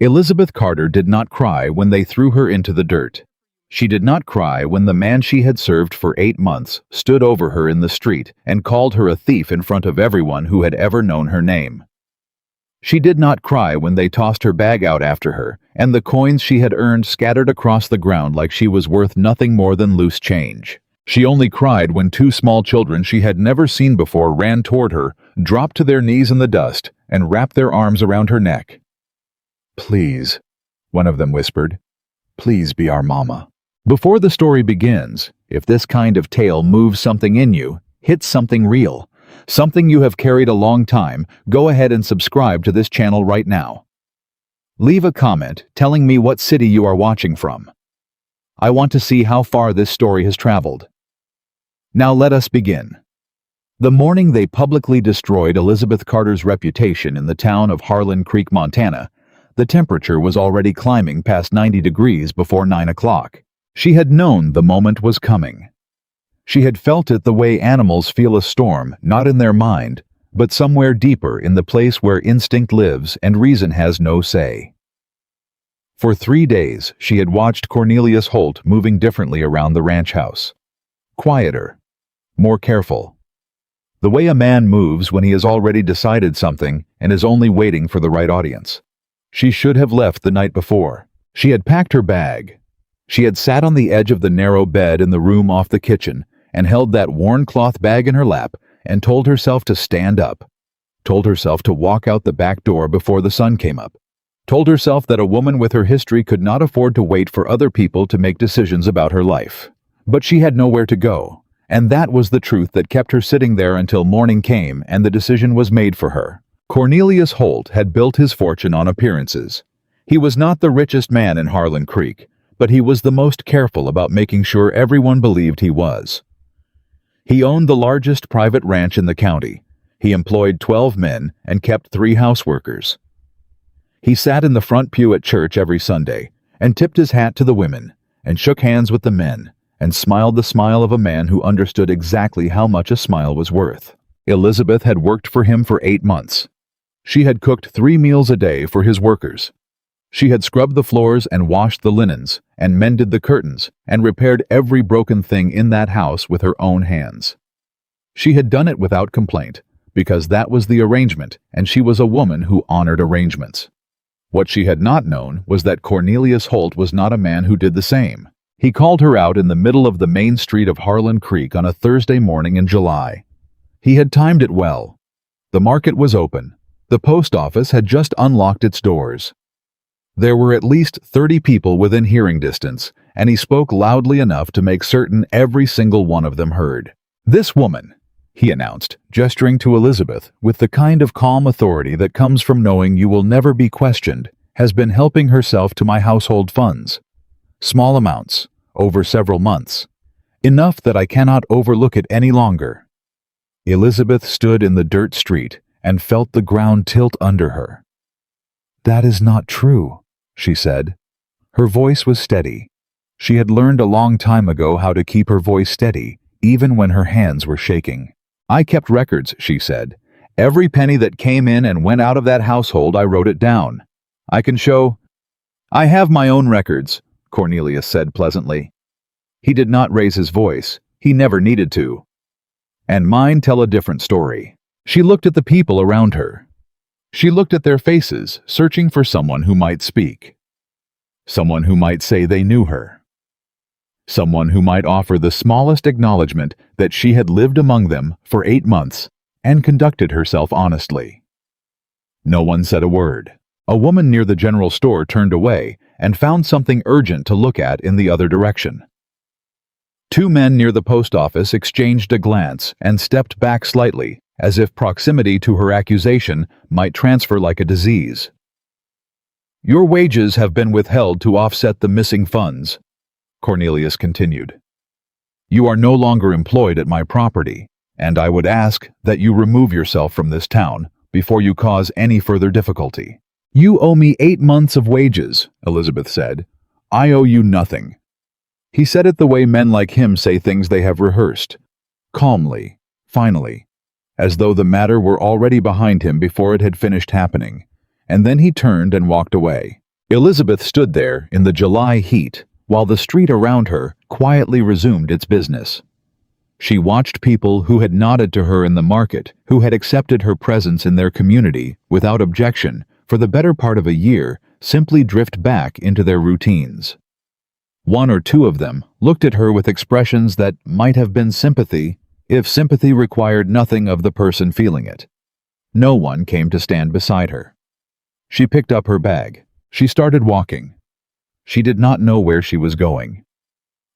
Elizabeth Carter did not cry when they threw her into the dirt. She did not cry when the man she had served for 8 months stood over her in the street and called her a thief in front of everyone who had ever known her name. She did not cry when they tossed her bag out after her, and the coins she had earned scattered across the ground like she was worth nothing more than loose change. She only cried when 2 small children she had never seen before ran toward her, dropped to their knees in the dust, and wrapped their arms around her neck. "Please," one of them whispered, "please be our mama." Before the story begins, if this kind of tale moves something in you, hits something real, something you have carried a long time, go ahead and subscribe to this channel right now. Leave a comment telling me what city you are watching from. I want to see how far this story has traveled. Now let us begin. The morning they publicly destroyed Elizabeth Carter's reputation in the town of Harlan Creek, Montana, the temperature was already climbing past 90 degrees before 9 o'clock. She had known the moment was coming. She had felt it the way animals feel a storm, not in their mind, but somewhere deeper in the place where instinct lives and reason has no say. For 3 days, she had watched Cornelius Holt moving differently around the ranch house. Quieter, more careful. The way a man moves when he has already decided something and is only waiting for the right audience. She should have left the night before. She had packed her bag. She had sat on the edge of the narrow bed in the room off the kitchen and held that worn cloth bag in her lap and told herself to stand up. Told herself to walk out the back door before the sun came up. Told herself that a woman with her history could not afford to wait for other people to make decisions about her life. But she had nowhere to go. And that was the truth that kept her sitting there until morning came and the decision was made for her. Cornelius Holt had built his fortune on appearances. He was not the richest man in Harlan Creek, but he was the most careful about making sure everyone believed he was. He owned the largest private ranch in the county. He employed 12 men and kept 3 houseworkers. He sat in the front pew at church every Sunday and tipped his hat to the women and shook hands with the men and smiled the smile of a man who understood exactly how much a smile was worth. Elizabeth had worked for him for 8 months. She had cooked 3 meals a day for his workers. She had scrubbed the floors and washed the linens and mended the curtains and repaired every broken thing in that house with her own hands. She had done it without complaint because that was the arrangement and she was a woman who honored arrangements. What she had not known was that Cornelius Holt was not a man who did the same. He called her out in the middle of the main street of Harlan Creek on a Thursday morning in July. He had timed it well. The market was open. The post office had just unlocked its doors. There were at least 30 people within hearing distance, and he spoke loudly enough to make certain every single one of them heard. "This woman," he announced, gesturing to Elizabeth with the kind of calm authority that comes from knowing you will never be questioned, "has been helping herself to my household funds. Small amounts, over several months. Enough that I cannot overlook it any longer." Elizabeth stood in the dirt street and felt the ground tilt under her. "That is not true," she said. Her voice was steady. She had learned a long time ago how to keep her voice steady, even when her hands were shaking. "I kept records," she said. "Every penny that came in and went out of that household, I wrote it down. I can show—" "I have my own records," Cornelius said pleasantly. He did not raise his voice. He never needed to. "And mine tell a different story." She looked at the people around her. She looked at their faces, searching for someone who might speak. Someone who might say they knew her. Someone who might offer the smallest acknowledgement that she had lived among them for 8 months and conducted herself honestly. No one said a word. A woman near the general store turned away and found something urgent to look at in the other direction. 2 men near the post office exchanged a glance and stepped back slightly, as if proximity to her accusation might transfer like a disease. "Your wages have been withheld to offset the missing funds," Cornelius continued. "You are no longer employed at my property, and I would ask that you remove yourself from this town before you cause any further difficulty." "You owe me 8 months of wages," Elizabeth said. "I owe you nothing." He said it the way men like him say things they have rehearsed, calmly, finally, as though the matter were already behind him before it had finished happening, and then he turned and walked away. Elizabeth stood there in the July heat, while the street around her quietly resumed its business. She watched people who had nodded to her in the market, who had accepted her presence in their community without objection for the better part of a year, simply drift back into their routines. One or two of them looked at her with expressions that might have been sympathy, if sympathy required nothing of the person feeling it. No one came to stand beside her. She picked up her bag. She started walking. She did not know where she was going.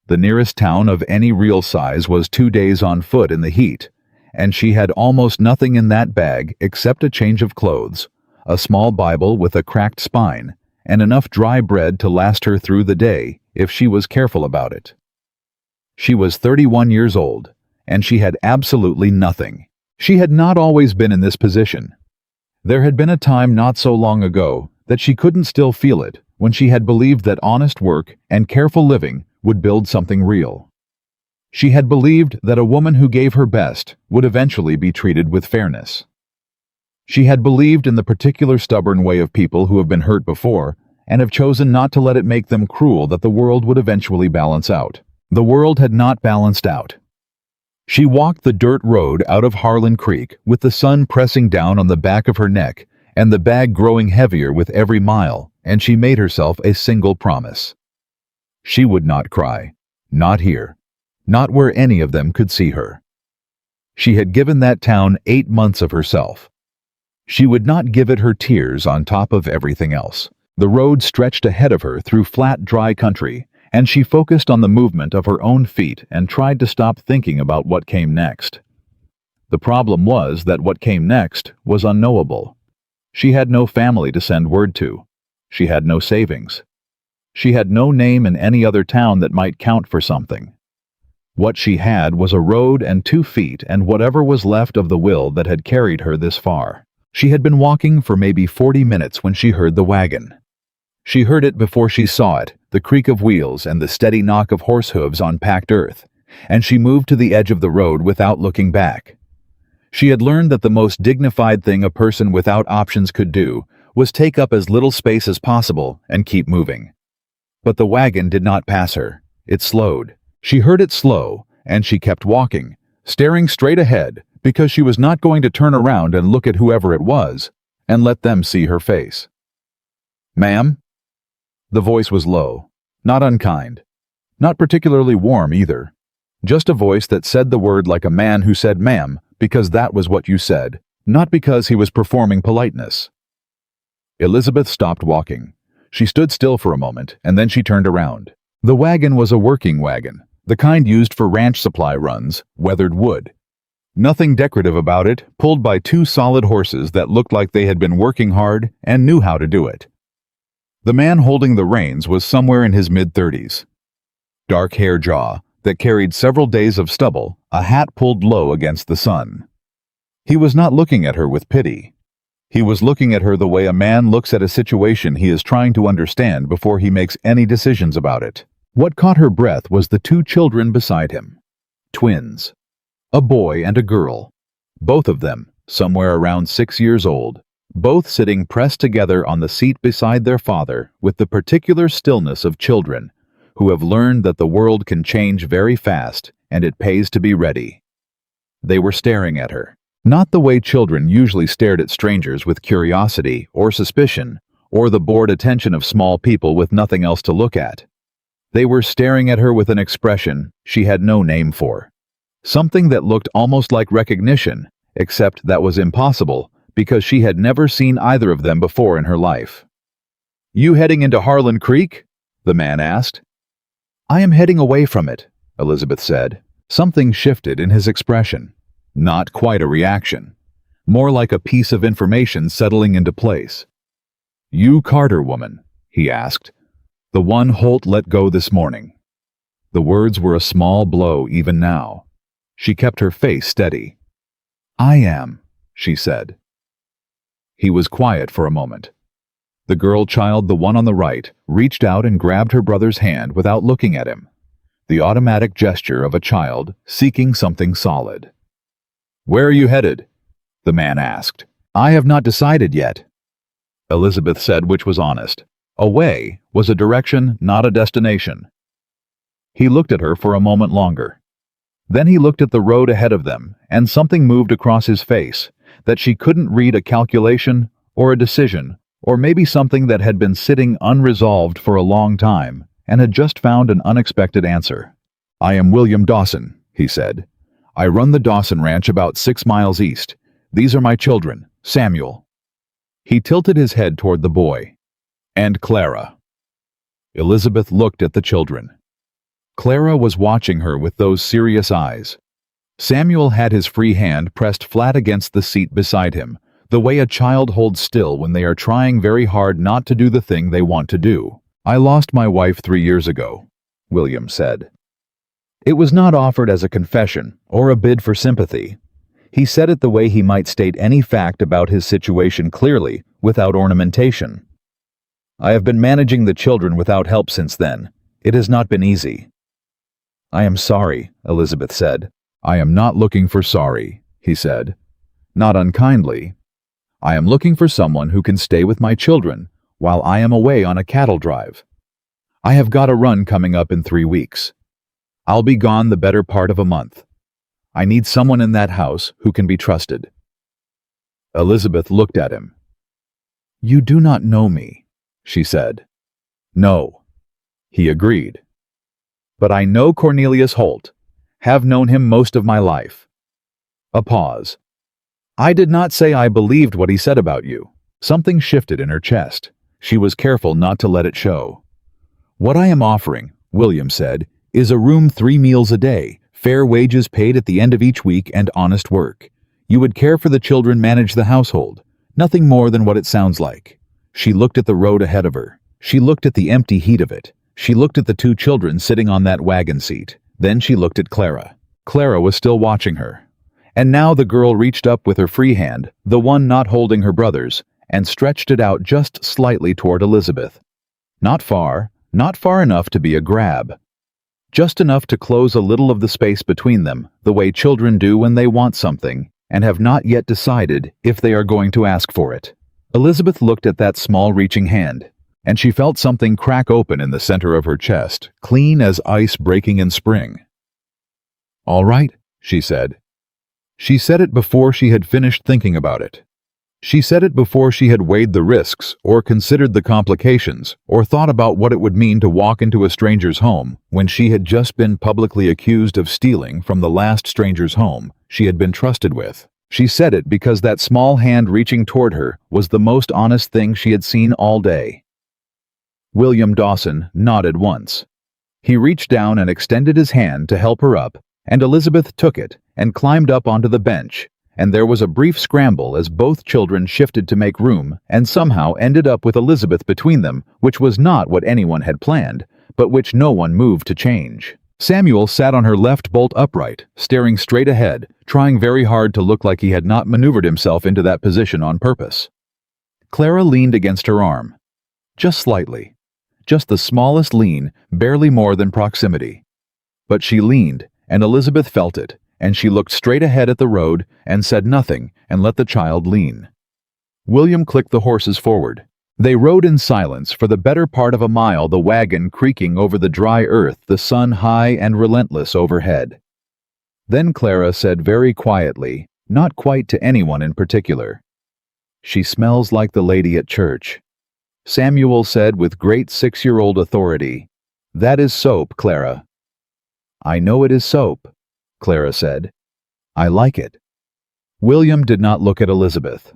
The nearest town of any real size was 2 days on foot in the heat, and she had almost nothing in that bag except a change of clothes, a small Bible with a cracked spine, and enough dry bread to last her through the day if she was careful about it. She was 31 years old, and she had absolutely nothing. She had not always been in this position. There had been a time not so long ago that she couldn't still feel it, when she had believed that honest work and careful living would build something real. She had believed that a woman who gave her best would eventually be treated with fairness. She had believed in the particular stubborn way of people who have been hurt before and have chosen not to let it make them cruel that the world would eventually balance out. The world had not balanced out. She walked the dirt road out of Harlan Creek with the sun pressing down on the back of her neck and the bag growing heavier with every mile, and she made herself a single promise. She would not cry. Not here. Not where any of them could see her. She had given that town 8 months of herself. She would not give it her tears on top of everything else. The road stretched ahead of her through flat, dry country, and she focused on the movement of her own feet and tried to stop thinking about what came next. The problem was that what came next was unknowable. She had no family to send word to. She had no savings. She had no name in any other town that might count for something. What she had was a road and 2 feet and whatever was left of the will that had carried her this far. She had been walking for maybe 40 minutes when she heard the wagon. She heard it before she saw it, the creak of wheels and the steady knock of horse hooves on packed earth, and she moved to the edge of the road without looking back. She had learned that the most dignified thing a person without options could do was take up as little space as possible and keep moving. But the wagon did not pass her. It slowed. She heard it slow, and she kept walking, staring straight ahead, because she was not going to turn around and look at whoever it was and let them see her face. "Ma'am?" The voice was low, not unkind, not particularly warm either, just a voice that said the word like a man who said ma'am because that was what you said, not because he was performing politeness. Elizabeth stopped walking. She stood still for a moment, and then she turned around. The wagon was a working wagon, the kind used for ranch supply runs, weathered wood. Nothing decorative about it, pulled by 2 solid horses that looked like they had been working hard and knew how to do it. The man holding the reins was somewhere in his mid-30s. Dark hair jaw that carried several days of stubble, a hat pulled low against the sun. He was not looking at her with pity. He was looking at her the way a man looks at a situation he is trying to understand before he makes any decisions about it. What caught her breath was the 2 children beside him. Twins. A boy and a girl. Both of them, somewhere around 6 years old. Both sitting pressed together on the seat beside their father with the particular stillness of children who have learned that the world can change very fast and it pays to be ready. They were staring at her, not the way children usually stared at strangers with curiosity or suspicion or the bored attention of small people with nothing else to look at. They were staring at her with an expression she had no name for, something that looked almost like recognition, except that was impossible because she had never seen either of them before in her life. "You heading into Harlan Creek?" the man asked. "I am heading away from it," Elizabeth said. Something shifted in his expression. Not quite a reaction. More like a piece of information settling into place. "You Carter woman?" he asked. "The one Holt let go this morning." The words were a small blow even now. She kept her face steady. "I am," she said. He was quiet for a moment. The girl child, the one on the right, reached out and grabbed her brother's hand without looking at him. The automatic gesture of a child seeking something solid. "Where are you headed?" the man asked. "I have not decided yet," Elizabeth said, which was honest. Away was a direction, not a destination. He looked at her for a moment longer. Then he looked at the road ahead of them, and something moved across his face, that she couldn't read, a calculation, or a decision, or maybe something that had been sitting unresolved for a long time, and had just found an unexpected answer. "I am William Dawson," he said. "I run the Dawson Ranch about 6 miles east. These are my children, Samuel." He tilted his head toward the boy. "And Clara." Elizabeth looked at the children. Clara was watching her with those serious eyes. Samuel had his free hand pressed flat against the seat beside him, the way a child holds still when they are trying very hard not to do the thing they want to do. "I lost my wife 3 years ago," William said. It was not offered as a confession or a bid for sympathy. He said it the way he might state any fact about his situation clearly, without ornamentation. "I have been managing the children without help since then. It has not been easy." "I am sorry," Elizabeth said. "I am not looking for sorry," he said. "Not unkindly. I am looking for someone who can stay with my children while I am away on a cattle drive. I have got a run coming up in 3 weeks. I'll be gone the better part of a month. I need someone in that house who can be trusted." Elizabeth looked at him. "You do not know me," she said. "No," he agreed. "But I know Cornelius Holt, have known him most of my life." A pause. "I did not say I believed what he said about you." Something shifted in her chest. She was careful not to let it show. "What I am offering," William said, "is a room 3 meals a day, fair wages paid at the end of each week, and honest work. You would care for the children, manage the household. Nothing more than what it sounds like." She looked at the road ahead of her. She looked at the empty heat of it. She looked at the 2 children sitting on that wagon seat. Then she looked at Clara. Clara was still watching her. And now the girl reached up with her free hand, the one not holding her brother's, and stretched it out just slightly toward Elizabeth. Not far enough to be a grab. Just enough to close a little of the space between them, the way children do when they want something, and have not yet decided if they are going to ask for it. Elizabeth looked at that small reaching hand, and she felt something crack open in the center of her chest, clean as ice breaking in spring. "All right," she said. She said it before she had finished thinking about it. She said it before she had weighed the risks, or considered the complications, or thought about what it would mean to walk into a stranger's home when she had just been publicly accused of stealing from the last stranger's home she had been trusted with. She said it because that small hand reaching toward her was the most honest thing she had seen all day. William Dawson nodded once. He reached down and extended his hand to help her up, and Elizabeth took it and climbed up onto the bench, and there was a brief scramble as both children shifted to make room and somehow ended up with Elizabeth between them, which was not what anyone had planned, but which no one moved to change. Samuel sat on her left bolt upright, staring straight ahead, trying very hard to look like he had not maneuvered himself into that position on purpose. Clara leaned against her arm. Just slightly. Just the smallest lean, barely more than proximity. But she leaned, and Elizabeth felt it, and she looked straight ahead at the road and said nothing and let the child lean. William clicked the horses forward. They rode in silence for the better part of a mile, the wagon creaking over the dry earth, the sun high and relentless overhead. Then Clara said very quietly, not quite to anyone in particular, "She smells like the lady at church." Samuel said with great 6-year-old authority, "That is soap, Clara." "I know it is soap," Clara said. "I like it." William did not look at Elizabeth.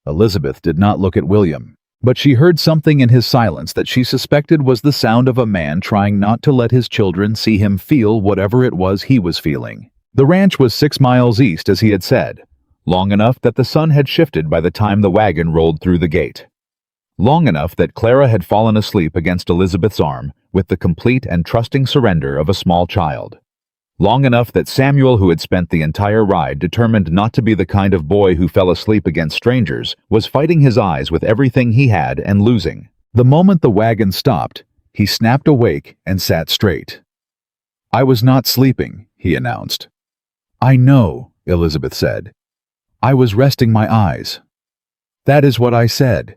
Elizabeth did not look at William. But she heard something in his silence that she suspected was the sound of a man trying not to let his children see him feel whatever it was he was feeling. The ranch was 6 miles east, as he had said, long enough that the sun had shifted by the time the wagon rolled through the gate. Long enough that Clara had fallen asleep against Elizabeth's arm with the complete and trusting surrender of a small child. Long enough that Samuel, who had spent the entire ride determined not to be the kind of boy who fell asleep against strangers, was fighting his eyes with everything he had and losing. The moment the wagon stopped, he snapped awake and sat straight. "I was not sleeping," he announced. "I know," Elizabeth said. "I was resting my eyes." "That is what I said."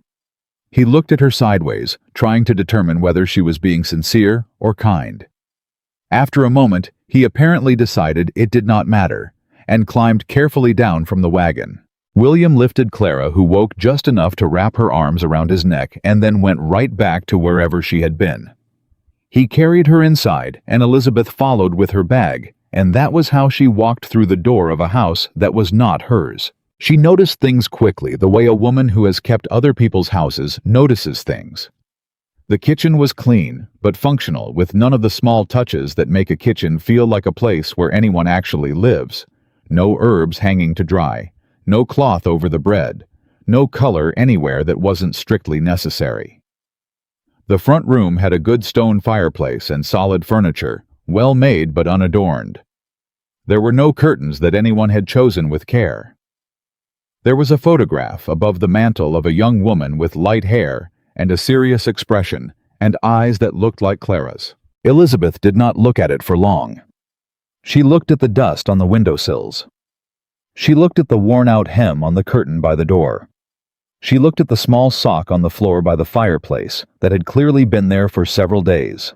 He looked at her sideways, trying to determine whether she was being sincere or kind. After a moment, he apparently decided it did not matter, and climbed carefully down from the wagon. William lifted Clara, who woke just enough to wrap her arms around his neck, and then went right back to wherever she had been. He carried her inside, and Elizabeth followed with her bag, and that was how she walked through the door of a house that was not hers. She noticed things quickly, the way a woman who has kept other people's houses notices things. The kitchen was clean, but functional, with none of the small touches that make a kitchen feel like a place where anyone actually lives. No herbs hanging to dry, no cloth over the bread, no color anywhere that wasn't strictly necessary. The front room had a good stone fireplace and solid furniture, well made but unadorned. There were no curtains that anyone had chosen with care. There was a photograph above the mantel of a young woman with light hair and a serious expression, and eyes that looked like Clara's. Elizabeth did not look at it for long. She looked at the dust on the windowsills. She looked at the worn-out hem on the curtain by the door. She looked at the small sock on the floor by the fireplace that had clearly been there for several days.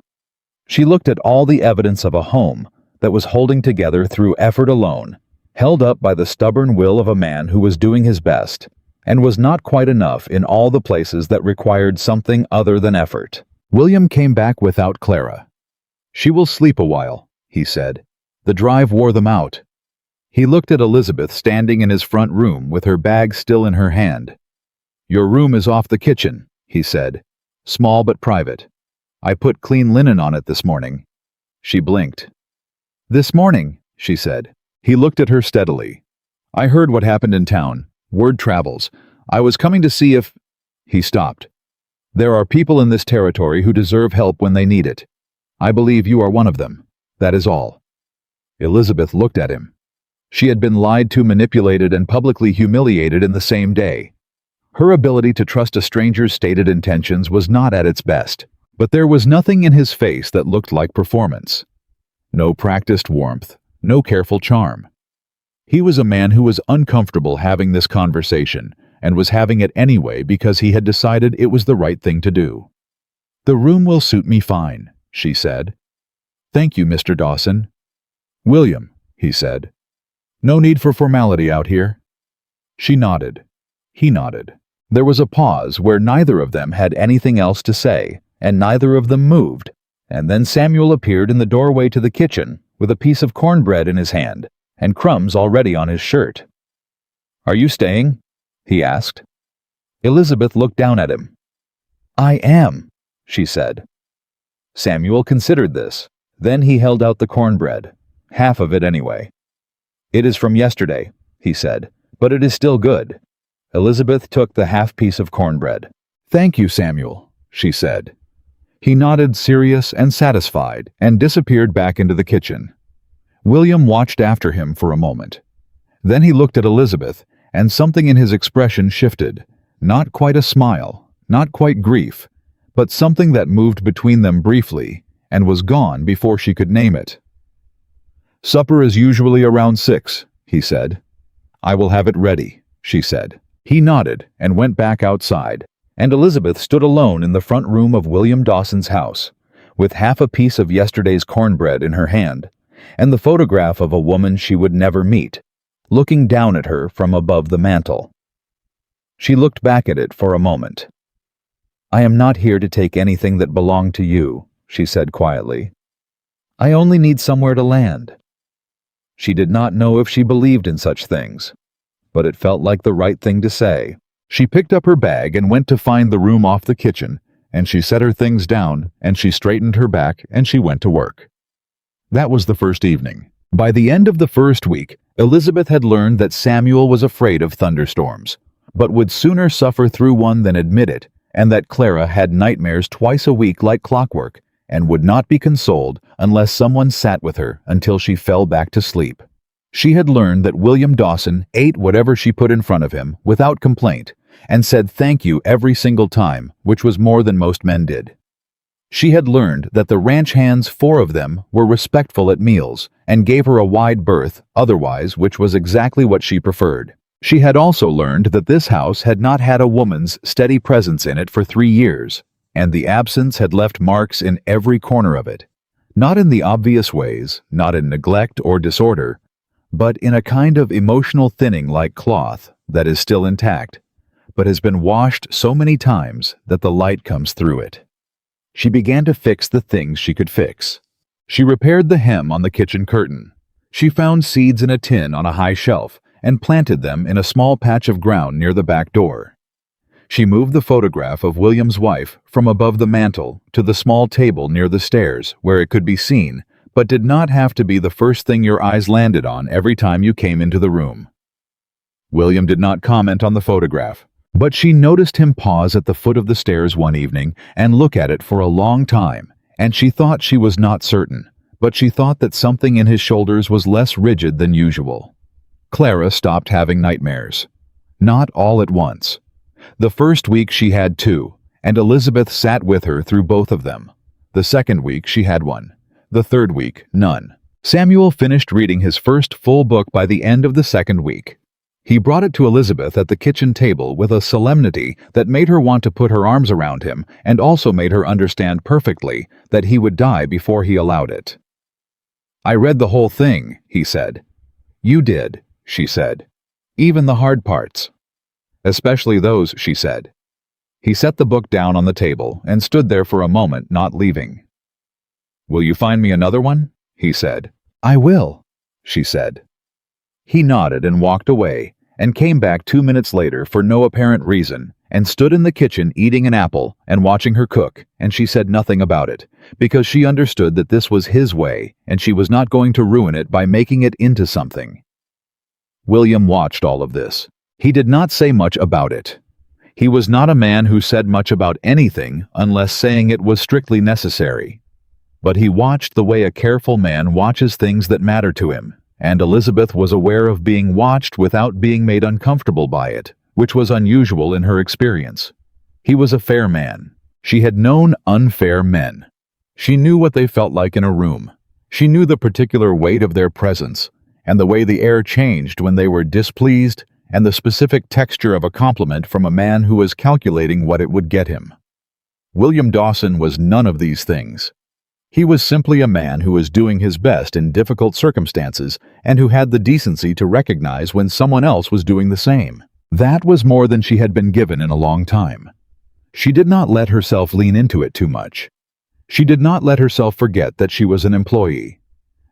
She looked at all the evidence of a home that was holding together through effort alone, held up by the stubborn will of a man who was doing his best, and was not quite enough in all the places that required something other than effort. William came back without Clara. "She will sleep a while," he said. "The drive wore them out." He looked at Elizabeth standing in his front room with her bag still in her hand. "Your room is off the kitchen," he said. "Small but private. I put clean linen on it this morning." She blinked. "This morning," she said. He looked at her steadily. "I heard what happened in town. Word travels. I was coming to see if—" He stopped. "There are people in this territory who deserve help when they need it. I believe you are one of them. That is all." Elizabeth looked at him. She had been lied to, manipulated, and publicly humiliated in the same day. Her ability to trust a stranger's stated intentions was not at its best, but there was nothing in his face that looked like performance. No practiced warmth, no careful charm. He was a man who was uncomfortable having this conversation, and was having it anyway because he had decided it was the right thing to do. "The room will suit me fine," she said. "Thank you, Mr. Dawson." "William," he said. "No need for formality out here." She nodded. He nodded. There was a pause where neither of them had anything else to say, and neither of them moved, and then Samuel appeared in the doorway to the kitchen with a piece of cornbread in his hand, and crumbs already on his shirt. "Are you staying?" he asked. Elizabeth looked down at him. "I am," she said. Samuel considered this. Then he held out the cornbread, half of it anyway. "It is from yesterday," he said, "but it is still good." Elizabeth took the half piece of cornbread. "Thank you, Samuel," she said. He nodded, serious and satisfied, and disappeared back into the kitchen. William watched after him for a moment. Then he looked at Elizabeth, and something in his expression shifted. Not quite a smile, not quite grief, but something that moved between them briefly, and was gone before she could name it. "Supper is usually around 6, he said. "I will have it ready," she said. He nodded and went back outside, and Elizabeth stood alone in the front room of William Dawson's house, with half a piece of yesterday's cornbread in her hand, and the photograph of a woman she would never meet, looking down at her from above the mantel. She looked back at it for a moment. "I am not here to take anything that belonged to you," she said quietly. "I only need somewhere to land." She did not know if she believed in such things, but it felt like the right thing to say. She picked up her bag and went to find the room off the kitchen, and she set her things down, and she straightened her back, and she went to work. That was the first evening. By the end of the first week, Elizabeth had learned that Samuel was afraid of thunderstorms, but would sooner suffer through one than admit it, and that Clara had nightmares twice a week like clockwork, and would not be consoled unless someone sat with her until she fell back to sleep. She had learned that William Dawson ate whatever she put in front of him without complaint, and said thank you every single time, which was more than most men did. She had learned that the ranch hands, 4 of them, were respectful at meals, and gave her a wide berth otherwise, which was exactly what she preferred. She had also learned that this house had not had a woman's steady presence in it for 3 years, and the absence had left marks in every corner of it. Not in the obvious ways, not in neglect or disorder, but in a kind of emotional thinning like cloth that is still intact, but has been washed so many times that the light comes through it. She began to fix the things she could fix. She repaired the hem on the kitchen curtain. She found seeds in a tin on a high shelf and planted them in a small patch of ground near the back door. She moved the photograph of William's wife from above the mantel to the small table near the stairs where it could be seen, but did not have to be the first thing your eyes landed on every time you came into the room. William did not comment on the photograph, but she noticed him pause at the foot of the stairs one evening and look at it for a long time, and she thought she was not certain, but she thought that something in his shoulders was less rigid than usual. Clara stopped having nightmares. Not all at once. The first week she had 2, and Elizabeth sat with her through both of them. The second week she had 1. The third week, none. Samuel finished reading his first full book by the end of the second week. He brought it to Elizabeth at the kitchen table with a solemnity that made her want to put her arms around him and also made her understand perfectly that he would die before he allowed it. "I read the whole thing," he said. "You did," she said. "Even the hard parts." "Especially those," she said. He set the book down on the table and stood there for a moment, not leaving. "Will you find me another one?" he said. "I will," she said. He nodded and walked away, and came back 2 minutes later for no apparent reason, and stood in the kitchen eating an apple and watching her cook, and she said nothing about it, because she understood that this was his way, and she was not going to ruin it by making it into something. William watched all of this. He did not say much about it. He was not a man who said much about anything unless saying it was strictly necessary. But he watched the way a careful man watches things that matter to him, and Elizabeth was aware of being watched without being made uncomfortable by it, which was unusual in her experience. He was a fair man. She had known unfair men. She knew what they felt like in a room. She knew the particular weight of their presence, and the way the air changed when they were displeased, and the specific texture of a compliment from a man who was calculating what it would get him. William Dawson was none of these things. He was simply a man who was doing his best in difficult circumstances and who had the decency to recognize when someone else was doing the same. That was more than she had been given in a long time. She did not let herself lean into it too much. She did not let herself forget that she was an employee,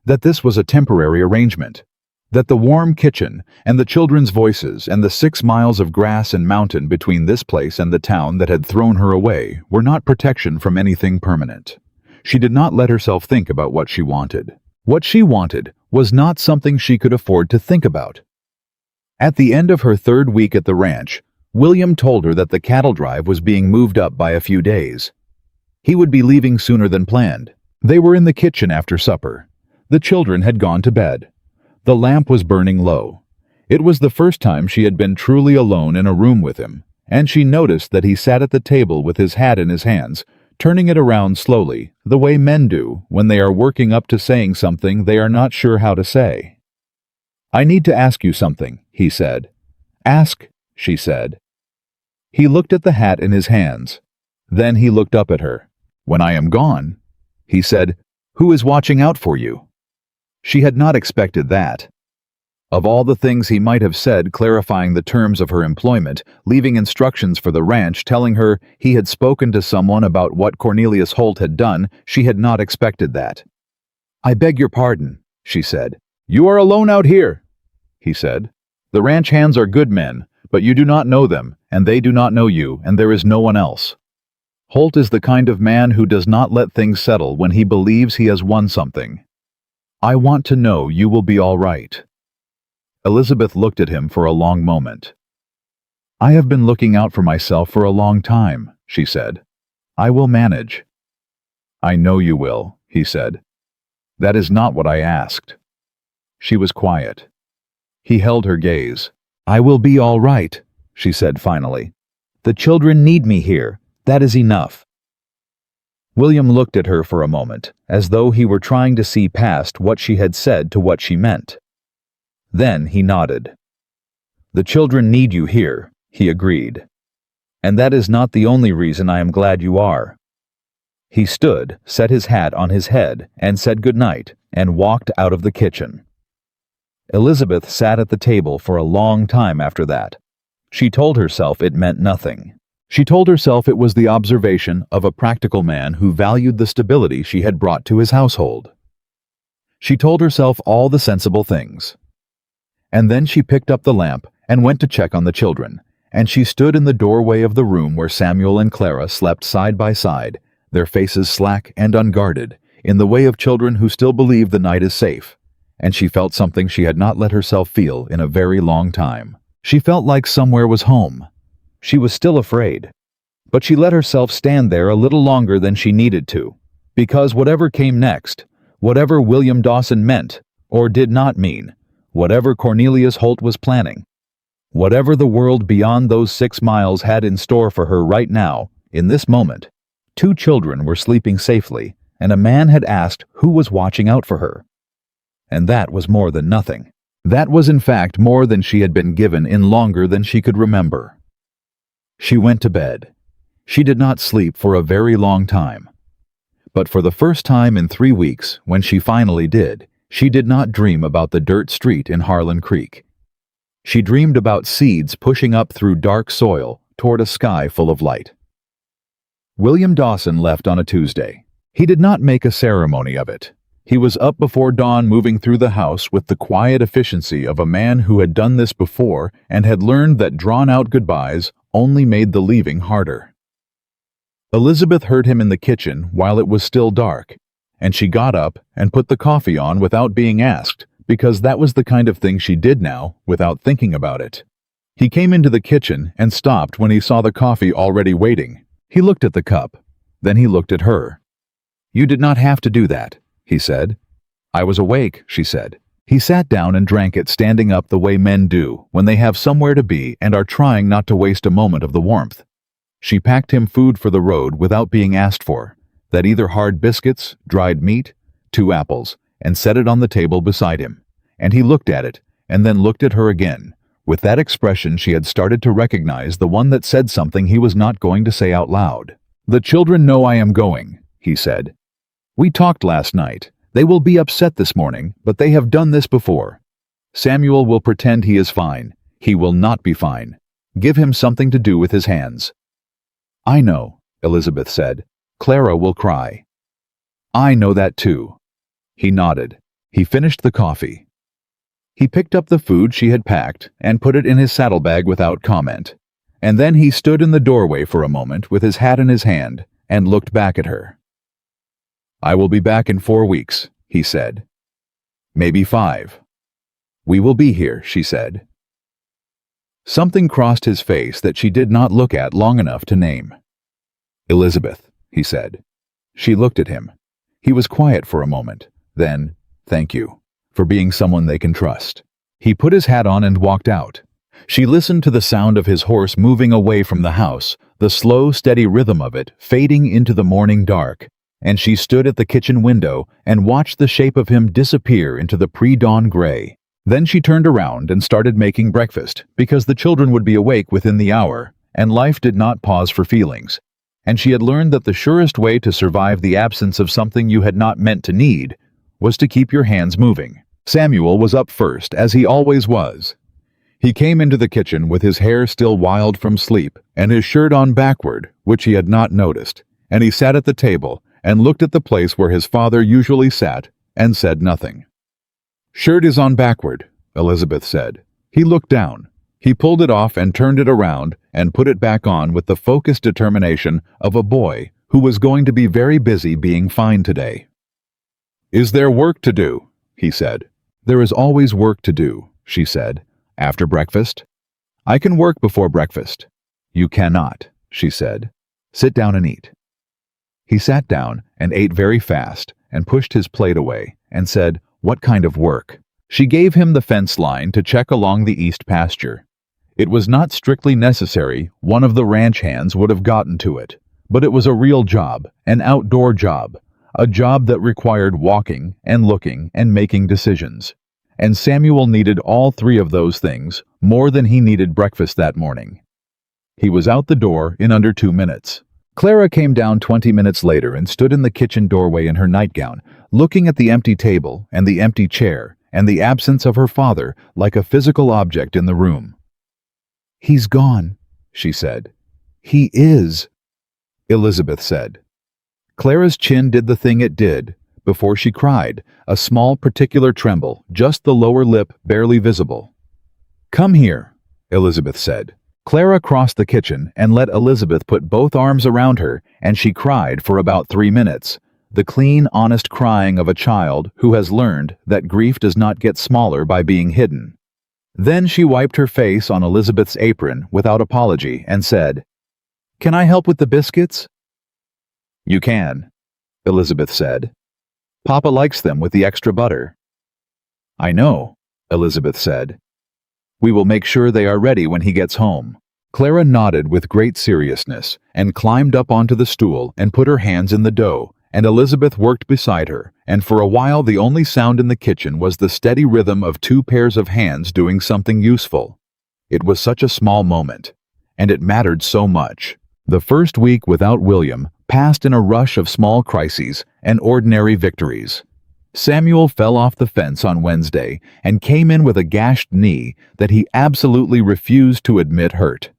that this was a temporary arrangement, that the warm kitchen and the children's voices and the 6 miles of grass and mountain between this place and the town that had thrown her away were not protection from anything permanent. She did not let herself think about what she wanted. What she wanted was not something she could afford to think about. At the end of her 3rd week at the ranch, William told her that the cattle drive was being moved up by a few days. He would be leaving sooner than planned. They were in the kitchen after supper. The children had gone to bed. The lamp was burning low. It was the first time she had been truly alone in a room with him, and she noticed that he sat at the table with his hat in his hands, turning it around slowly, the way men do when they are working up to saying something they are not sure how to say. "I need to ask you something," he said. "Ask," she said. He looked at the hat in his hands. Then he looked up at her. "When I am gone," he said, "who is watching out for you?" She had not expected that. Of all the things he might have said clarifying the terms of her employment, leaving instructions for the ranch, telling her he had spoken to someone about what Cornelius Holt had done, she had not expected that. "I beg your pardon," she said. "You are alone out here," he said. "The ranch hands are good men, but you do not know them, and they do not know you, and there is no one else. Holt is the kind of man who does not let things settle when he believes he has won something. I want to know you will be all right." Elizabeth looked at him for a long moment. "I have been looking out for myself for a long time," she said. "I will manage." "I know you will," he said. "That is not what I asked." She was quiet. He held her gaze. "I will be all right," she said finally. "The children need me here. That is enough." William looked at her for a moment, as though he were trying to see past what she had said to what she meant. Then he nodded. "The children need you here," he agreed. "And that is not the only reason I am glad you are." He stood, set his hat on his head, and said good night, and walked out of the kitchen. Elizabeth sat at the table for a long time after that. She told herself it meant nothing. She told herself it was the observation of a practical man who valued the stability she had brought to his household. She told herself all the sensible things. And then she picked up the lamp and went to check on the children, and she stood in the doorway of the room where Samuel and Clara slept side by side, their faces slack and unguarded, in the way of children who still believe the night is safe, and she felt something she had not let herself feel in a very long time. She felt like somewhere was home. She was still afraid, but she let herself stand there a little longer than she needed to, because whatever came next, whatever William Dawson meant, or did not mean, whatever Cornelius Holt was planning, whatever the world beyond those 6 miles had in store for her right now, in this moment, 2 children were sleeping safely, and a man had asked who was watching out for her. And that was more than nothing. That was in fact more than she had been given in longer than she could remember. She went to bed. She did not sleep for a very long time. But for the first time in 3 weeks, when she finally did, she did not dream about the dirt street in Harlan Creek. She dreamed about seeds pushing up through dark soil toward a sky full of light. William Dawson left on a Tuesday. He did not make a ceremony of it. He was up before dawn, moving through the house with the quiet efficiency of a man who had done this before and had learned that drawn-out goodbyes only made the leaving harder. Elizabeth heard him in the kitchen while it was still dark, and she got up and put the coffee on without being asked, because that was the kind of thing she did now without thinking about it. He came into the kitchen and stopped when he saw the coffee already waiting. He looked at the cup. Then he looked at her. "You did not have to do that," he said. "I was awake," she said. He sat down and drank it, standing up the way men do when they have somewhere to be and are trying not to waste a moment of the warmth. She packed him food for the road without being asked for, that either hard biscuits, dried meat, 2 apples, and set it on the table beside him. And he looked at it, and then looked at her again, with that expression she had started to recognize, the one that said something he was not going to say out loud. "The children know I am going," he said. "We talked last night. They will be upset this morning, but they have done this before. Samuel will pretend he is fine. He will not be fine. Give him something to do with his hands." "I know," Elizabeth said. "Clara will cry." "I know that too." He nodded. He finished the coffee. He picked up the food she had packed and put it in his saddlebag without comment. And then he stood in the doorway for a moment with his hat in his hand and looked back at her. "I will be back in 4 weeks," he said. "Maybe 5. "We will be here," she said. Something crossed his face that she did not look at long enough to name. "Elizabeth," he said. She looked at him. He was quiet for a moment. Then, "Thank you for being someone they can trust." He put his hat on and walked out. She listened to the sound of his horse moving away from the house, the slow, steady rhythm of it fading into the morning dark, and she stood at the kitchen window and watched the shape of him disappear into the pre-dawn gray. Then she turned around and started making breakfast, because the children would be awake within the hour, and life did not pause for feelings. And she had learned that the surest way to survive the absence of something you had not meant to need was to keep your hands moving. Samuel was up first, as he always was. He came into the kitchen with his hair still wild from sleep and his shirt on backward, which he had not noticed, and he sat at the table and looked at the place where his father usually sat and said nothing. "Shirt is on backward," Elizabeth said. He looked down. He pulled it off and turned it around and put it back on with the focused determination of a boy who was going to be very busy being fine today. "Is there work to do?" he said. "There is always work to do," she said. "After breakfast?" "I can work before breakfast." "You cannot," she said. "Sit down and eat." He sat down and ate very fast and pushed his plate away and said, "What kind of work?" She gave him the fence line to check along the east pasture. It was not strictly necessary, one of the ranch hands would have gotten to it, but it was a real job, an outdoor job, a job that required walking and looking and making decisions. and Samuel needed all three of those things more than he needed breakfast that morning. He was out the door in under 2 minutes. Clara came down 20 minutes later and stood in the kitchen doorway in her nightgown, looking at the empty table and the empty chair and the absence of her father like a physical object in the room. "He's gone," she said. "He is," Elizabeth said. Clara's chin did the thing it did before she cried, a small particular tremble, just the lower lip barely visible. "Come here," Elizabeth said. Clara crossed the kitchen and let Elizabeth put both arms around her, and she cried for about 3 minutes, the clean, honest crying of a child who has learned that grief does not get smaller by being hidden. Then she wiped her face on Elizabeth's apron without apology and said, "Can I help with the biscuits?" "You can," Elizabeth said. "Papa likes them with the extra butter." "I know," Elizabeth said. "We will make sure they are ready when he gets home." Clara nodded with great seriousness and climbed up onto the stool and put her hands in the dough, and Elizabeth worked beside her, and for a while the only sound in the kitchen was the steady rhythm of 2 pairs of hands doing something useful. It was such a small moment, and it mattered so much. The first week without William passed in a rush of small crises and ordinary victories. Samuel fell off the fence on Wednesday and came in with a gashed knee that he absolutely refused to admit hurt.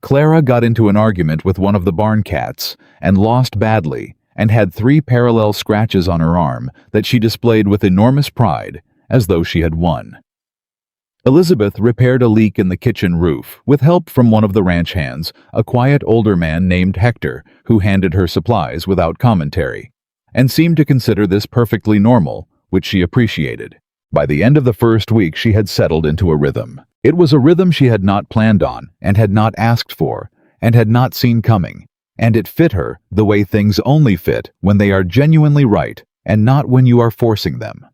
Clara got into an argument with one of the barn cats and lost badly and had 3 parallel scratches on her arm that she displayed with enormous pride, as though she had won. Elizabeth repaired a leak in the kitchen roof with help from one of the ranch hands, a quiet older man named Hector, who handed her supplies without commentary, and seemed to consider this perfectly normal, which she appreciated. By the end of the first week she had settled into a rhythm. It was a rhythm she had not planned on, and had not asked for, and had not seen coming, and it fit her the way things only fit when they are genuinely right, and not when you are forcing them.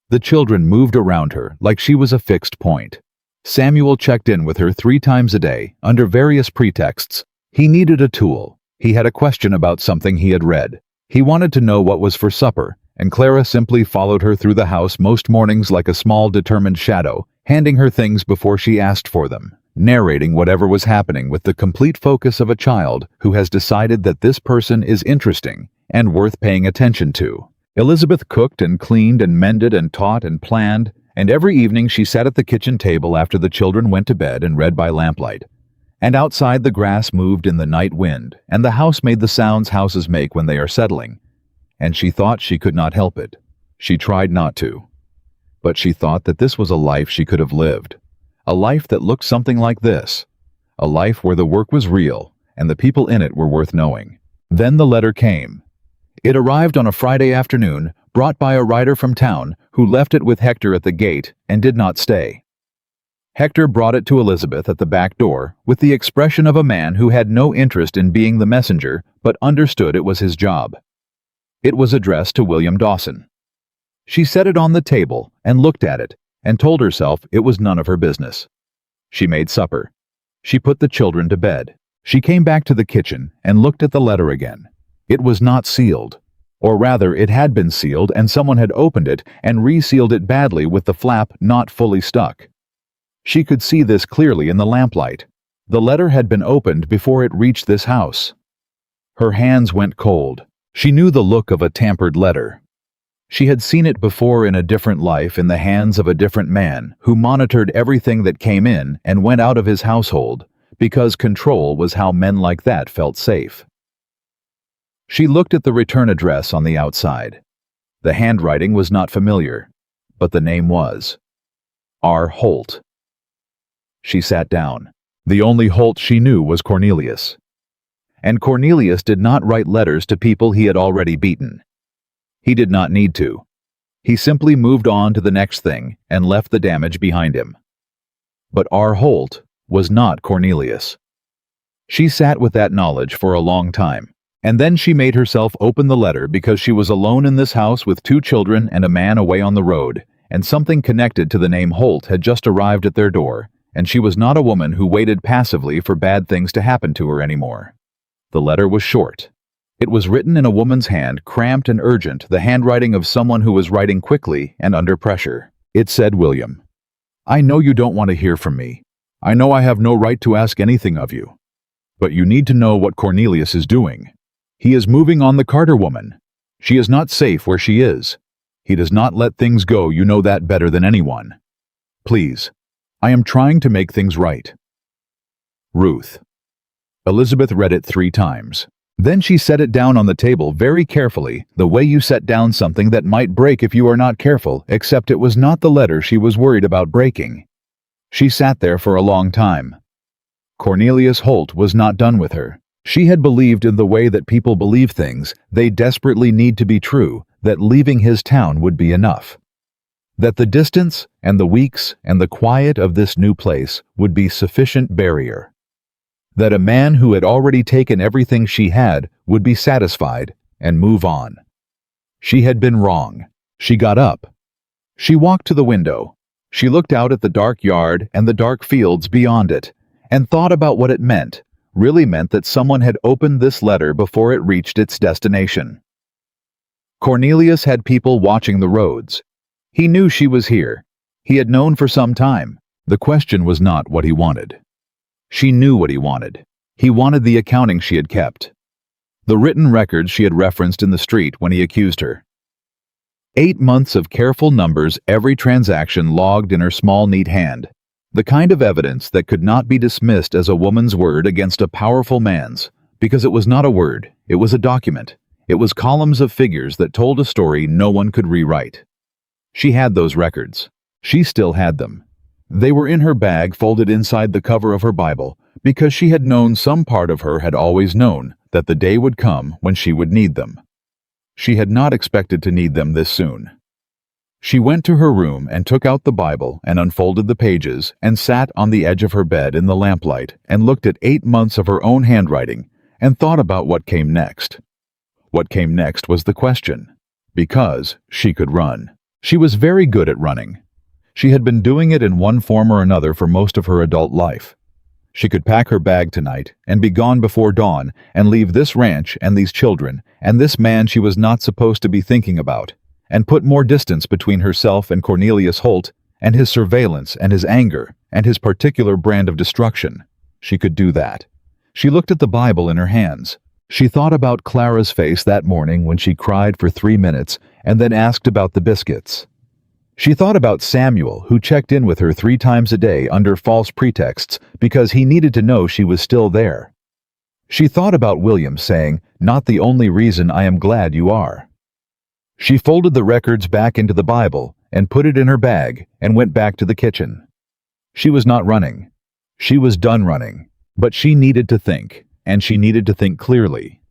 The children moved around her like she was a fixed point. Samuel checked in with her 3 times a day, under various pretexts. He needed a tool. He had a question about something he had read. He wanted to know what was for supper, and Clara simply followed her through the house most mornings like a small determined shadow, handing her things before she asked for them, narrating whatever was happening with the complete focus of a child who has decided that this person is interesting and worth paying attention to. Elizabeth cooked and cleaned and mended and taught and planned, and every evening she sat at the kitchen table after the children went to bed and read by lamplight. And outside the grass moved in the night wind, and the house made the sounds houses make when they are settling. And she thought she could not help it. She tried not to. But she thought that this was a life she could have lived. A life that looked something like this. A life where the work was real, and the people in it were worth knowing. Then the letter came. It arrived on a Friday afternoon, brought by a rider from town who left it with Hector at the gate and did not stay. Hector brought it to Elizabeth at the back door with the expression of a man who had no interest in being the messenger but understood it was his job. It was addressed to William Dawson. She set it on the table and looked at it and told herself it was none of her business. She made supper. She put the children to bed. She came back to the kitchen and looked at the letter again. It was not sealed. Or rather, it had been sealed and someone had opened it and resealed it badly with the flap not fully stuck. She could see this clearly in the lamplight. The letter had been opened before it reached this house. Her hands went cold. She knew the look of a tampered letter. She had seen it before in a different life in the hands of a different man who monitored everything that came in and went out of his household, because control was how men like that felt safe. She looked at the return address on the outside. The handwriting was not familiar, but the name was. R. Holt. She sat down. The only Holt she knew was Cornelius. And Cornelius did not write letters to people he had already beaten. He did not need to. He simply moved on to the next thing and left the damage behind him. But R. Holt was not Cornelius. She sat with that knowledge for a long time. And then she made herself open the letter because she was alone in this house with 2 children and a man away on the road, and something connected to the name Holt had just arrived at their door, and she was not a woman who waited passively for bad things to happen to her anymore. The letter was short. It was written in a woman's hand, cramped and urgent, the handwriting of someone who was writing quickly and under pressure. It said, "William, I know you don't want to hear from me. I know I have no right to ask anything of you. But you need to know what Cornelius is doing. He is moving on the Carter woman. She is not safe where she is. He does not let things go, you know that better than anyone. Please, I am trying to make things right. Ruth." Elizabeth read it 3 times. Then she set it down on the table very carefully, the way you set down something that might break if you are not careful, except it was not the letter she was worried about breaking. She sat there for a long time. Cornelius Holt was not done with her. She had believed in the way that people believe things they desperately need to be true, that leaving his town would be enough. That the distance and the weeks and the quiet of this new place would be sufficient barrier. That a man who had already taken everything she had would be satisfied and move on. She had been wrong. She got up. She walked to the window. She looked out at the dark yard and the dark fields beyond it, and thought about what it meant, really meant that someone had opened this letter before it reached its destination. Cornelius had people watching the roads. He knew she was here. He had known for some time. The question was not what he wanted. She knew what he wanted. He wanted the accounting she had kept. The written records she had referenced in the street when he accused her. 8 months of careful numbers, every transaction logged in her small, neat hand. The kind of evidence that could not be dismissed as a woman's word against a powerful man's, because it was not a word, it was a document. It was columns of figures that told a story no one could rewrite. She had those records. She still had them. They were in her bag, folded inside the cover of her Bible, because she had known, some part of her had always known, that the day would come when she would need them. She had not expected to need them this soon. She went to her room and took out the Bible and unfolded the pages and sat on the edge of her bed in the lamplight and looked at 8 months of her own handwriting and thought about what came next. What came next was the question, because she could run. She was very good at running. She had been doing it in one form or another for most of her adult life. She could pack her bag tonight and be gone before dawn and leave this ranch and these children and this man she was not supposed to be thinking about, and put more distance between herself and Cornelius Holt and his surveillance and his anger and his particular brand of destruction. She could do that. She looked at the Bible in her hands. She thought about Clara's face that morning when she cried for 3 minutes and then asked about the biscuits. She thought about Samuel, who checked in with her 3 times a day under false pretexts because he needed to know she was still there. She thought about William saying, "Not the only reason I am glad you are." She folded the records back into the Bible and put it in her bag and went back to the kitchen. She was not running. She was done running. But she needed to think, and she needed to think clearly,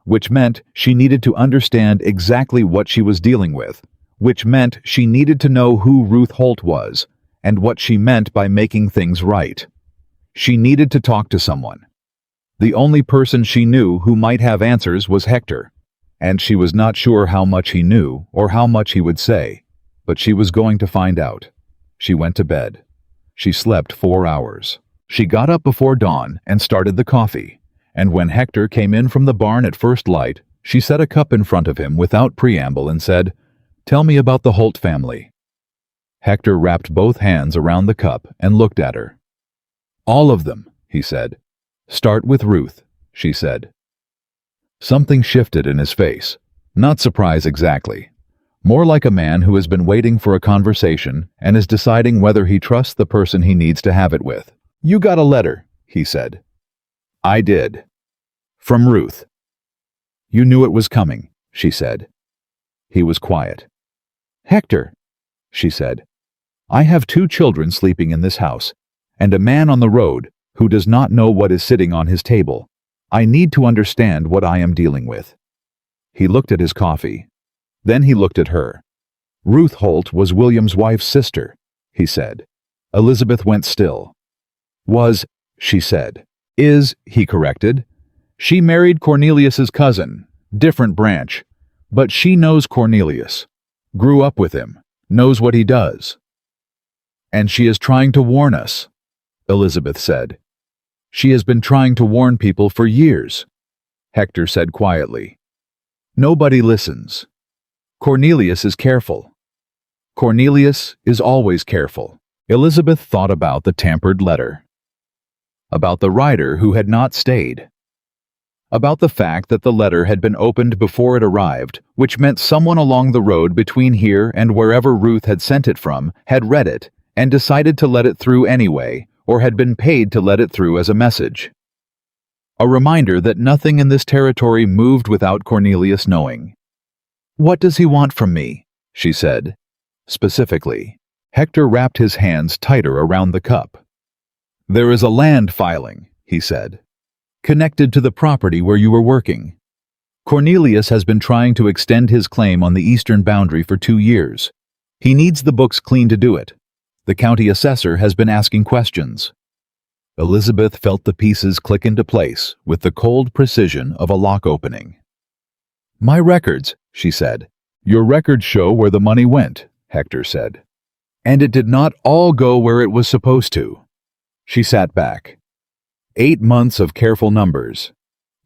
which meant she needed to understand exactly what she was dealing with, which meant she needed to know who Ruth Holt was and what she meant by making things right. She needed to talk to someone. The only person she knew who might have answers was Hector, and she was not sure how much he knew or how much he would say, but she was going to find out. She went to bed. She slept 4 hours. She got up before dawn and started the coffee, and when Hector came in from the barn at first light, she set a cup in front of him without preamble and said, "Tell me about the Holt family." Hector wrapped both hands around the cup and looked at her. "All of them," he said. "Start with Ruth," she said. Something shifted in his face. Not surprise exactly. More like a man who has been waiting for a conversation and is deciding whether he trusts the person he needs to have it with. "You got a letter," he said. "I did." "From Ruth." "You knew it was coming," she said. He was quiet. "Hector," she said, "I have 2 children sleeping in this house, and a man on the road who does not know what is sitting on his table. I need to understand what I am dealing with." He looked at his coffee. Then he looked at her. "Ruth Holt was William's wife's sister," he said. Elizabeth went still. "Was," she said. "Is," he corrected. "She married Cornelius's cousin, different branch, but she knows Cornelius, grew up with him, knows what he does." "And she is trying to warn us," Elizabeth said. "She has been trying to warn people for years," Hector said quietly. Nobody listens. Cornelius is careful. Cornelius is always careful. Elizabeth thought about the tampered letter. About the writer who had not stayed. About the fact that the letter had been opened before it arrived, which meant someone along the road between here and wherever Ruth had sent it from had read it and decided to let it through anyway, or had been paid to let it through as a message. A reminder that nothing in this territory moved without Cornelius knowing. "What does he want from me?" she said. Specifically, Hector wrapped his hands tighter around the cup. "There is a land filing," he said, "connected to the property where you were working. Cornelius has been trying to extend his claim on the eastern boundary for 2 years. He needs the books clean to do it. The county assessor has been asking questions." Elizabeth felt the pieces click into place with the cold precision of a lock opening. "My records," she said. "Your records show where the money went," Hector said. "And it did not all go where it was supposed to." She sat back. 8 months of careful numbers.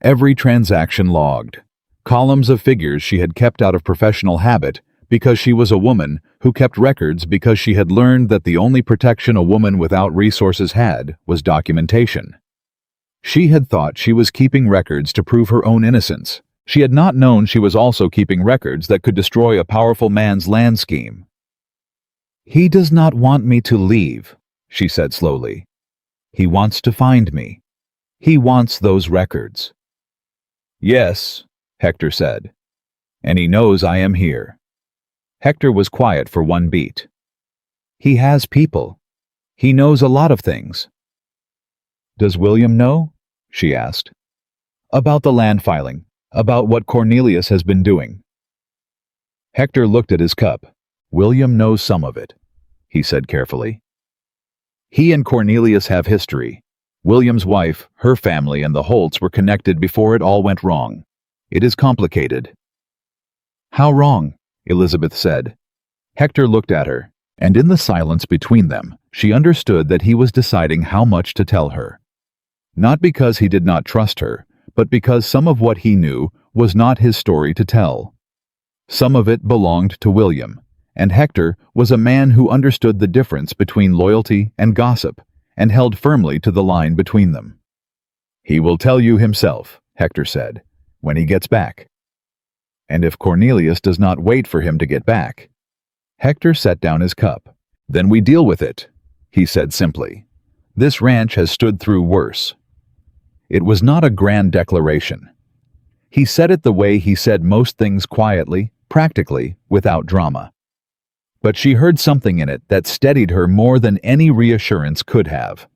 Every transaction logged. Columns of figures she had kept out of professional habit because she was a woman who kept records because she had learned that the only protection a woman without resources had was documentation. She had thought she was keeping records to prove her own innocence. She had not known she was also keeping records that could destroy a powerful man's land scheme. "He does not want me to leave," she said slowly. "He wants to find me. He wants those records." "Yes," Hector said. "And he knows I am here." Hector was quiet for one beat. "He has people. He knows a lot of things." "Does William know?" she asked. "About the land filing, about what Cornelius has been doing." Hector looked at his cup. "William knows some of it," he said carefully. "He and Cornelius have history. William's wife, her family, and the Holts were connected before it all went wrong. It is complicated." "How wrong?" Elizabeth said. Hector looked at her, and in the silence between them, she understood that he was deciding how much to tell her. Not because he did not trust her, but because some of what he knew was not his story to tell. Some of it belonged to William, and Hector was a man who understood the difference between loyalty and gossip, and held firmly to the line between them. "He will tell you himself," Hector said, "when he gets back." "And if Cornelius does not wait for him to get back?" Hector set down his cup. "Then we deal with it," he said simply. "This ranch has stood through worse." It was not a grand declaration. He said it the way he said most things, quietly, practically, without drama. But she heard something in it that steadied her more than any reassurance could have.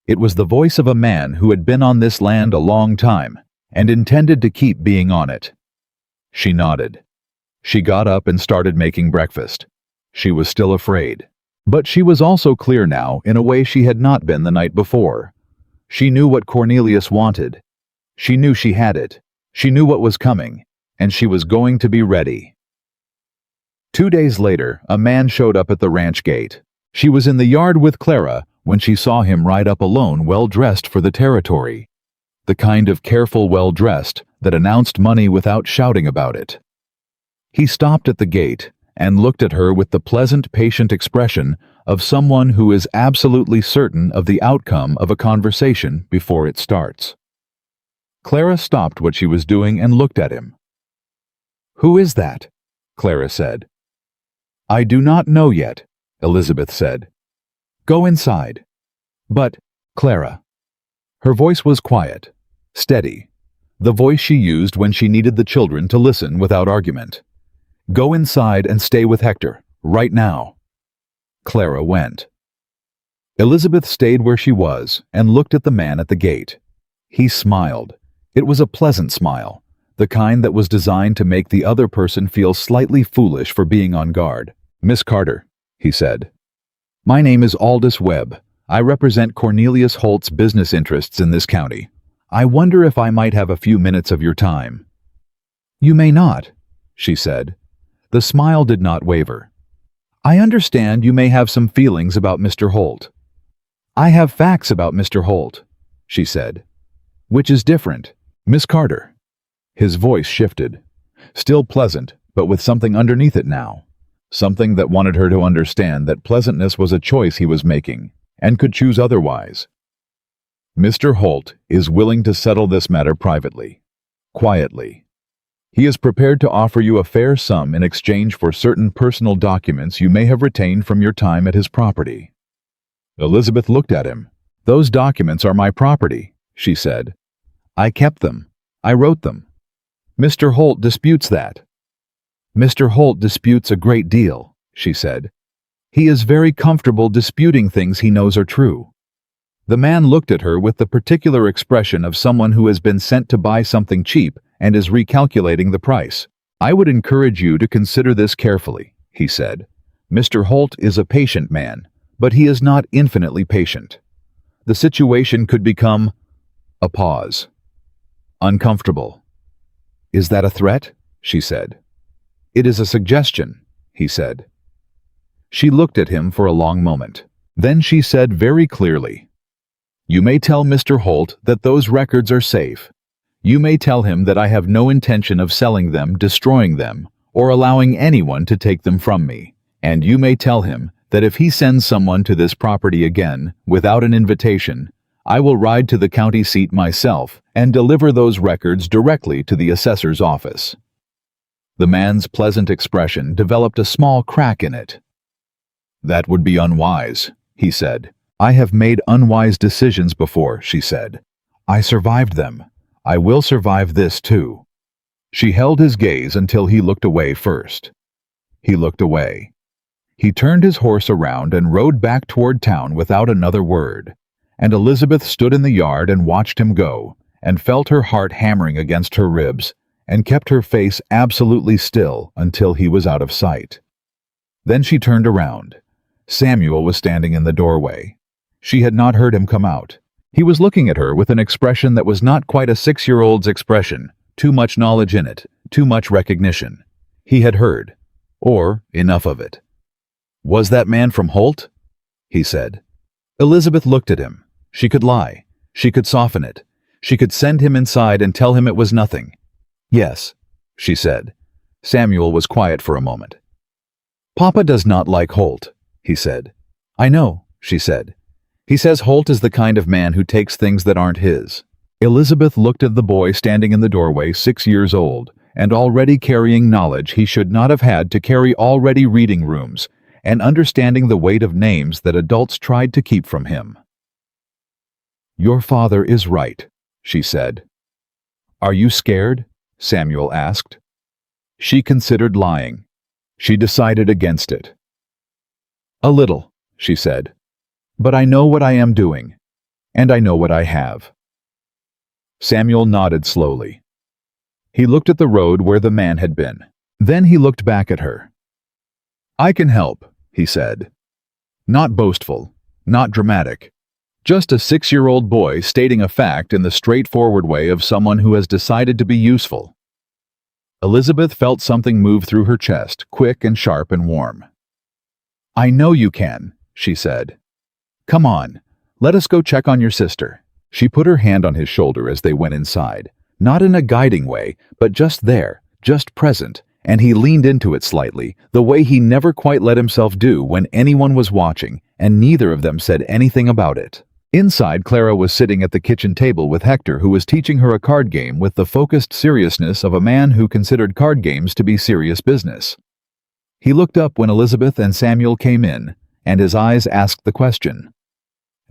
It was the voice of a man who had been on this land a long time and intended to keep being on it. She nodded. She got up and started making breakfast. She was still afraid. But she was also clear now in a way she had not been the night before. She knew what Cornelius wanted. She knew she had it. She knew what was coming, and she was going to be ready. 2 days later, a man showed up at the ranch gate. She was in the yard with Clara when she saw him ride up alone, well-dressed for the territory. The kind of careful well-dressed that announced money without shouting about it. He stopped at the gate and looked at her with the pleasant, patient expression of someone who is absolutely certain of the outcome of a conversation before it starts. Clara stopped what she was doing and looked at him. "Who is that?" Clara said. "I do not know yet," Elizabeth said. "Go inside." "But, Clara." Her voice was quiet, steady, the voice she used when she needed the children to listen without argument. "Go inside and stay with Hector, right now." Clara went. Elizabeth stayed where she was and looked at the man at the gate. He smiled. It was a pleasant smile, the kind that was designed to make the other person feel slightly foolish for being on guard. "Miss Carter," he said. "My name is Aldous Webb. I represent Cornelius Holt's business interests in this county. I wonder if I might have a few minutes of your time." "You may not," she said. The smile did not waver. "I understand you may have some feelings about Mr. Holt." "I have facts about Mr. Holt," she said. "Which is different." "Miss Carter." His voice shifted. Still pleasant, but with something underneath it now. Something that wanted her to understand that pleasantness was a choice he was making, and could choose otherwise. Mr. Holt is willing to settle this matter privately, quietly. He is prepared to offer you a fair sum in exchange for certain personal documents you may have retained from your time at his property. Elizabeth looked at him. "Those documents are my property," she said. "I kept them. I wrote them. Mr. Holt disputes that." "Mr. Holt disputes a great deal," she said. "He is very comfortable disputing things he knows are true." The man looked at her with the particular expression of someone who has been sent to buy something cheap and is recalculating the price. "I would encourage you to consider this carefully," he said. "Mr. Holt is a patient man, but he is not infinitely patient. The situation could become..." A pause. "Uncomfortable." "Is that a threat?" she said. "It is a suggestion," he said. She looked at him for a long moment. Then she said very clearly, "You may tell Mr. Holt that those records are safe. You may tell him that I have no intention of selling them, destroying them, or allowing anyone to take them from me. And you may tell him that if he sends someone to this property again, without an invitation, I will ride to the county seat myself and deliver those records directly to the assessor's office." The man's pleasant expression developed a small crack in it. "That would be unwise," he said. "I have made unwise decisions before," she said. "I survived them. I will survive this too." She held his gaze until he looked away first. He looked away. He turned his horse around and rode back toward town without another word, and Elizabeth stood in the yard and watched him go, and felt her heart hammering against her ribs, and kept her face absolutely still until he was out of sight. Then she turned around. Samuel was standing in the doorway. She had not heard him come out. He was looking at her with an expression that was not quite a 6-year-old's expression, too much knowledge in it, too much recognition. He had heard, or enough of it. "Was that man from Holt?" he said. Elizabeth looked at him. She could lie. She could soften it. She could send him inside and tell him it was nothing. "Yes," she said. Samuel was quiet for a moment. "Papa does not like Holt," he said. "I know," she said. "He says Holt is the kind of man who takes things that aren't his." Elizabeth looked at the boy standing in the doorway, 6 years old, and already carrying knowledge he should not have had to carry, already reading rooms, and understanding the weight of names that adults tried to keep from him. "Your father is right," she said. "Are you scared?" Samuel asked. She considered lying. She decided against it. "A little," she said. "But I know what I am doing, and I know what I have." Samuel nodded slowly. He looked at the road where the man had been. Then he looked back at her. "I can help," he said. Not boastful, not dramatic. Just a 6-year-old boy stating a fact in the straightforward way of someone who has decided to be useful. Elizabeth felt something move through her chest, quick and sharp and warm. "I know you can," she said. "Come on, let us go check on your sister." She put her hand on his shoulder as they went inside, not in a guiding way, but just there, just present, and he leaned into it slightly, the way he never quite let himself do when anyone was watching, and neither of them said anything about it. Inside, Clara was sitting at the kitchen table with Hector, who was teaching her a card game with the focused seriousness of a man who considered card games to be serious business. He looked up when Elizabeth and Samuel came in, and his eyes asked the question.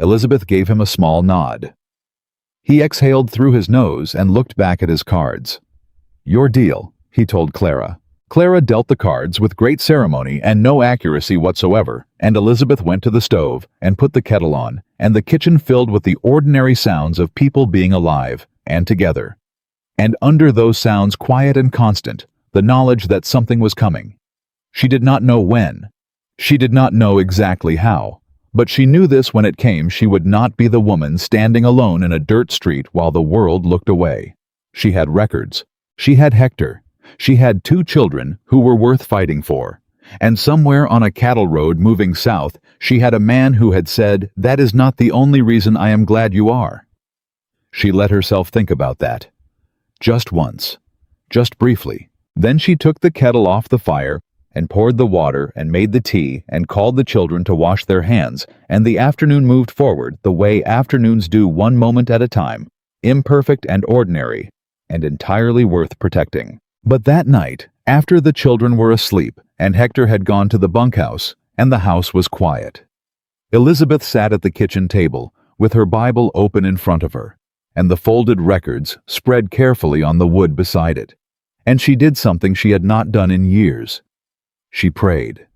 Elizabeth gave him a small nod. He exhaled through his nose and looked back at his cards. "Your deal," he told Clara. Clara dealt the cards with great ceremony and no accuracy whatsoever, and Elizabeth went to the stove and put the kettle on, and the kitchen filled with the ordinary sounds of people being alive and together. And under those sounds, quiet and constant, the knowledge that something was coming. She did not know when. She did not know exactly how. But she knew this when it came. She would not be the woman standing alone in a dirt street while the world looked away. She had records. She had Hector. She had 2 children who were worth fighting for. And somewhere on a cattle road moving south, she had a man who had said, "That is not the only reason I am glad you are." She let herself think about that. Just once. Just briefly. Then she took the kettle off the fire and poured the water and made the tea and called the children to wash their hands, and the afternoon moved forward the way afternoons do, one moment at a time, imperfect and ordinary, and entirely worth protecting. But that night, after the children were asleep and Hector had gone to the bunkhouse and the house was quiet, Elizabeth sat at the kitchen table with her Bible open in front of her and the folded records spread carefully on the wood beside it. And she did something she had not done in years. She prayed.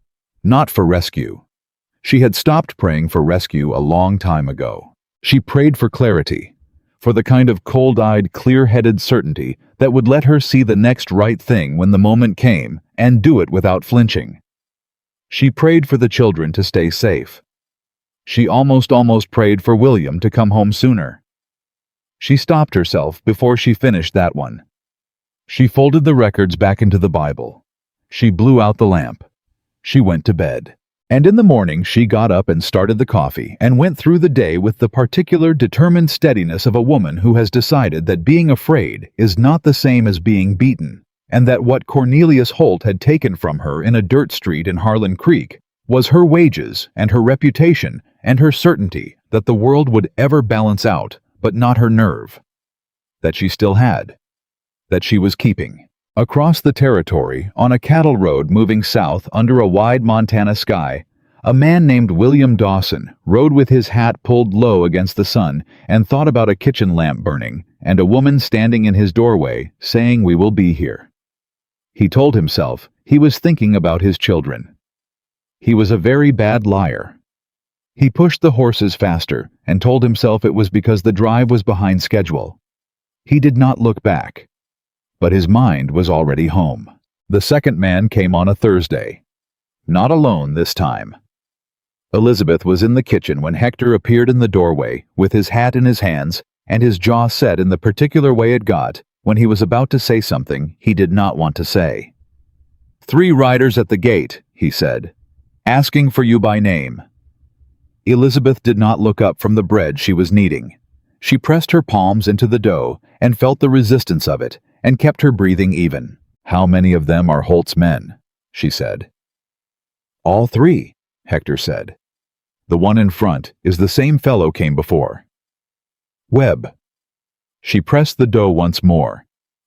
Not for rescue. She had stopped praying for rescue a long time ago. She prayed for clarity, for the kind of cold-eyed, clear-headed certainty that would let her see the next right thing when the moment came and do it without flinching. She prayed for the children to stay safe. She almost prayed for William to come home sooner. She stopped herself before she finished that one. She folded the records back into the Bible. She blew out the lamp. She went to bed. And in the morning she got up and started the coffee and went through the day with the particular determined steadiness of a woman who has decided that being afraid is not the same as being beaten, and that what Cornelius Holt had taken from her in a dirt street in Harlan Creek was her wages and her reputation and her certainty that the world would ever balance out, but not her nerve. That she still had. That she was keeping. Across the territory, on a cattle road moving south under a wide Montana sky, a man named William Dawson rode with his hat pulled low against the sun and thought about a kitchen lamp burning and a woman standing in his doorway saying, "We will be here." He told himself he was thinking about his children. He was a very bad liar. He pushed the horses faster and told himself it was because the drive was behind schedule. He did not look back. But his mind was already home. The second man came on a Thursday. Not alone this time. Elizabeth was in the kitchen when Hector appeared in the doorway with his hat in his hands and his jaw set in the particular way it got when he was about to say something he did not want to say. "3 riders at the gate," he said, "asking for you by name." Elizabeth did not look up from the bread she was kneading. She pressed her palms into the dough and felt the resistance of it and kept her breathing even. "How many of them are Holt's men?" she said. "All 3, Hector said. "The one in front is the same fellow came before." "Webb." She pressed the dough once more.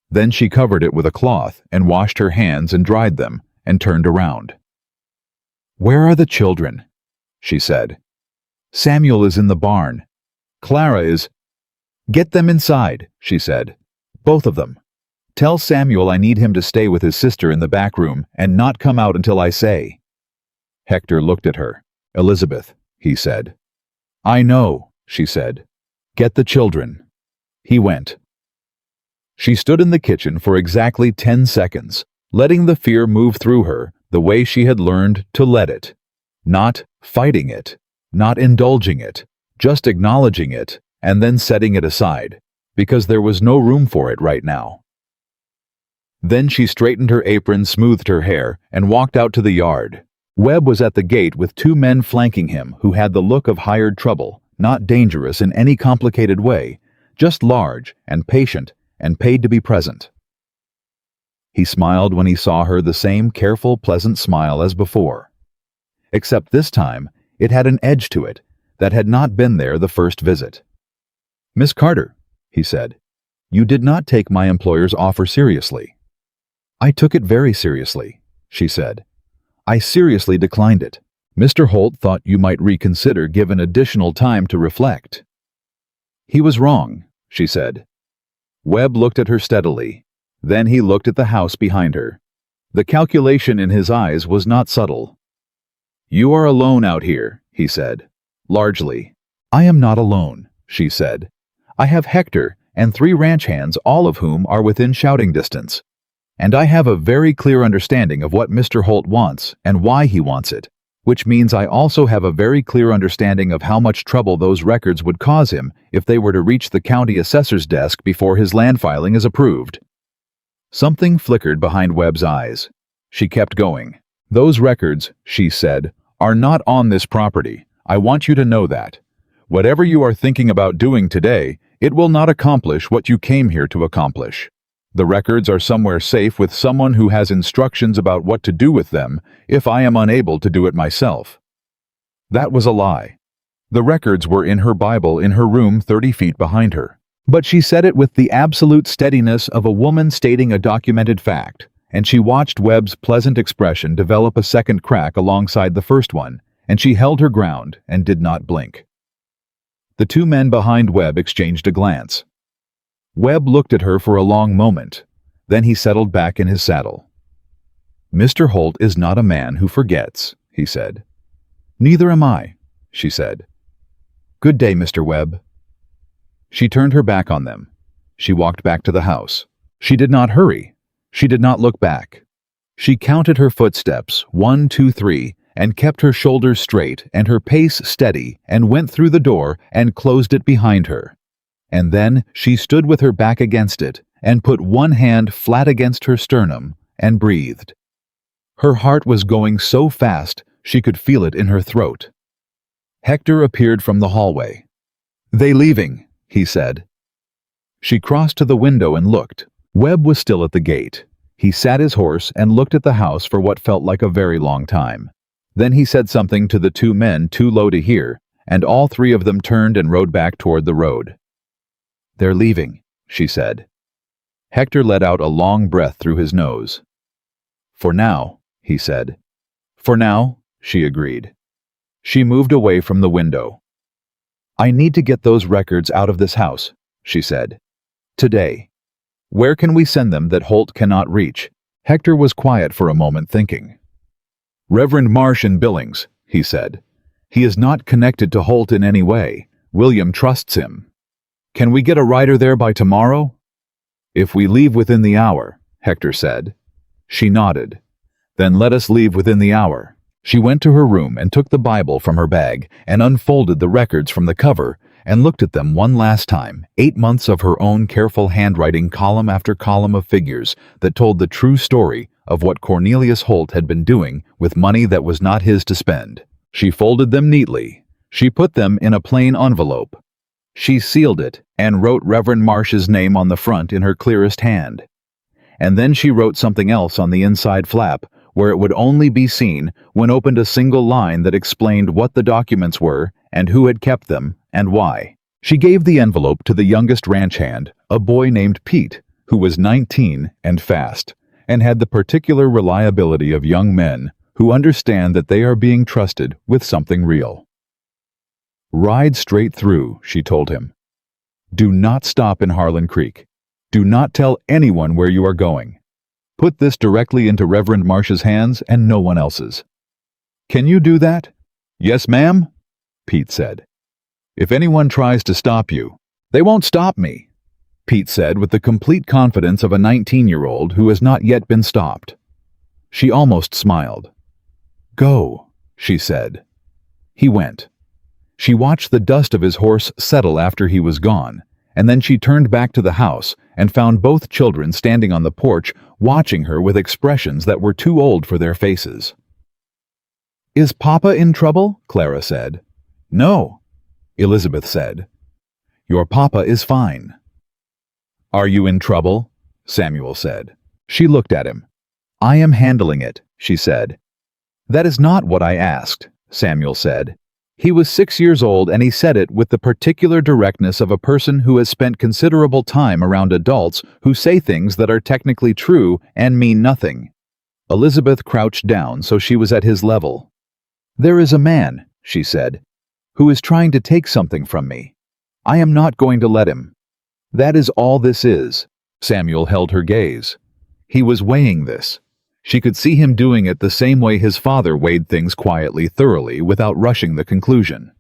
Then she covered it with a cloth and washed her hands and dried them and turned around. "Where are the children?" she said. "Samuel is in the barn. Clara is—" "Get them inside," she said. "Both of them. Tell Samuel I need him to stay with his sister in the back room and not come out until I say." Hector looked at her. "Elizabeth," he said. "I know," she said. "Get the children." He went. She stood in the kitchen for exactly 10 seconds, letting the fear move through her the way she had learned to let it. Not fighting it, not indulging it, just acknowledging it and then setting it aside, because there was no room for it right now. Then she straightened her apron, smoothed her hair, and walked out to the yard. Webb was at the gate with 2 men flanking him who had the look of hired trouble, not dangerous in any complicated way, just large and patient and paid to be present. He smiled when he saw her, the same careful, pleasant smile as before. Except this time, it had an edge to it that had not been there the first visit. "Miss Carter," he said, "you did not take my employer's offer seriously." "I took it very seriously," she said. "I seriously declined it. Mr. Holt thought you might reconsider given additional time to reflect." "He was wrong," she said. Webb looked at her steadily. Then he looked at the house behind her. The calculation in his eyes was not subtle. "You are alone out here," he said. "Largely." "I am not alone," she said. "I have Hector and 3 ranch hands, all of whom are within shouting distance. And I have a very clear understanding of what Mr. Holt wants and why he wants it, which means I also have a very clear understanding of how much trouble those records would cause him if they were to reach the county assessor's desk before his land filing is approved." Something flickered behind Webb's eyes. She kept going. "Those records," she said, "are not on this property. I want you to know that. Whatever you are thinking about doing today, it will not accomplish what you came here to accomplish. The records are somewhere safe with someone who has instructions about what to do with them if I am unable to do it myself." That was a lie. The records were in her Bible in her room 30 feet behind her. But she said it with the absolute steadiness of a woman stating a documented fact, and she watched Webb's pleasant expression develop a second crack alongside the first one, and she held her ground and did not blink. The two men behind Webb exchanged a glance. Webb looked at her for a long moment. Then he settled back in his saddle. "Mr. Holt is not a man who forgets," he said. "Neither am I," she said. "Good day, Mr. Webb." She turned her back on them. She walked back to the house. She did not hurry. She did not look back. She counted her footsteps, 1, 2, 3, and kept her shoulders straight and her pace steady and went through the door and closed it behind her. And then she stood with her back against it and put one hand flat against her sternum and breathed. Her heart was going so fast she could feel it in her throat. Hector appeared from the hallway. "They leaving," he said. She crossed to the window and looked. Webb was still at the gate. He sat his horse and looked at the house for what felt like a very long time. Then he said something to the two men too low to hear, and all three of them turned and rode back toward the road. "They're leaving," she said. Hector let out a long breath through his nose. "For now," he said. "For now," she agreed. She moved away from the window. "I need to get those records out of this house," she said. "Today. Where can we send them that Holt cannot reach?" Hector was quiet for a moment, thinking. "Reverend Marsh in Billings," he said. "He is not connected to Holt in any way. William trusts him. Can we get a rider there by tomorrow?" "If we leave within the hour," Hector said. She nodded. "Then let us leave within the hour." She went to her room and took the Bible from her bag and unfolded the records from the cover and looked at them one last time, 8 months of her own careful handwriting, column after column of figures that told the true story of what Cornelius Holt had been doing with money that was not his to spend. She folded them neatly. She put them in a plain envelope. She sealed it and wrote Reverend Marsh's name on the front in her clearest hand. And then she wrote something else on the inside flap, where it would only be seen when opened, a single line that explained what the documents were and who had kept them and why. She gave the envelope to the youngest ranch hand, a boy named Pete, who was 19 and fast, and had the particular reliability of young men who understand that they are being trusted with something real. "Ride straight through," she told him. "Do not stop in Harlan Creek. Do not tell anyone where you are going. Put this directly into Reverend Marsh's hands and no one else's." "Can you do that?" "Yes, ma'am," Pete said. "If anyone tries to stop you—" "They won't stop me," Pete said with the complete confidence of a 19-year-old who has not yet been stopped. She almost smiled. "Go," she said. He went. She watched the dust of his horse settle after he was gone, and then she turned back to the house and found both children standing on the porch watching her with expressions that were too old for their faces. "Is Papa in trouble?" Clara said. "No," Elizabeth said. "Your Papa is fine." "Are you in trouble?" Samuel said. She looked at him. "I am handling it," she said. "That is not what I asked," Samuel said. He was 6 years old, and he said it with the particular directness of a person who has spent considerable time around adults who say things that are technically true and mean nothing. Elizabeth crouched down so she was at his level. "There is a man," she said, "who is trying to take something from me. I am not going to let him. That is all this is." Samuel held her gaze. He was weighing this. She could see him doing it the same way his father weighed things quietly, thoroughly, without rushing the conclusion.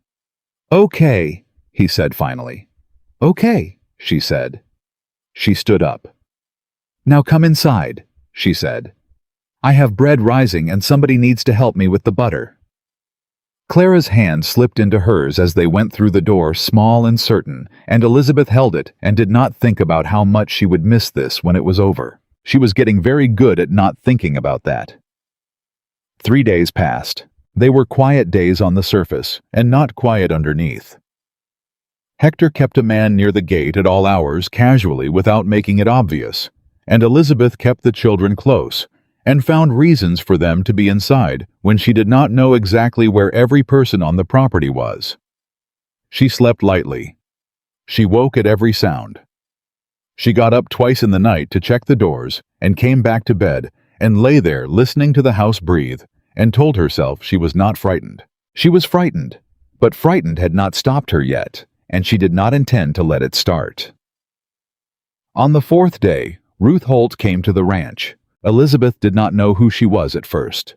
"Okay," he said finally. "Okay," she said. She stood up. "Now come inside," she said. "I have bread rising and somebody needs to help me with the butter." Clara's hand slipped into hers as they went through the door, small and certain, and Elizabeth held it and did not think about how much she would miss this when it was over. She was getting very good at not thinking about that. 3 days passed. They were quiet days on the surface, and not quiet underneath. Hector kept a man near the gate at all hours, casually, without making it obvious, and Elizabeth kept the children close and found reasons for them to be inside when she did not know exactly where every person on the property was. She slept lightly. She woke at every sound. She got up twice in the night to check the doors and came back to bed and lay there listening to the house breathe and told herself she was not frightened. She was frightened, but frightened had not stopped her yet, and she did not intend to let it start. On the fourth day, Ruth Holt came to the ranch. Elizabeth did not know who she was at first.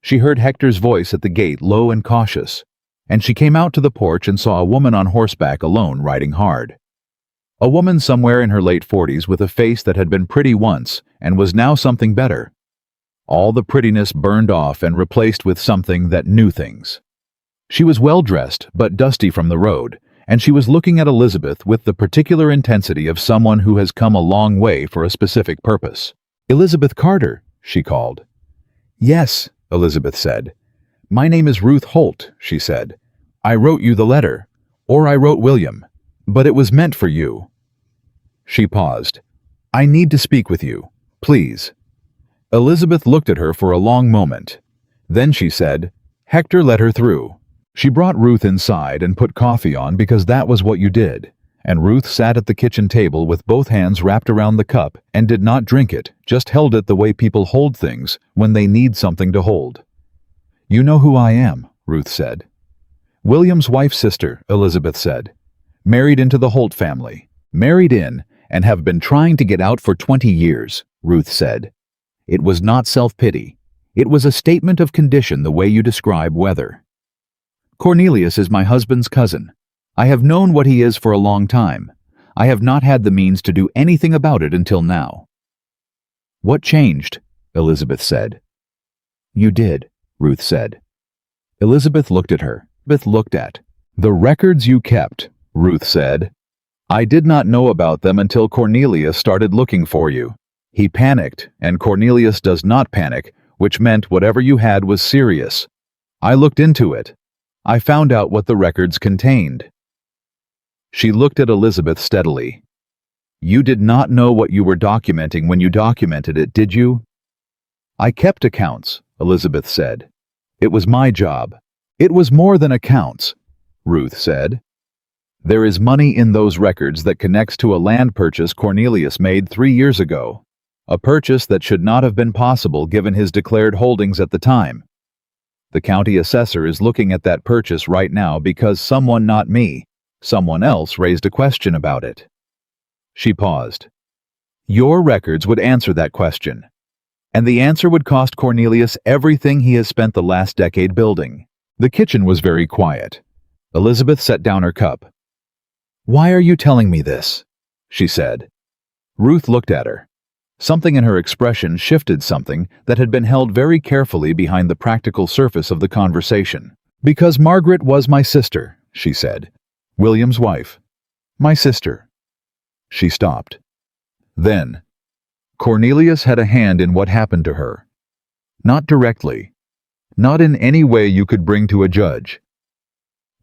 She heard Hector's voice at the gate, low and cautious, and she came out to the porch and saw a woman on horseback alone riding hard. A woman somewhere in her late 40s with a face that had been pretty once and was now something better. All the prettiness burned off and replaced with something that knew things. She was well dressed but dusty from the road, and she was looking at Elizabeth with the particular intensity of someone who has come a long way for a specific purpose. "Elizabeth Carter," she called. "Yes," Elizabeth said. "My name is Ruth Holt," she said. "I wrote you the letter, or I wrote William, but it was meant for you." She paused. "I need to speak with you, please." Elizabeth looked at her for a long moment. Then she said, "Hector let her through." She brought Ruth inside and put coffee on because that was what you did, and Ruth sat at the kitchen table with both hands wrapped around the cup and did not drink it, just held it the way people hold things when they need something to hold. "You know who I am," Ruth said. "William's wife's sister," Elizabeth said. "Married into the Holt family. Married in and have been trying to get out for 20 years, Ruth said. It was not self-pity. It was a statement of condition the way you describe weather. "Cornelius is my husband's cousin. I have known what he is for a long time. I have not had the means to do anything about it until now." "What changed?" Elizabeth said. "You did," Ruth said. Elizabeth looked at her. Elizabeth looked at the records you kept, Ruth said. "I did not know about them until Cornelius started looking for you. He panicked, and Cornelius does not panic, which meant whatever you had was serious. I looked into it. I found out what the records contained." She looked at Elizabeth steadily. "You did not know what you were documenting when you documented it, did you?" "I kept accounts," Elizabeth said. "It was my job." "It was more than accounts," Ruth said. "There is money in those records that connects to a land purchase Cornelius made 3 years ago. A purchase that should not have been possible given his declared holdings at the time. The county assessor is looking at that purchase right now because someone, not me, someone else raised a question about it." She paused. "Your records would answer that question. And the answer would cost Cornelius everything he has spent the last decade building." The kitchen was very quiet. Elizabeth set down her cup. "Why are you telling me this?" she said. Ruth looked at her. Something in her expression shifted something that had been held very carefully behind the practical surface of the conversation. "Because Margaret was my sister," she said. "William's wife. My sister." She stopped. Then, "Cornelius had a hand in what happened to her. Not directly. Not in any way you could bring to a judge.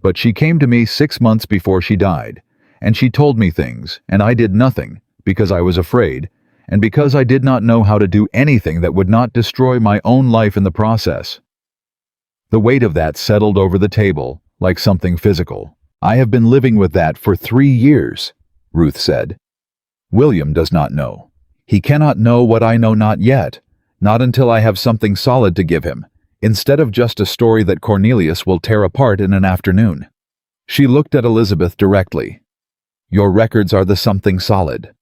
But she came to me 6 months before she died, and she told me things, and I did nothing, because I was afraid, and because I did not know how to do anything that would not destroy my own life in the process." The weight of that settled over the table, like something physical. "I have been living with that for 3 years, Ruth said. "William does not know. He cannot know what I know not yet, not until I have something solid to give him, instead of just a story that Cornelius will tear apart in an afternoon." She looked at Elizabeth directly. "Your records are the something solid."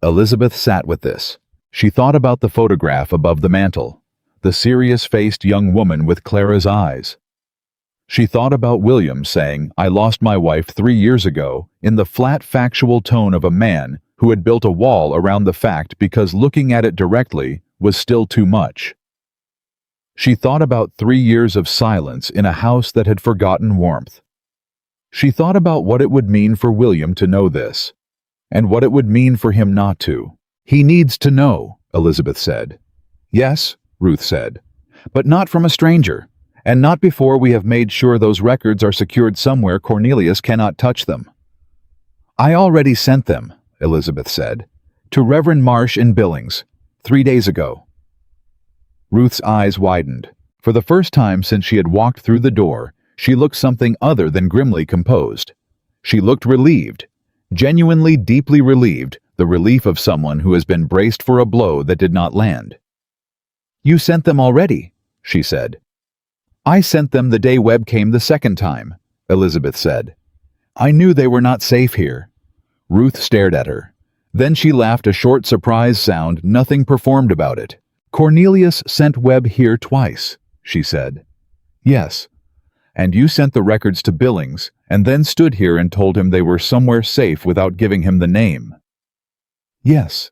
Elizabeth sat with this. She thought about the photograph above the mantel, the serious-faced young woman with Clara's eyes. She thought about William saying, "I lost my wife 3 years ago," in the flat, factual tone of a man who had built a wall around the fact because looking at it directly was still too much. She thought about 3 years of silence in a house that had forgotten warmth. She thought about what it would mean for William to know this, and what it would mean for him not to. "He needs to know," Elizabeth said. "Yes," Ruth said, "but not from a stranger, and not before we have made sure those records are secured somewhere Cornelius cannot touch them." "I already sent them," Elizabeth said, To Reverend Marsh in Billings, 3 days ago. Ruth's eyes widened. For the first time since she had walked through the door, she looked something other than grimly composed. She looked relieved, genuinely deeply relieved, the relief of someone who has been braced for a blow that did not land. "You sent them already," she said. "I sent them the day Webb came the second time," Elizabeth said. "I knew they were not safe here." Ruth stared at her. Then she laughed, a short surprise sound, nothing performed about it. "Cornelius sent Webb here twice," she said. "Yes. And you sent the records to Billings, and then stood here and told him they were somewhere safe without giving him the name." "Yes."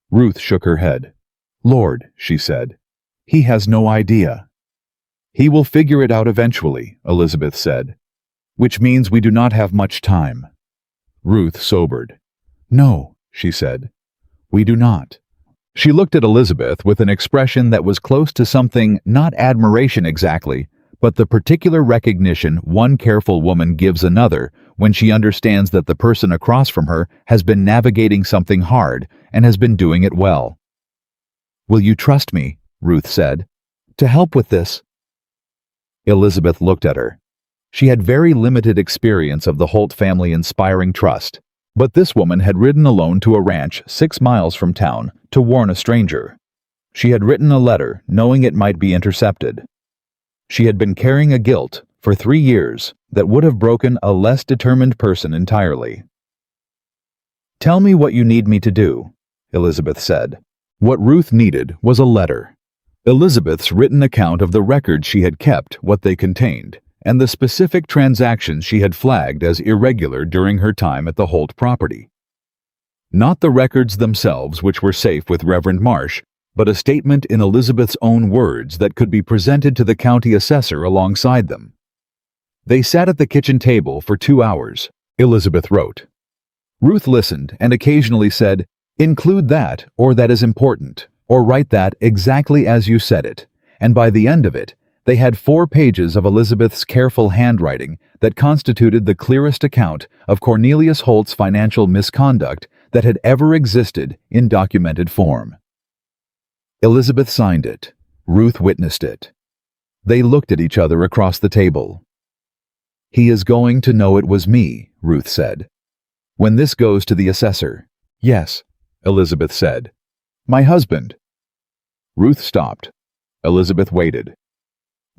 Ruth shook her head. "Lord," she said, "he has no idea." "He will figure it out eventually," Elizabeth said. "Which means we do not have much time." Ruth sobered. "No," she said, "we do not." She looked at Elizabeth with an expression that was close to something, not admiration exactly, but the particular recognition one careful woman gives another when she understands that the person across from her has been navigating something hard and has been doing it well. "Will you trust me," Ruth said, "to help with this?" Elizabeth looked at her. She had very limited experience of the Holt family inspiring trust, but this woman had ridden alone to a ranch 6 miles from town to warn a stranger. She had written a letter knowing it might be intercepted. She had been carrying a guilt for 3 years that would have broken a less determined person entirely. "Tell me what you need me to do," Elizabeth said. What Ruth needed was a letter. Elizabeth's written account of the records she had kept, what they contained, and the specific transactions she had flagged as irregular during her time at the Holt property. Not the records themselves, which were safe with Reverend Marsh, but a statement in Elizabeth's own words that could be presented to the county assessor alongside them. They sat at the kitchen table for 2 hours, Elizabeth wrote. Ruth listened and occasionally said, "Include that, or that is important, or write that exactly as you said it," and by the end of it, they had 4 pages of Elizabeth's careful handwriting that constituted the clearest account of Cornelius Holt's financial misconduct that had ever existed in documented form. Elizabeth signed it. Ruth witnessed it. They looked at each other across the table. "He is going to know it was me," Ruth said. "When this goes to the assessor." "Yes," Elizabeth said. "My husband." Ruth stopped. Elizabeth waited.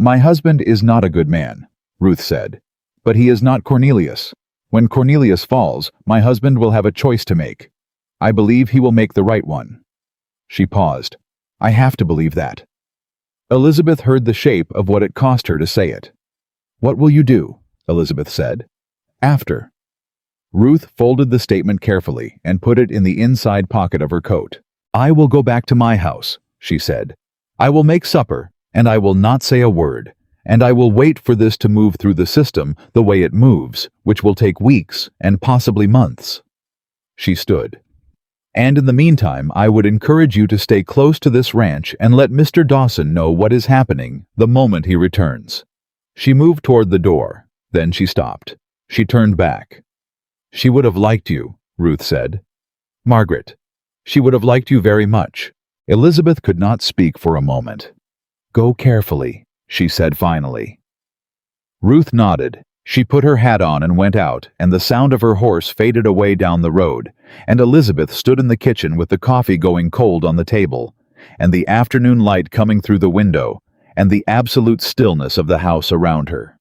"My husband is not a good man," Ruth said, "but he is not Cornelius. When Cornelius falls, my husband will have a choice to make. I believe he will make the right one." She paused. "I have to believe that." Elizabeth heard the shape of what it cost her to say it. "What will you do?" Elizabeth said. "After." Ruth folded the statement carefully and put it in the inside pocket of her coat. "I will go back to my house," she said. "I will make supper, and I will not say a word, and I will wait for this to move through the system the way it moves, which will take weeks and possibly months." She stood. "And in the meantime, I would encourage you to stay close to this ranch and let Mr. Dawson know what is happening the moment he returns." She moved toward the door. Then she stopped. She turned back. "She would have liked you," Ruth said. "Margaret. She would have liked you very much." Elizabeth could not speak for a moment. "Go carefully," she said finally. Ruth nodded. She put her hat on and went out, and the sound of her horse faded away down the road, and Elizabeth stood in the kitchen with the coffee going cold on the table, and the afternoon light coming through the window, and the absolute stillness of the house around her.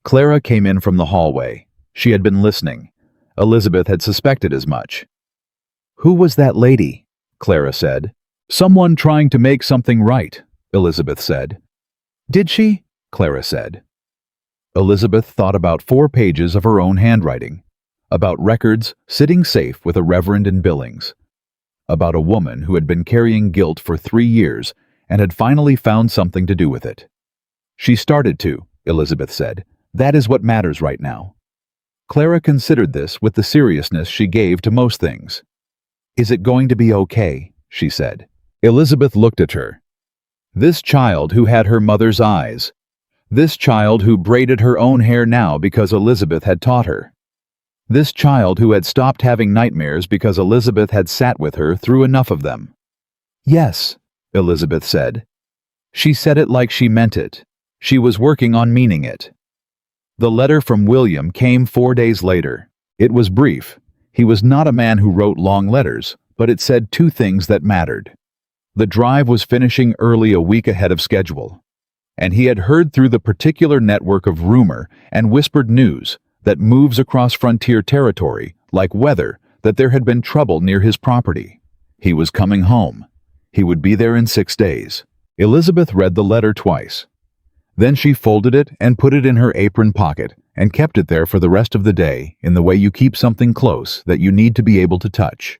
Clara came in from the hallway. She had been listening. Elizabeth had suspected as much. "Who was that lady?" Clara said. "Someone trying to make something right," Elizabeth said. "Did she?" Clara said. Elizabeth thought about 4 pages of her own handwriting, about records sitting safe with a reverend in Billings, about a woman who had been carrying guilt for 3 years and had finally found something to do with it. "She started to," Elizabeth said. "That is what matters right now." Clara considered this with the seriousness she gave to most things. "Is it going to be okay?" she said. Elizabeth looked at her. This child who had her mother's eyes. This child who braided her own hair now because Elizabeth had taught her. This child who had stopped having nightmares because Elizabeth had sat with her through enough of them. Yes, Elizabeth said. She said it like she meant it. She was working on meaning it. The letter from William came 4 days later. It was brief. He was not a man who wrote long letters, but it said 2 things that mattered. The drive was finishing early a week ahead of schedule, and he had heard through the particular network of rumor and whispered news that moves across frontier territory, like weather, that there had been trouble near his property. He was coming home. He would be there in 6 days. Elizabeth read the letter twice. Then she folded it and put it in her apron pocket and kept it there for the rest of the day in the way you keep something close that you need to be able to touch.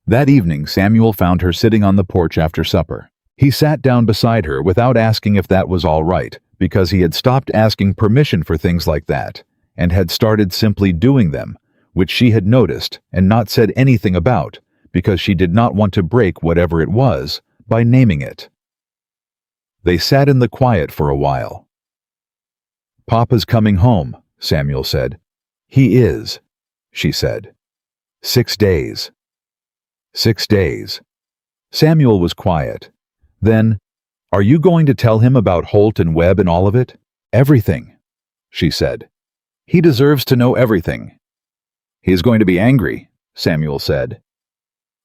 That evening, Samuel found her sitting on the porch after supper. He sat down beside her without asking if that was all right, because he had stopped asking permission for things like that and had started simply doing them, which she had noticed and not said anything about because she did not want to break whatever it was by naming it. They sat in the quiet for a while. "Papa's coming home," Samuel said. "He is," she said. 6 days. 6 days. Samuel was quiet. Then, "Are you going to tell him about Holt and Webb and all of it?" "Everything," she said. "He deserves to know everything." "He's going to be angry," Samuel said.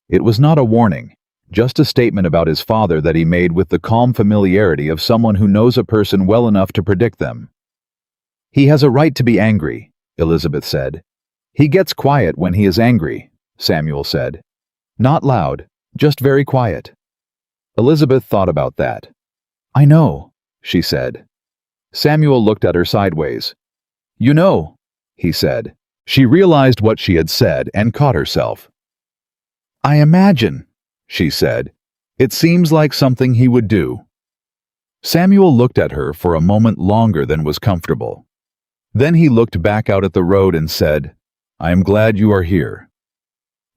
It was not a warning, just a statement about his father that he made with the calm familiarity of someone who knows a person well enough to predict them. "He has a right to be angry," Elizabeth said. "He gets quiet when he is angry," Samuel said. "Not loud, just very quiet." Elizabeth thought about that. "I know," she said. Samuel looked at her sideways. "You know," he said. She realized what she had said and caught herself. "I imagine," she said. "It seems like something he would do." Samuel looked at her for a moment longer than was comfortable. Then he looked back out at the road and said, "I am glad you are here."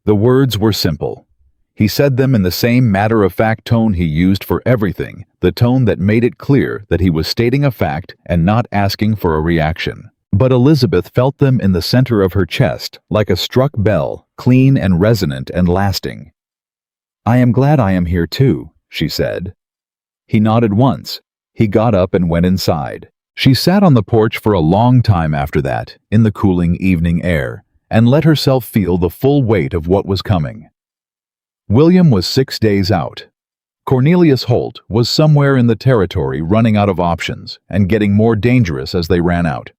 The words were simple. He said them in the same matter-of-fact tone he used for everything, the tone that made it clear that he was stating a fact and not asking for a reaction. But Elizabeth felt them in the center of her chest, like a struck bell, clean and resonant and lasting. "I am glad I am here too," she said. He nodded once. He got up and went inside. She sat on the porch for a long time after that, in the cooling evening air, and let herself feel the full weight of what was coming. William was 6 days out. Cornelius Holt was somewhere in the territory running out of options and getting more dangerous as they ran out.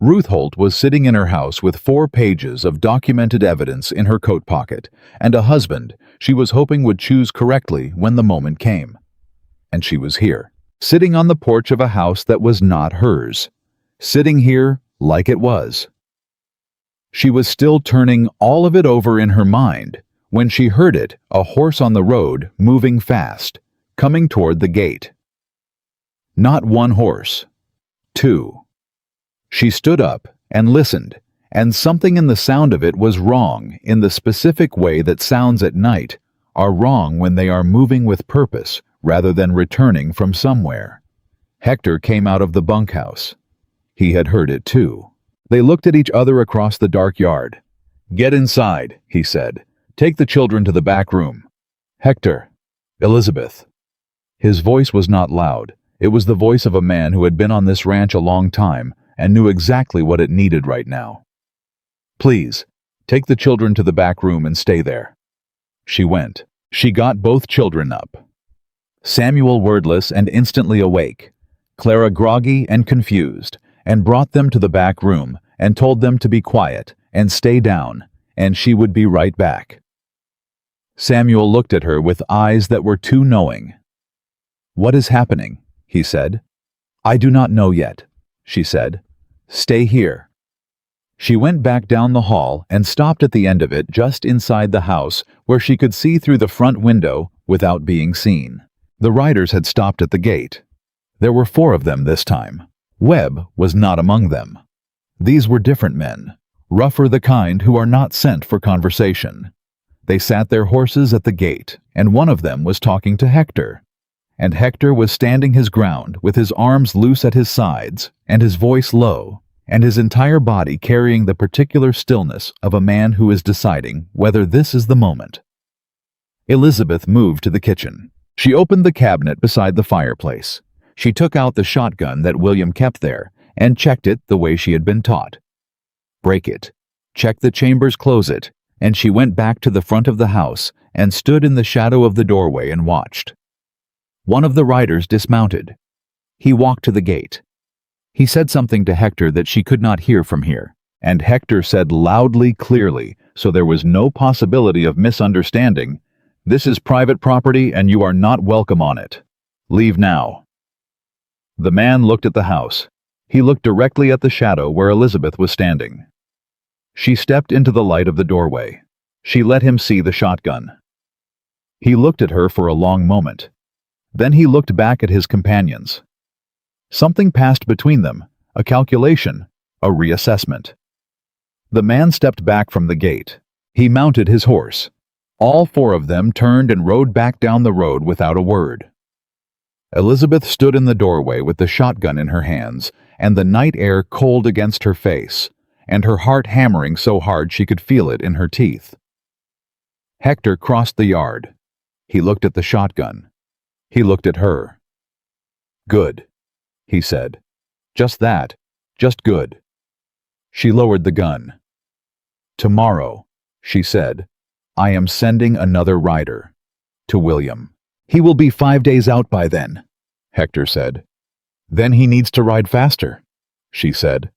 Ruth Holt was sitting in her house with 4 pages of documented evidence in her coat pocket and a husband she was hoping would choose correctly when the moment came. And she was here, sitting on the porch of a house that was not hers, sitting here like it was. She was still turning all of it over in her mind when she heard it, a horse on the road, moving fast, coming toward the gate. Not 1 horse, 2. She stood up and listened, and something in the sound of it was wrong in the specific way that sounds at night are wrong when they are moving with purpose rather than returning from somewhere. Hector came out of the bunkhouse. He had heard it too. They looked at each other across the dark yard. "Get inside," he said. "Take the children to the back room." "Hector." "Elizabeth." His voice was not loud. It was the voice of a man who had been on this ranch a long time and knew exactly what it needed right now. "Please, take the children to the back room and stay there." She went. She got both children up. Samuel wordless and instantly awake, Clara groggy and confused, and brought them to the back room and told them to be quiet and stay down, and she would be right back. Samuel looked at her with eyes that were too knowing. "What is happening?" he said. "I do not know yet," she said. "Stay here." She went back down the hall and stopped at the end of it just inside the house where she could see through the front window without being seen. The riders had stopped at the gate. There were 4 of them this time. Webb was not among them. These were different men, rougher the kind who are not sent for conversation. They sat their horses at the gate, and one of them was talking to Hector. And Hector was standing his ground with his arms loose at his sides and his voice low, and his entire body carrying the particular stillness of a man who is deciding whether this is the moment. Elizabeth moved to the kitchen. She opened the cabinet beside the fireplace. She took out the shotgun that William kept there and checked it the way she had been taught. Break it. Check the chambers, close it. And she went back to the front of the house and stood in the shadow of the doorway and watched. One of the riders dismounted. He walked to the gate. He said something to Hector that she could not hear from here, and Hector said loudly, clearly, so there was no possibility of misunderstanding, "This is private property and you are not welcome on it. Leave now." The man looked at the house. He looked directly at the shadow where Elizabeth was standing. She stepped into the light of the doorway. She let him see the shotgun. He looked at her for a long moment. Then he looked back at his companions. Something passed between them, a calculation, a reassessment. The man stepped back from the gate. He mounted his horse. All four of them turned and rode back down the road without a word. Elizabeth stood in the doorway with the shotgun in her hands, and the night air cold against her face, and her heart hammering so hard she could feel it in her teeth. Hector crossed the yard. He looked at the shotgun. He looked at her. "Good," he said. "Just that. Just good." She lowered the gun. "Tomorrow," she said, "I am sending another rider. To William. He will be 5 days out by then," Hector said. "Then he needs to ride faster," she said.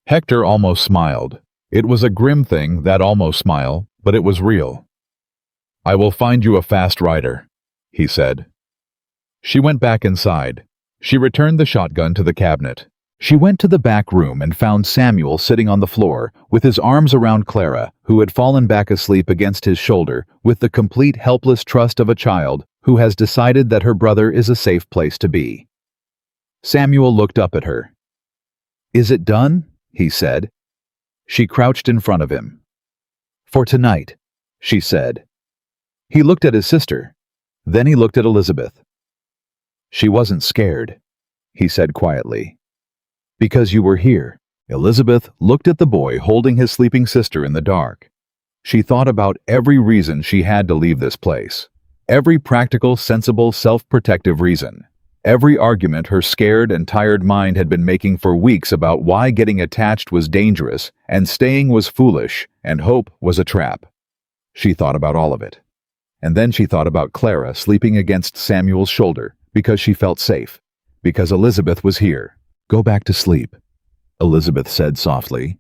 Hector almost smiled. It was a grim thing, that almost smile, but it was real. "I will find you a fast rider," he said. She went back inside. She returned the shotgun to the cabinet. She went to the back room and found Samuel sitting on the floor, with his arms around Clara, who had fallen back asleep against his shoulder, with the complete helpless trust of a child who has decided that her brother is a safe place to be. Samuel looked up at her. "Is it done?" he said. She crouched in front of him. "For tonight," she said. He looked at his sister. Then he looked at Elizabeth. "She wasn't scared," he said quietly. "Because you were here." Elizabeth looked at the boy holding his sleeping sister in the dark. She thought about every reason she had to leave this place. Every practical, sensible, self-protective reason. Every argument her scared and tired mind had been making for weeks about why getting attached was dangerous and staying was foolish and hope was a trap. She thought about all of it. And then she thought about Clara sleeping against Samuel's shoulder because she felt safe, because Elizabeth was here. "Go back to sleep," Elizabeth said softly.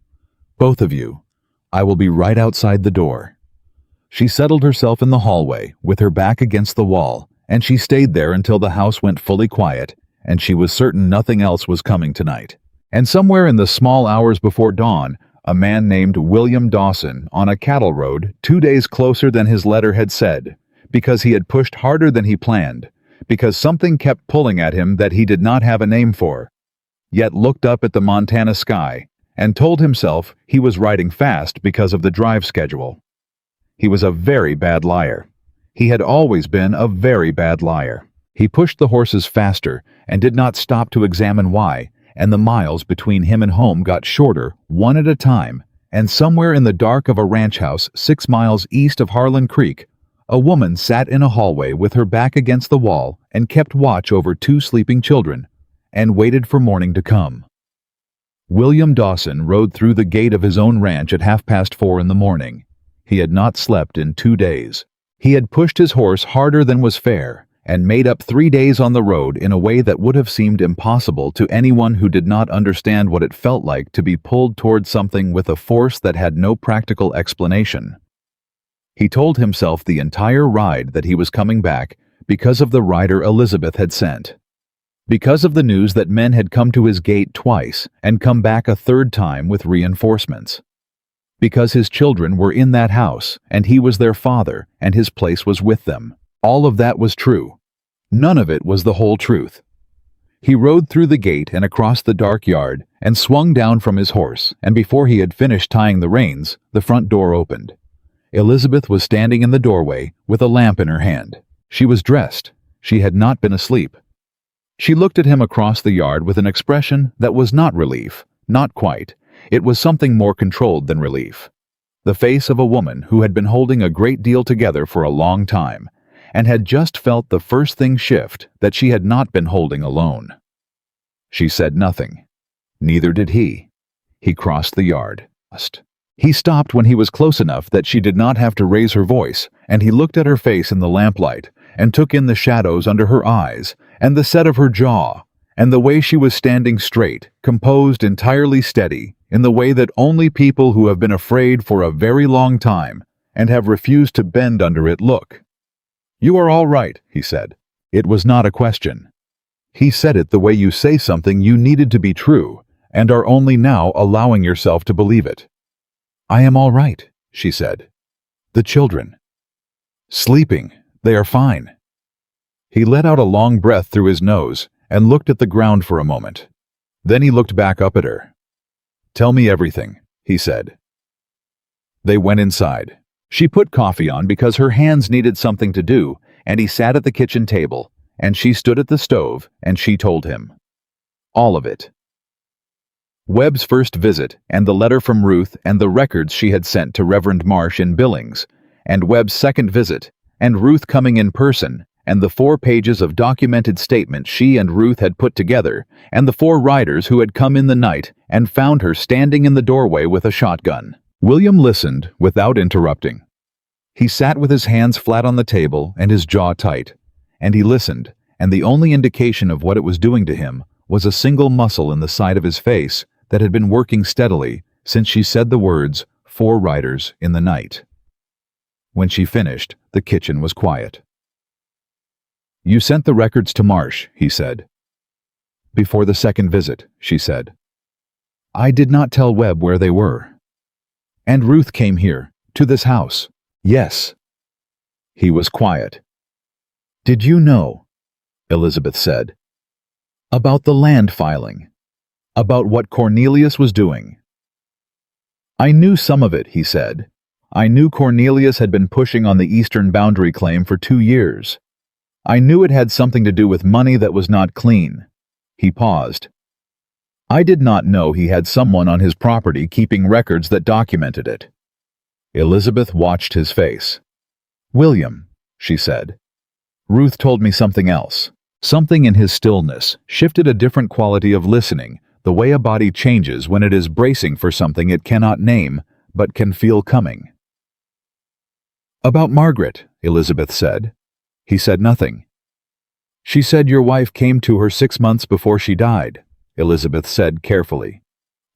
"Both of you. I will be right outside the door." She settled herself in the hallway, with her back against the wall, and she stayed there until the house went fully quiet, and she was certain nothing else was coming tonight. And somewhere in the small hours before dawn, a man named William Dawson, on a cattle road 2 days closer than his letter had said, because he had pushed harder than he planned, because something kept pulling at him that he did not have a name for, yet looked up at the Montana sky and told himself he was riding fast because of the drive schedule. He was a very bad liar. He had always been a very bad liar. He pushed the horses faster and did not stop to examine why, and the miles between him and home got shorter, one at a time, and somewhere in the dark of a ranch house 6 miles east of Harlan Creek, a woman sat in a hallway with her back against the wall and kept watch over 2 sleeping children, and waited for morning to come. William Dawson rode through the gate of his own ranch at 4:30 in the morning. He had not slept in 2 days. He had pushed his horse harder than was fair, and made up 3 days on the road in a way that would have seemed impossible to anyone who did not understand what it felt like to be pulled toward something with a force that had no practical explanation. He told himself the entire ride that he was coming back because of the rider Elizabeth had sent. Because of the news that men had come to his gate twice and come back a 3rd time with reinforcements. Because his children were in that house, and he was their father, and his place was with them. All of that was true. None of it was the whole truth. He rode through the gate and across the dark yard, and swung down from his horse, and before he had finished tying the reins, the front door opened. Elizabeth was standing in the doorway, with a lamp in her hand. She was dressed. She had not been asleep. She looked at him across the yard with an expression that was not relief, Not quite. It was something more controlled than relief. The face of a woman who had been holding a great deal together for a long time, and had just felt the first thing shift that she had not been holding alone. She said nothing. Neither did he. He crossed the yard. He stopped when he was close enough that she did not have to raise her voice, and he looked at her face in the lamplight, and took in the shadows under her eyes, and the set of her jaw, and the way she was standing straight, composed, entirely steady, in the way that only people who have been afraid for a very long time and have refused to bend under it look. "You are all right," he said. It was not a question. He said it the way you say something you needed to be true, and are only now allowing yourself to believe it. "I am all right," she said. "The children?" "Sleeping. They are fine." He let out a long breath through his nose and looked at the ground for a moment. Then he looked back up at her. "Tell me everything," he said. They went inside. She put coffee on because her hands needed something to do, and he sat at the kitchen table, and she stood at the stove, and she told him. All of it. Webb's first visit, and the letter from Ruth, and the records she had sent to Reverend Marsh in Billings, and Webb's second visit, and Ruth coming in person, and the 4 pages of documented statements she and Ruth had put together, and the 4 riders who had come in the night and found her standing in the doorway with a shotgun. William listened without interrupting. He sat with his hands flat on the table and his jaw tight, and he listened, and the only indication of what it was doing to him was a single muscle in the side of his face that had been working steadily since she said the words, 4 riders in the night. When she finished, the kitchen was quiet. "You sent the records to Marsh," he said. "Before the second visit," she said. "I did not tell Webb where they were." "And Ruth came here, to this house?" "Yes." He was quiet. "Did you know," Elizabeth said, "about the land filing? About what Cornelius was doing?" "I knew some of it," he said. "I knew Cornelius had been pushing on the eastern boundary claim for 2 years. I knew it had something to do with money that was not clean." He paused. "I did not know he had someone on his property keeping records that documented it." Elizabeth watched his face. "William," she said, "Ruth told me something else." Something in his stillness shifted a different quality of listening, the way a body changes when it is bracing for something it cannot name, but can feel coming. "About Margaret," Elizabeth said. He said nothing. "She said your wife came to her 6 months before she died," Elizabeth said carefully.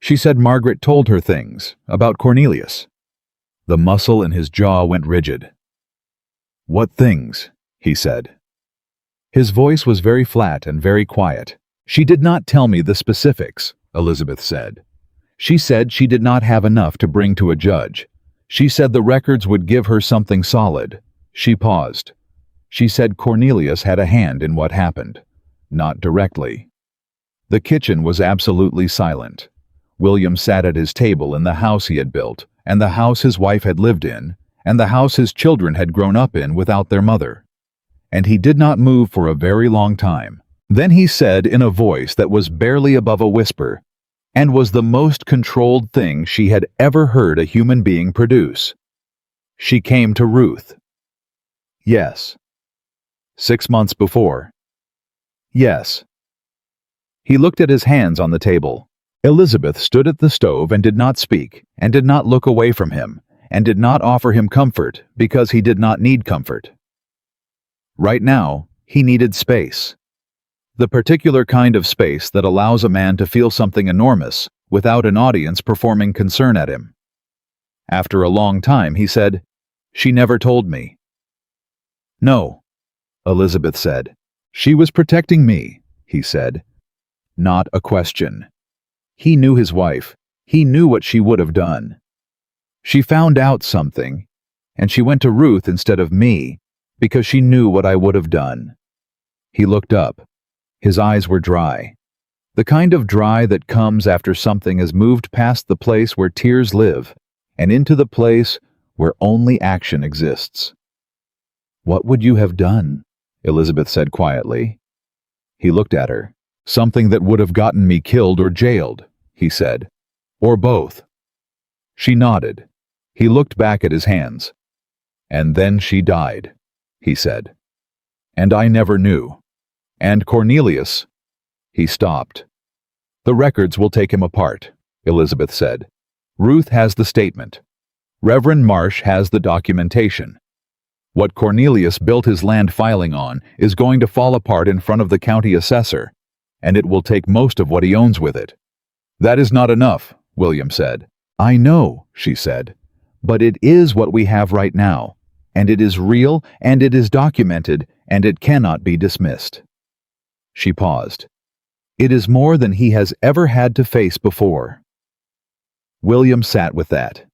"She said Margaret told her things about Cornelius." The muscle in his jaw went rigid. "What things?" he said. His voice was very flat and very quiet. "She did not tell me the specifics," Elizabeth said. "She said she did not have enough to bring to a judge. She said the records would give her something solid." She paused. "She said Cornelius had a hand in what happened. Not directly." The kitchen was absolutely silent. William sat at his table in the house he had built, and the house his wife had lived in, and the house his children had grown up in without their mother. And he did not move for a very long time. Then he said in a voice that was barely above a whisper, and was the most controlled thing she had ever heard a human being produce. "She came to Ruth." "Yes." "6 months before." "Yes." He looked at his hands on the table. Elizabeth stood at the stove and did not speak, and did not look away from him, and did not offer him comfort because he did not need comfort. Right now, he needed space. The particular kind of space that allows a man to feel something enormous without an audience performing concern at him. After a long time, he said, "She never told me." "No," Elizabeth said. "She was protecting me," he said. Not a question. He knew his wife. He knew what she would have done. She found out something, and she went to Ruth instead of me, because she knew what I would have done. He looked up. His eyes were dry. The kind of dry that comes after something has moved past the place where tears live, and into the place where only action exists. "What would you have done?" Elizabeth said quietly. He looked at her. "Something that would have gotten me killed or jailed," he said. Or both. She nodded. He looked back at his hands. And then she died, he said. And I never knew. And Cornelius... He stopped. The records will take him apart, Elizabeth said. Ruth has the statement. Reverend Marsh has the documentation. What Cornelius built his land filing on is going to fall apart in front of the county assessor, and it will take most of what he owns with it. That is not enough, William said. I know, she said, but it is what we have right now, and it is real, and it is documented, and it cannot be dismissed. She paused. It is more than he has ever had to face before. William sat with that.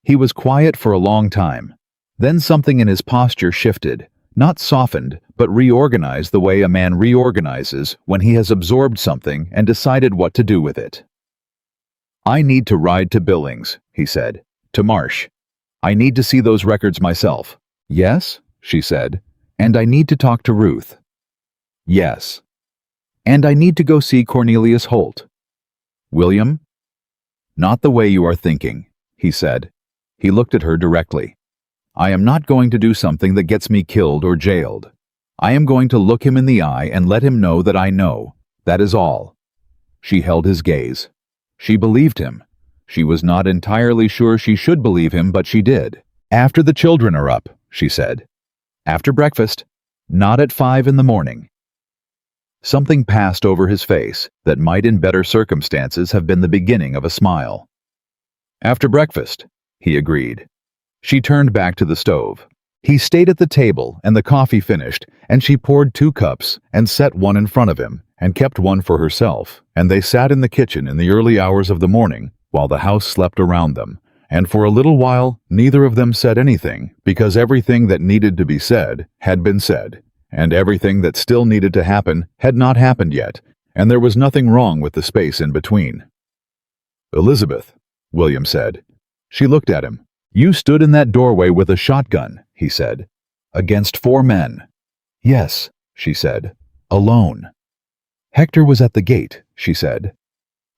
He was quiet for a long time. Then something in his posture shifted, not softened, but reorganized the way a man reorganizes when he has absorbed something and decided what to do with it. I need to ride to Billings, he said, to Marsh. I need to see those records myself. Yes, she said, and I need to talk to Ruth. Yes. And I need to go see Cornelius Holt. William? Not the way you are thinking, he said. He looked at her directly. I am not going to do something that gets me killed or jailed. I am going to look him in the eye and let him know that I know. That is all. She held his gaze. She believed him. She was not entirely sure she should believe him, but she did. After the children are up, she said. After breakfast. Not at 5 in the morning. Something passed over his face that might in better circumstances have been the beginning of a smile. After breakfast, he agreed. She turned back to the stove. He stayed at the table, and the coffee finished, and she poured 2 cups and set one in front of him, and kept one for herself, and they sat in the kitchen in the early hours of the morning, while the house slept around them, and for a little while neither of them said anything, because everything that needed to be said had been said, and everything that still needed to happen had not happened yet, and there was nothing wrong with the space in between. Elizabeth, William said. She looked at him. You stood in that doorway with a shotgun, he said, against 4 men. Yes, she said, alone. Hector was at the gate, she said.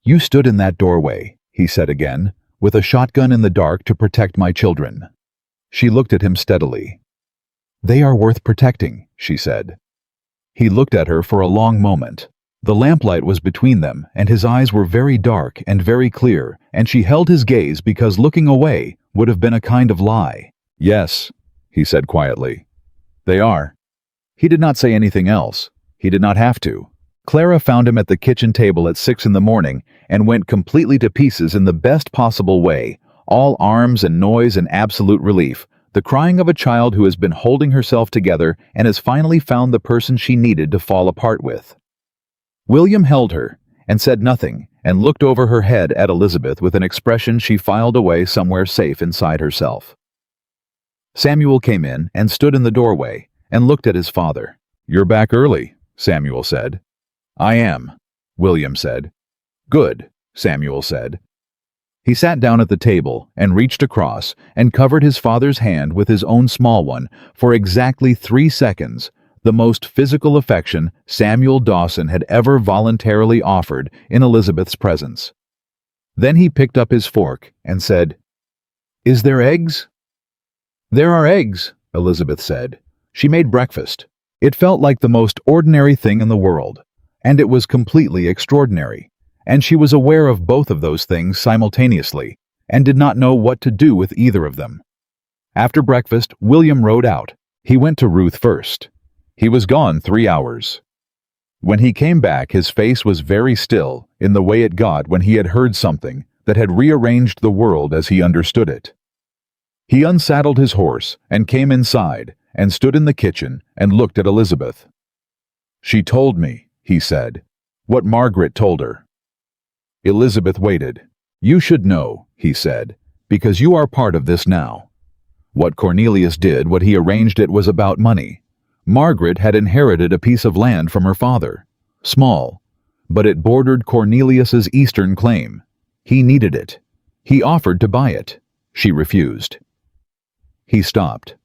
You stood in that doorway, he said again, with a shotgun in the dark to protect my children. She looked at him steadily. They are worth protecting, she said. He looked at her for a long moment. The lamplight was between them, and his eyes were very dark and very clear, and she held his gaze because looking away would have been a kind of lie. Yes, he said quietly. They are. He did not say anything else. He did not have to. Clara found him at the kitchen table at 6 in the morning and went completely to pieces in the best possible way, all arms and noise and absolute relief, the crying of a child who has been holding herself together and has finally found the person she needed to fall apart with. William held her and said nothing and looked over her head at Elizabeth with an expression she filed away somewhere safe inside herself. Samuel came in and stood in the doorway and looked at his father. You're back early, Samuel said. I am, William said. Good, Samuel said. He sat down at the table and reached across and covered his father's hand with his own small one for exactly 3 seconds, the most physical affection Samuel Dawson had ever voluntarily offered in Elizabeth's presence. Then he picked up his fork and said, Is there eggs? There are eggs, Elizabeth said. She made breakfast. It felt like the most ordinary thing in the world, and it was completely extraordinary. And she was aware of both of those things simultaneously, and did not know what to do with either of them. After breakfast, William rode out. He went to Ruth first. He was gone 3 hours. When he came back, his face was very still in the way it got when he had heard something that had rearranged the world as he understood it. He unsaddled his horse and came inside and stood in the kitchen and looked at Elizabeth. She told me, he said, what Margaret told her. Elizabeth waited. You should know, he said, because you are part of this now. What Cornelius did, what he arranged it was about money. Margaret had inherited a piece of land from her father. Small, but it bordered Cornelius's eastern claim. He needed it. He offered to buy it. She refused. He stopped.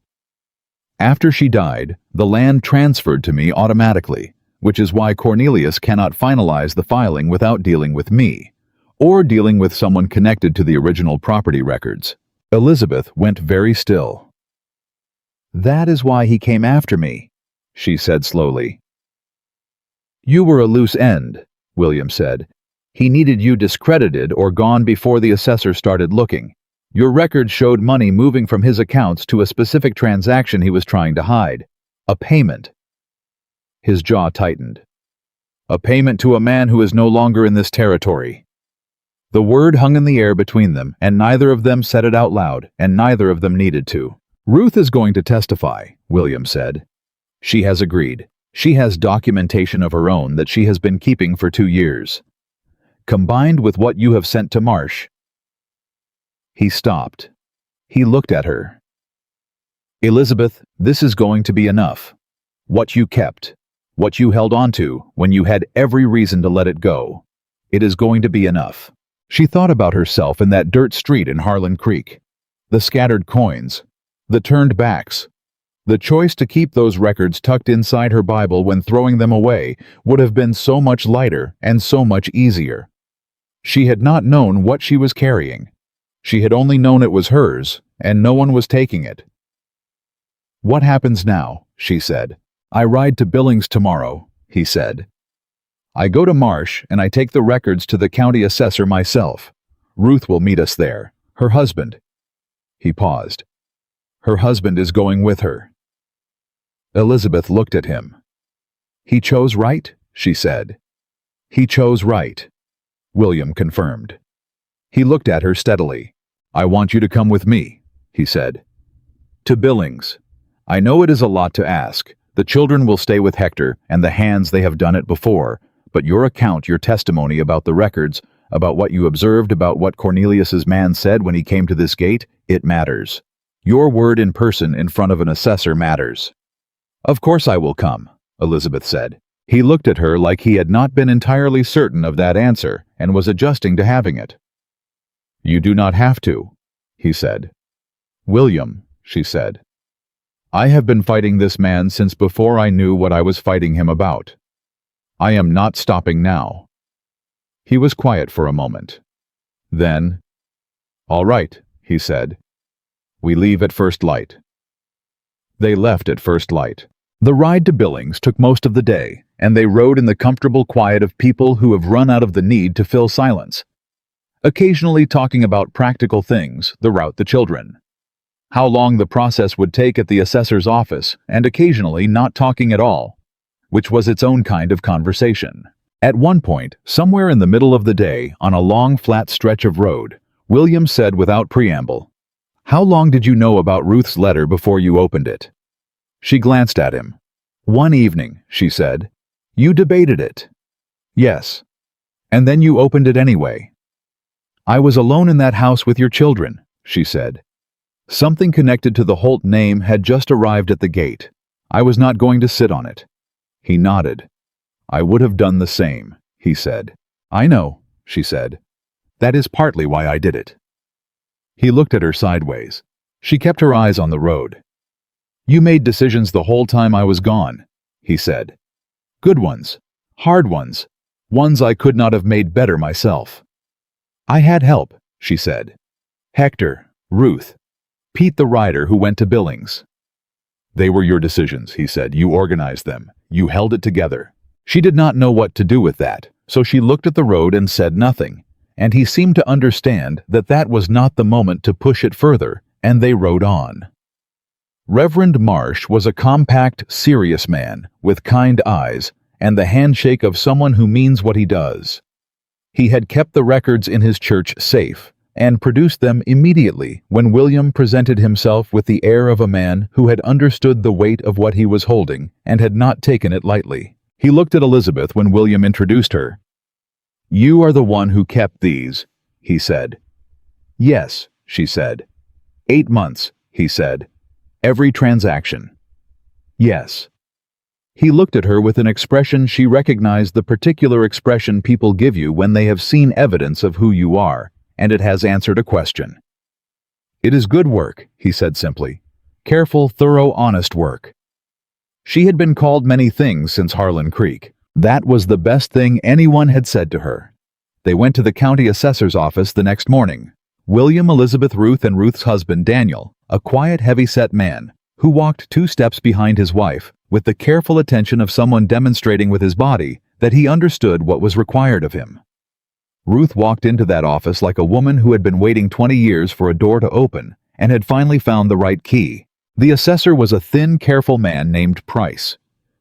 After she died, the land transferred to me automatically, which is why Cornelius cannot finalize the filing without dealing with me. or dealing with someone connected to the original property records. Elizabeth went very still. "That is why he came after me," she said slowly. "You were a loose end," William said. "He needed you discredited or gone before the assessor started looking. Your records showed money moving from his accounts to a specific transaction he was trying to hide. A payment." His jaw tightened. "A payment to a man who is no longer in this territory." The word hung in the air between them, and neither of them said it out loud, and neither of them needed to. "Ruth is going to testify," William said. "She has agreed. She has documentation of her own that she has been keeping for 2 years. Combined with what you have sent to Marsh." He stopped. He looked at her. "Elizabeth, this is going to be enough. What you kept, what you held on to when you had every reason to let it go. It is going to be enough." She thought about herself in that dirt street in Harlan Creek. The scattered coins, the turned backs. The choice to keep those records tucked inside her Bible when throwing them away would have been so much lighter and so much easier. She had not known what she was carrying. She had only known it was hers, and no one was taking it. "What happens now?" she said. "I ride to Billings tomorrow," he said. "I go to Marsh and I take the records to the county assessor myself. Ruth will meet us there. Her husband." He paused. "Her husband is going with her." Elizabeth looked at him. "He chose right?" she said. "He chose right," William confirmed. He looked at her steadily. "I want you to come with me," he said. "To Billings. I know it is a lot to ask. The children will stay with Hector and the hands they have done it before, but your account, your testimony about the records, about what you observed, about what Cornelius's man said when he came to this gate, it matters. Your word in person in front of an assessor matters." "Of course I will come," Elizabeth said. He looked at her like he had not been entirely certain of that answer and was adjusting to having it. "You do not have to," he said. "William," she said, "I have been fighting this man since before I knew what I was fighting him about. I am not stopping now." He was quiet for a moment. Then, "All right," he said. "We leave at first light." They left at first light. The ride to Billings took most of the day, and they rode in the comfortable quiet of people who have run out of the need to fill silence, occasionally talking about practical things, the route the children, how long the process would take at the assessor's office, and occasionally not talking at all, which was its own kind of conversation. At one point, somewhere in the middle of the day, on a long flat stretch of road, William said without preamble, "How long did you know about Ruth's letter before you opened it?" She glanced at him. "One evening," she said. "You debated it." "Yes. And then you opened it anyway." "I was alone in that house with your children," she said. Something connected to the Holt name had just arrived at the gate. I was not going to sit on it. He nodded. "I would have done the same," he said. "I know," she said. "That is partly why I did it." He looked at her sideways. She kept her eyes on the road. "You made decisions the whole time I was gone," he said. "Good ones, hard ones, ones I could not have made better myself." "I had help," she said. "Hector, Ruth, Pete the rider who went to Billings." "They were your decisions," he said. "You organized them. You held it together." She did not know what to do with that, so she looked at the road and said nothing, and he seemed to understand that that was not the moment to push it further, and they rode on. Reverend Marsh was a compact, serious man with kind eyes and the handshake of someone who means what he does. He had kept the records in his church safe and produced them immediately when William presented himself with the air of a man who had understood the weight of what he was holding and had not taken it lightly. He looked at Elizabeth when William introduced her. "You are the one who kept these," he said. "Yes," she said. 8 months, he said. "Every transaction." "Yes." He looked at her with an expression she recognized, the particular expression people give you when they have seen evidence of who you are, and it has answered a question. "It is good work," he said simply. "Careful, thorough, honest work." She had been called many things since Harlan Creek. That was the best thing anyone had said to her. They went to the county assessor's office the next morning. William, Elizabeth, Ruth, and Ruth's husband, Daniel, a quiet, heavy-set man, who walked 2 steps behind his wife, with the careful attention of someone demonstrating with his body that he understood what was required of him. Ruth walked into that office like a woman who had been waiting 20 years for a door to open and had finally found the right key. The assessor was a thin, careful man named Price,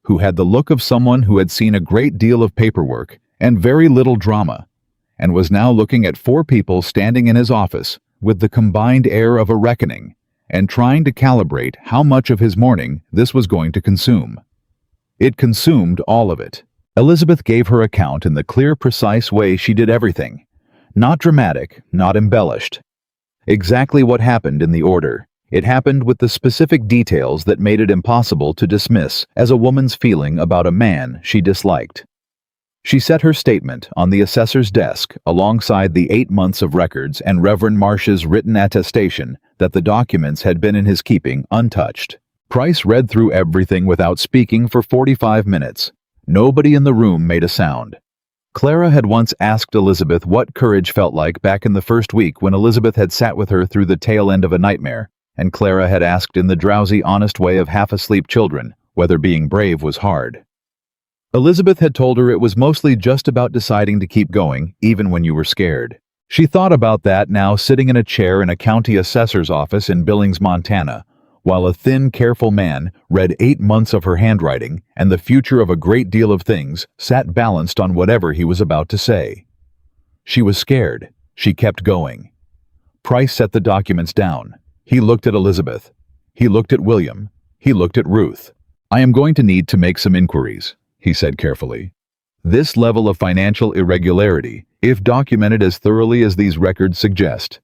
who had the look of someone who had seen a great deal of paperwork and very little drama, and was now looking at 4 people standing in his office with the combined air of a reckoning and trying to calibrate how much of his morning this was going to consume. It consumed all of it. Elizabeth gave her account in the clear, precise way she did everything. Not dramatic, not embellished. Exactly what happened in the order. It happened with the specific details that made it impossible to dismiss as a woman's feeling about a man she disliked. She set her statement on the assessor's desk alongside the 8 months of records and Reverend Marsh's written attestation that the documents had been in his keeping untouched. Price read through everything without speaking for 45 minutes. Nobody in the room made a sound. Clara had once asked Elizabeth what courage felt like back in the first week when Elizabeth had sat with her through the tail end of a nightmare, and Clara had asked in the drowsy, honest way of half-asleep children whether being brave was hard. Elizabeth had told her it was mostly just about deciding to keep going, even when you were scared. She thought about that now sitting in a chair in a county assessor's office in Billings, Montana, while a thin, careful man read 8 months of her handwriting and the future of a great deal of things sat balanced on whatever he was about to say. She was scared. She kept going. Price set the documents down. He looked at Elizabeth. He looked at William. He looked at Ruth. "I am going to need to make some inquiries," he said carefully. "This level of financial irregularity, if documented as thoroughly as these records suggest."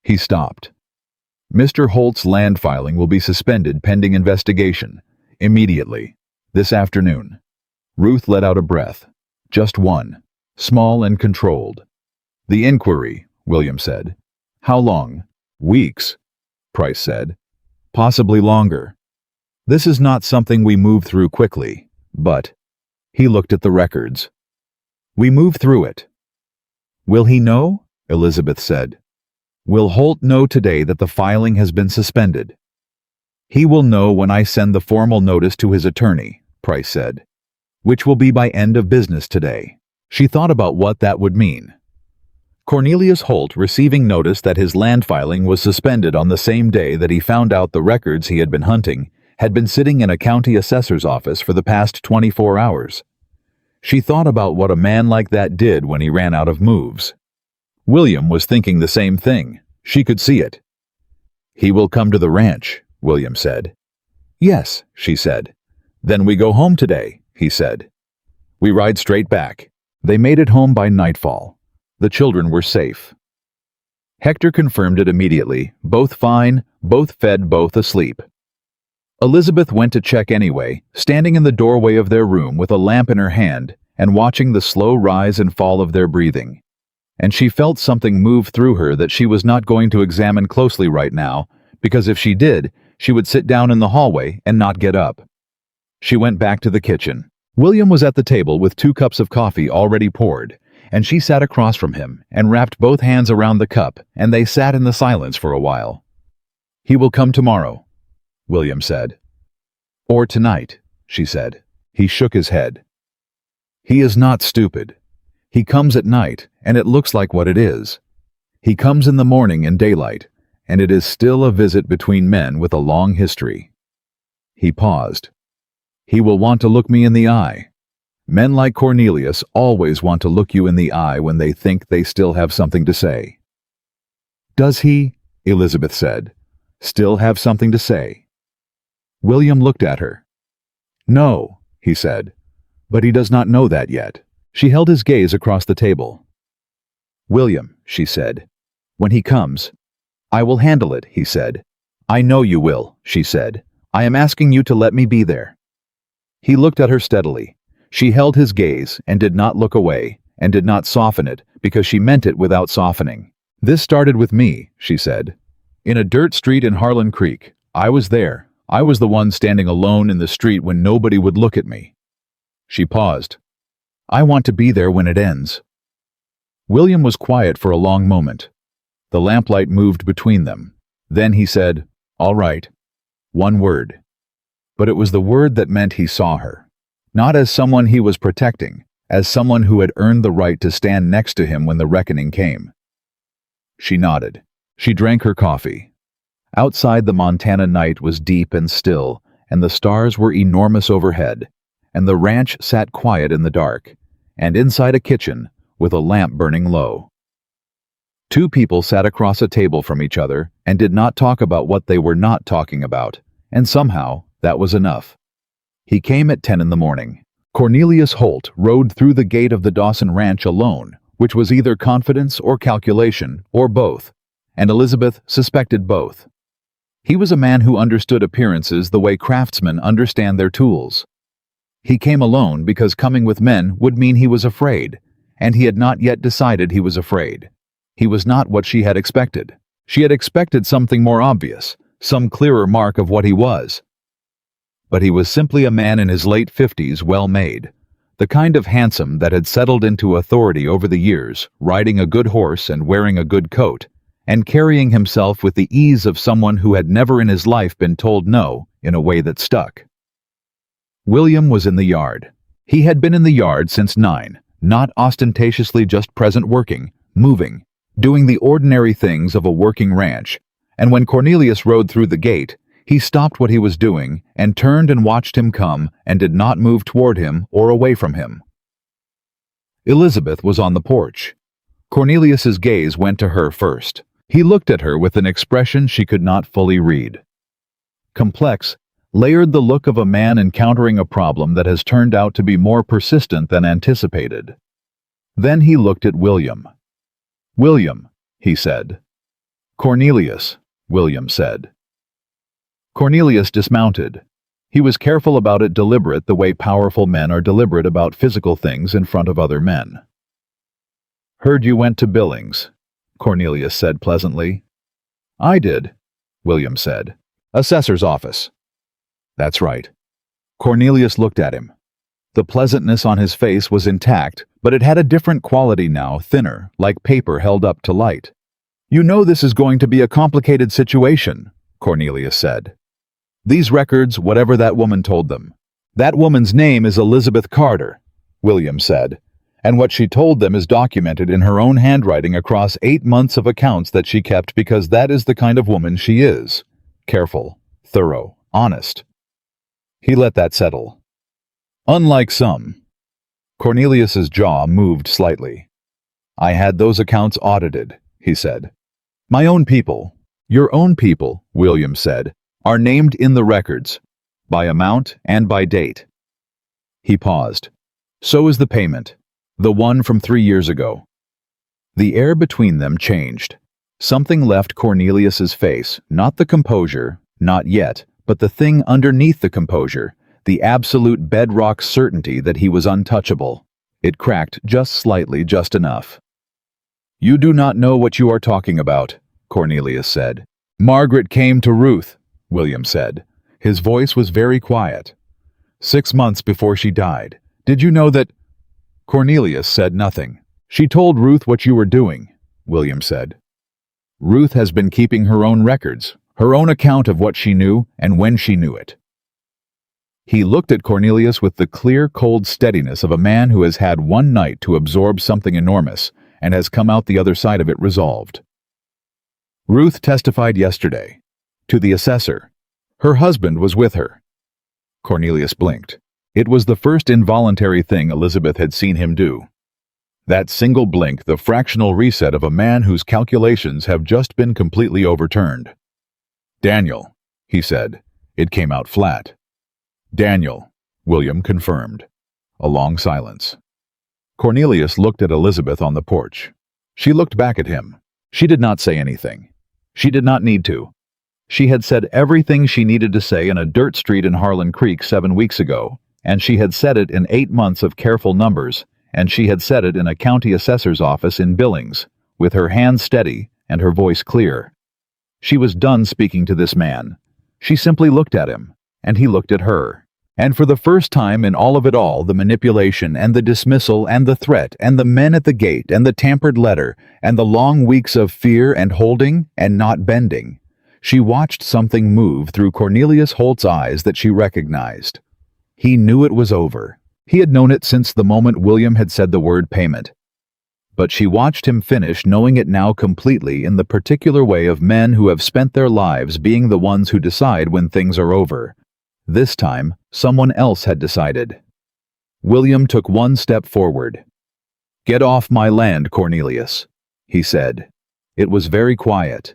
He stopped. "Mr. Holt's land filing will be suspended pending investigation. Immediately. This afternoon." Ruth let out a breath. Just one. Small and controlled. "The inquiry," William said. "How long?" "Weeks," Price said. "Possibly longer. This is not something we move through quickly, but..." He looked at the records. "We move through it." "Will he know?" Elizabeth said. "Will Holt know today that the filing has been suspended?" "He will know when I send the formal notice to his attorney," Price said, "which will be by end of business today." She thought about what that would mean. Cornelius Holt receiving notice that his land filing was suspended on the same day that he found out the records he had been hunting had been sitting in a county assessor's office for the past 24 hours. She thought about what a man like that did when he ran out of moves. William was thinking the same thing. She could see it. "He will come to the ranch," William said. "Yes," she said. "Then we go home today," he said. "We ride straight back." They made it home by nightfall. The children were safe. Hector confirmed it immediately, both fine, both fed, both asleep. Elizabeth went to check anyway, standing in the doorway of their room with a lamp in her hand and watching the slow rise and fall of their breathing. And she felt something move through her that she was not going to examine closely right now, because if she did, she would sit down in the hallway and not get up. She went back to the kitchen. William was at the table with 2 cups of coffee already poured, and she sat across from him and wrapped both hands around the cup, and they sat in the silence for a while. "He will come tomorrow," William said. "Or tonight," she said. He shook his head. "He is not stupid. He comes at night, and it looks like what it is. He comes in the morning in daylight, and it is still a visit between men with a long history." He paused. "He will want to look me in the eye. Men like Cornelius always want to look you in the eye when they think they still have something to say." "Does he," Elizabeth said, "still have something to say?" William looked at her. "No," he said, "but he does not know that yet." She held his gaze across the table. "William," she said, "when he comes..." "I will handle it," he said. "I know you will," she said. "I am asking you to let me be there." He looked at her steadily. She held his gaze and did not look away, and did not soften it because she meant it without softening. "This started with me," she said. "In a dirt street in Harlan Creek. I was there. I was the one standing alone in the street when nobody would look at me." She paused. "I want to be there when it ends." William was quiet for a long moment. The lamplight moved between them. Then he said, "All right." One word. But it was the word that meant he saw her. Not as someone he was protecting, as someone who had earned the right to stand next to him when the reckoning came. She nodded. She drank her coffee. Outside, the Montana night was deep and still, and the stars were enormous overhead, and the ranch sat quiet in the dark, and inside a kitchen, with a lamp burning low. Two people sat across a table from each other and did not talk about what they were not talking about, and somehow that was enough. He came at 10 in the morning. Cornelius Holt rode through the gate of the Dawson Ranch alone, which was either confidence or calculation, or both, and Elizabeth suspected both. He was a man who understood appearances the way craftsmen understand their tools. He came alone because coming with men would mean he was afraid, and he had not yet decided he was afraid. He was not what she had expected. She had expected something more obvious, some clearer mark of what he was. But he was simply a man in his late 50s, well-made, the kind of handsome that had settled into authority over the years, riding a good horse and wearing a good coat, and carrying himself with the ease of someone who had never in his life been told no in a way that stuck. William was in the yard. He had been in the yard since 9, not ostentatiously just present working, moving, doing the ordinary things of a working ranch, and when Cornelius rode through the gate, he stopped what he was doing and turned and watched him come and did not move toward him or away from him. Elizabeth was on the porch. Cornelius's gaze went to her first. He looked at her with an expression she could not fully read. Complex, layered, the look of a man encountering a problem that has turned out to be more persistent than anticipated. Then he looked at William. "William," he said. "Cornelius," William said. Cornelius dismounted. He was careful about it, deliberate the way powerful men are deliberate about physical things in front of other men. "Heard you went to Billings," Cornelius said pleasantly. "I did," William said. "Assessor's office." "That's right." Cornelius looked at him. The pleasantness on his face was intact, but it had a different quality now, thinner, like paper held up to light. "You know this is going to be a complicated situation," Cornelius said. "These records, whatever that woman told them. That woman's name is Elizabeth Carter," William said, "and what she told them is documented in her own handwriting across 8 months of accounts that she kept because that is the kind of woman she is. Careful, thorough, honest." He let that settle. "Unlike some." Cornelius's jaw moved slightly. "I had those accounts audited," he said. "My own people." "Your own people," William said, "are named in the records, by amount and by date." He paused. "So is the payment, the one from 3 years ago." The air between them changed. Something left Cornelius's face, not the composure, not yet, but the thing underneath the composure, the absolute bedrock certainty that he was untouchable. It cracked just slightly, just enough. "You do not know what you are talking about," Cornelius said. "Margaret came to Ruth," William said. His voice was very quiet. 6 months before she died. "Did you know that—" Cornelius said nothing. "She told Ruth what you were doing," William said. "Ruth has been keeping her own records, her own account of what she knew and when she knew it." He looked at Cornelius with the clear, cold steadiness of a man who has had one night to absorb something enormous and has come out the other side of it resolved. "Ruth testified yesterday. To the assessor. Her husband was with her." Cornelius blinked. It was the first involuntary thing Elizabeth had seen him do. That single blink, the fractional reset of a man whose calculations have just been completely overturned. "Daniel," he said. It came out flat. "Daniel," William confirmed. A long silence. Cornelius looked at Elizabeth on the porch. She looked back at him. She did not say anything. She did not need to. She had said everything she needed to say in a dirt street in Harlan Creek 7 weeks ago, and she had said it in 8 months of careful numbers, and she had said it in a county assessor's office in Billings, with her hands steady and her voice clear. She was done speaking to this man. She simply looked at him, and he looked at her, And for the first time in all of it all, the manipulation and the dismissal and the threat and the men at the gate and the tampered letter and the long weeks of fear and holding and not bending, she watched something move through Cornelius Holt's eyes that she recognized. He knew it was over. He had known it since the moment William had said the word payment. But she watched him finish, knowing it now completely in the particular way of men who have spent their lives being the ones who decide when things are over. This time, someone else had decided. William took one step forward. "Get off my land, Cornelius," he said. It was very quiet.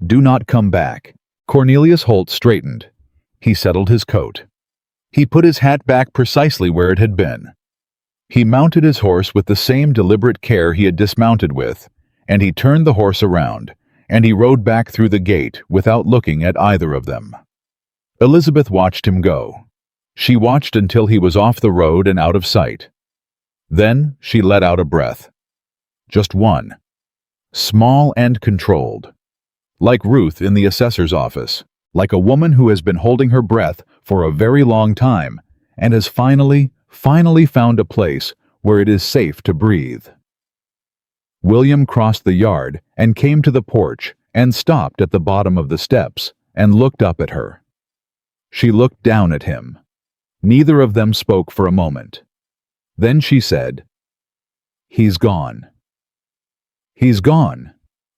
"Do not come back." Cornelius Holt straightened. He settled his coat. He put his hat back precisely where it had been. He mounted his horse with the same deliberate care he had dismounted with, and he turned the horse around, and he rode back through the gate without looking at either of them. Elizabeth watched him go. She watched until he was off the road and out of sight. Then she let out a breath. Just one. Small and controlled. Like Ruth in the assessor's office. Like a woman who has been holding her breath for a very long time and has finally found a place where it is safe to breathe. William crossed the yard and came to the porch and stopped at the bottom of the steps and looked up at her. She looked down at him. Neither of them spoke for a moment. Then she said, "He's gone." "He's gone,"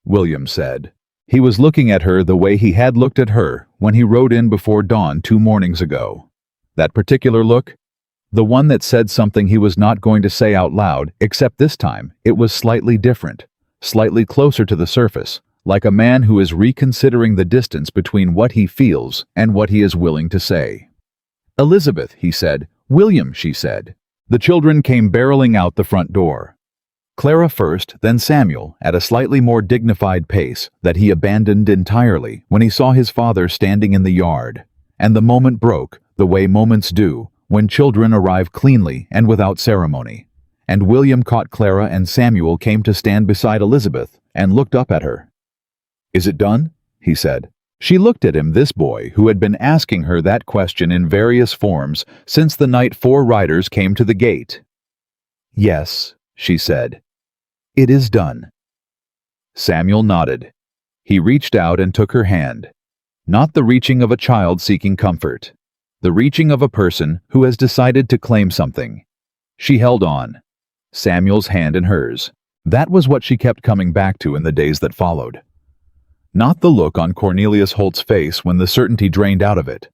William said. He was looking at her the way he had looked at her when he rode in before dawn 2 mornings ago. That particular look, the one that said something he was not going to say out loud, except this time it was slightly different, slightly closer to the surface, like a man who is reconsidering the distance between what he feels and what he is willing to say. "Elizabeth," he said. "William," she said. The children came barreling out the front door. Clara first, then Samuel, at a slightly more dignified pace that he abandoned entirely when he saw his father standing in the yard. And the moment broke, the way moments do, when children arrive cleanly and without ceremony. And William caught Clara, and Samuel came to stand beside Elizabeth and looked up at her. "Is it done?" he said. She looked at him, this boy who had been asking her that question in various forms since the night 4 riders came to the gate. "Yes," she said. "It is done." Samuel nodded. He reached out and took her hand. Not the reaching of a child seeking comfort. The reaching of a person who has decided to claim something. She held on. Samuel's hand in hers. That was what she kept coming back to in the days that followed. Not the look on Cornelius Holt's face when the certainty drained out of it.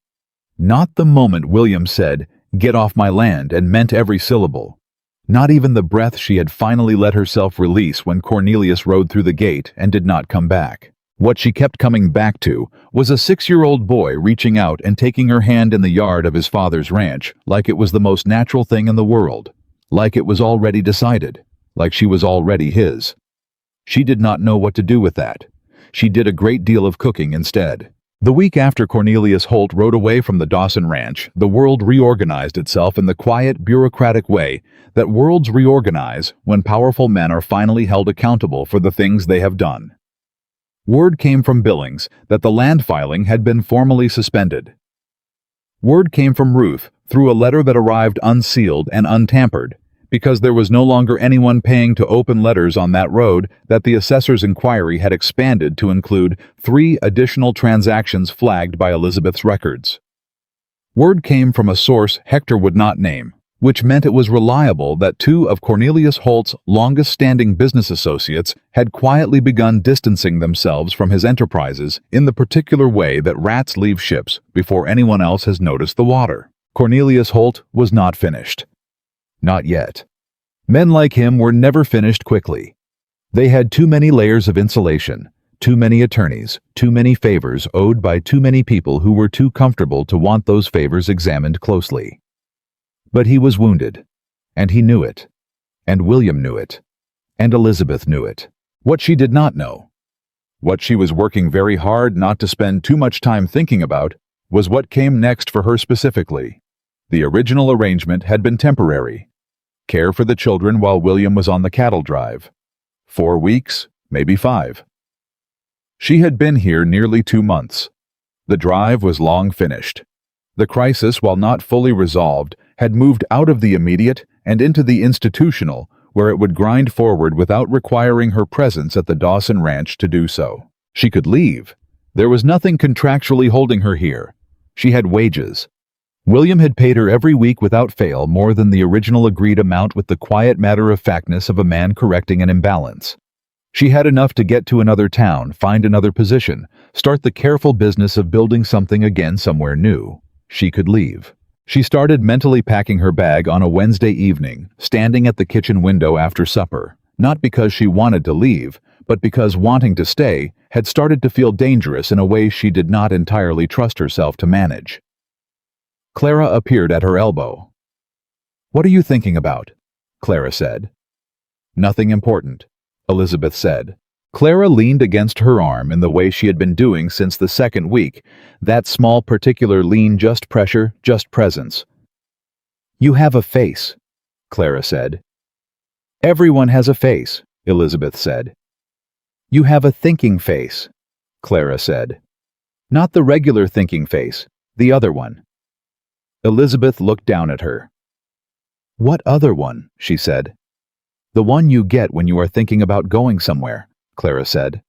Not the moment William said, "Get off my land," and meant every syllable. Not even the breath she had finally let herself release when Cornelius rode through the gate and did not come back. What she kept coming back to was a 6-year-old boy reaching out and taking her hand in the yard of his father's ranch like it was the most natural thing in the world, like it was already decided, like she was already his. She did not know what to do with that. She did a great deal of cooking instead. The week after Cornelius Holt rode away from the Dawson ranch, the world reorganized itself in the quiet, bureaucratic way that worlds reorganize when powerful men are finally held accountable for the things they have done. Word came from Billings that the land filing had been formally suspended. Word came from Ruth through a letter that arrived unsealed and untampered, because there was no longer anyone paying to open letters on that road, that the assessor's inquiry had expanded to include 3 additional transactions flagged by Elizabeth's records. Word came from a source Hector would not name, which meant it was reliable that 2 of Cornelius Holt's longest-standing business associates had quietly begun distancing themselves from his enterprises in the particular way that rats leave ships before anyone else has noticed the water. Cornelius Holt was not finished. Not yet. Men like him were never finished quickly. They had too many layers of insulation, too many attorneys, too many favors owed by too many people who were too comfortable to want those favors examined closely. But he was wounded, and he knew it, and William knew it, and Elizabeth knew it. What she did not know, what she was working very hard not to spend too much time thinking about, was what came next for her specifically. The original arrangement had been temporary. Care for the children while William was on the cattle drive. 4 weeks, maybe 5. She had been here nearly 2 months. The drive was long finished. The crisis, while not fully resolved, had moved out of the immediate and into the institutional, where it would grind forward without requiring her presence at the Dawson ranch to do so. She could leave. There was nothing contractually holding her here. She had wages. William had paid her every week without fail more than the original agreed amount with the quiet matter-of-factness of a man correcting an imbalance. She had enough to get to another town, find another position, start the careful business of building something again somewhere new. She could leave. She started mentally packing her bag on a Wednesday evening, standing at the kitchen window after supper, not because she wanted to leave, but because wanting to stay had started to feel dangerous in a way she did not entirely trust herself to manage. Clara appeared at her elbow. "What are you thinking about?" Clara said. "Nothing important," Elizabeth said. Clara leaned against her arm in the way she had been doing since the second week, that small particular lean, just pressure, just presence. "You have a face," Clara said. "Everyone has a face," Elizabeth said. "You have a thinking face," Clara said. "Not the regular thinking face, the other one." Elizabeth looked down at her. "What other one?" she said. "The one you get when you are thinking about going somewhere," Clara said.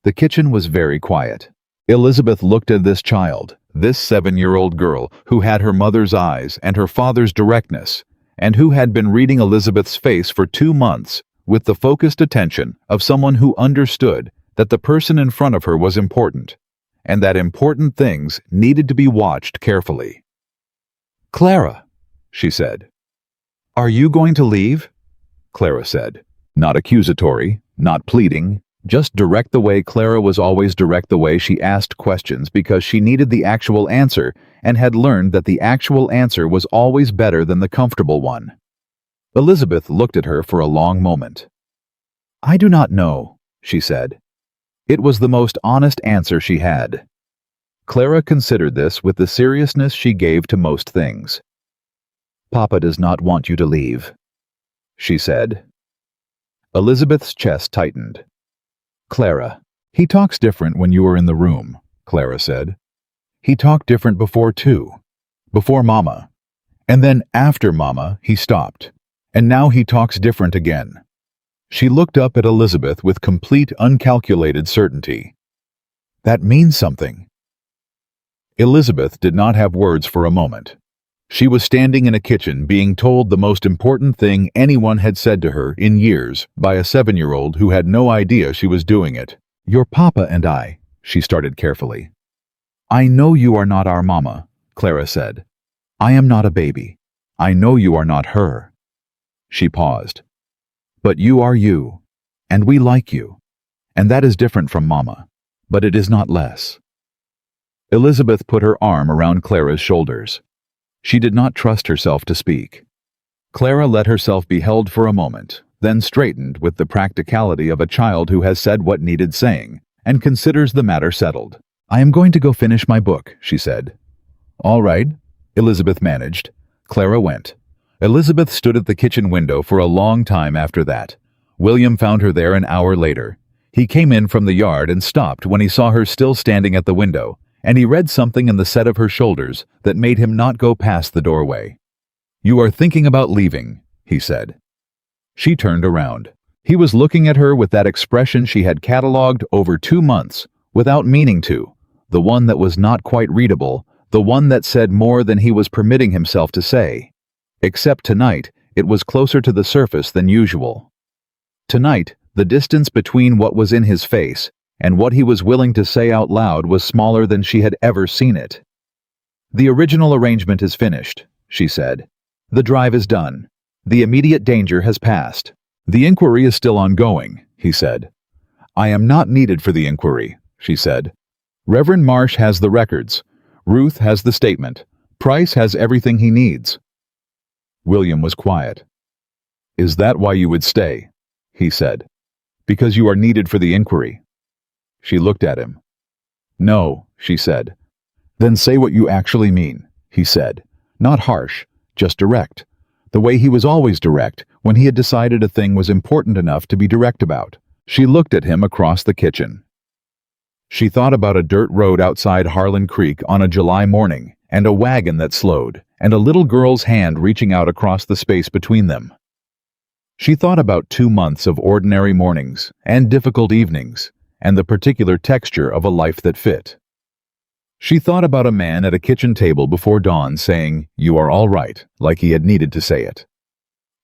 The kitchen was very quiet. Elizabeth looked at this child, this 7-year-old girl who had her mother's eyes and her father's directness, and who had been reading Elizabeth's face for 2 months with the focused attention of someone who understood that the person in front of her was important, and that important things needed to be watched carefully. "Clara," she said. "Are you going to leave?" Clara said. Not accusatory, not pleading, just direct, the way Clara was always direct, the way she asked questions because she needed the actual answer and had learned that the actual answer was always better than the comfortable one. Elizabeth looked at her for a long moment. "I do not know," she said. It was the most honest answer she had. Clara considered this with the seriousness she gave to most things. "Papa does not want you to leave," she said. Elizabeth's chest tightened. "Clara, he talks different when you are in the room," Clara said. "He talked different before too. Before Mama. And then after Mama, he stopped. And now he talks different again." She looked up at Elizabeth with complete, uncalculated certainty. "That means something." Elizabeth did not have words for a moment. She was standing in a kitchen being told the most important thing anyone had said to her in years by a 7-year-old who had no idea she was doing it. "Your papa and I," she started carefully. "I know you are not our mama," Clara said. "I am not a baby. I know you are not her." She paused. "But you are you, and we like you, and that is different from Mama, but it is not less." Elizabeth put her arm around Clara's shoulders. She did not trust herself to speak. Clara let herself be held for a moment, then straightened with the practicality of a child who has said what needed saying, and considers the matter settled. "I am going to go finish my book," she said. "All right," Elizabeth managed. Clara went. Elizabeth stood at the kitchen window for a long time after that. William found her there an hour later. He came in from the yard and stopped when he saw her still standing at the window, and he read something in the set of her shoulders that made him not go past the doorway. "You are thinking about leaving," he said. She turned around. He was looking at her with that expression she had catalogued over 2 months, without meaning to, the one that was not quite readable, the one that said more than he was permitting himself to say. Except tonight, it was closer to the surface than usual. Tonight, the distance between what was in his face and what he was willing to say out loud was smaller than she had ever seen it. "The original arrangement is finished," she said. "The drive is done. The immediate danger has passed. The inquiry is still ongoing," he said. "I am not needed for the inquiry," she said. "Reverend Marsh has the records. Ruth has the statement. Price has everything he needs." William was quiet. "Is that why you would stay?" he said. "Because you are needed for the inquiry?" She looked at him. "No," she said. "Then say what you actually mean," he said. Not harsh, just direct. The way he was always direct when he had decided a thing was important enough to be direct about. She looked at him across the kitchen. She thought about a dirt road outside Harlan Creek on a July morning, and a wagon that slowed, and a little girl's hand reaching out across the space between them. She thought about 2 months of ordinary mornings and difficult evenings, and the particular texture of a life that fit. She thought about a man at a kitchen table before dawn saying, "You are all right," like he had needed to say it.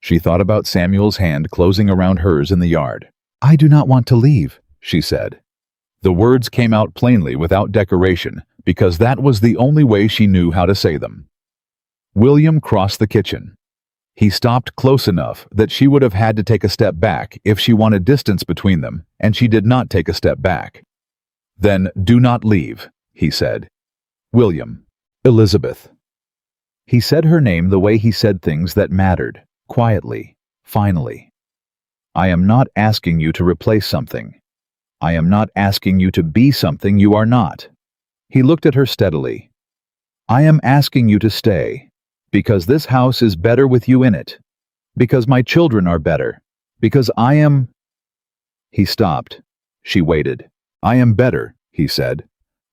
She thought about Samuel's hand closing around hers in the yard. "I do not want to leave," she said. The words came out plainly without decoration, because that was the only way she knew how to say them. William crossed the kitchen. He stopped close enough that she would have had to take a step back if she wanted distance between them, and she did not take a step back. "Then do not leave," he said. "William. Elizabeth." He said her name the way he said things that mattered, quietly, finally. "I am not asking you to replace something. I am not asking you to be something you are not." He looked at her steadily. "I am asking you to stay, because this house is better with you in it, because my children are better, because I am—" He stopped. She waited. "I am better," he said.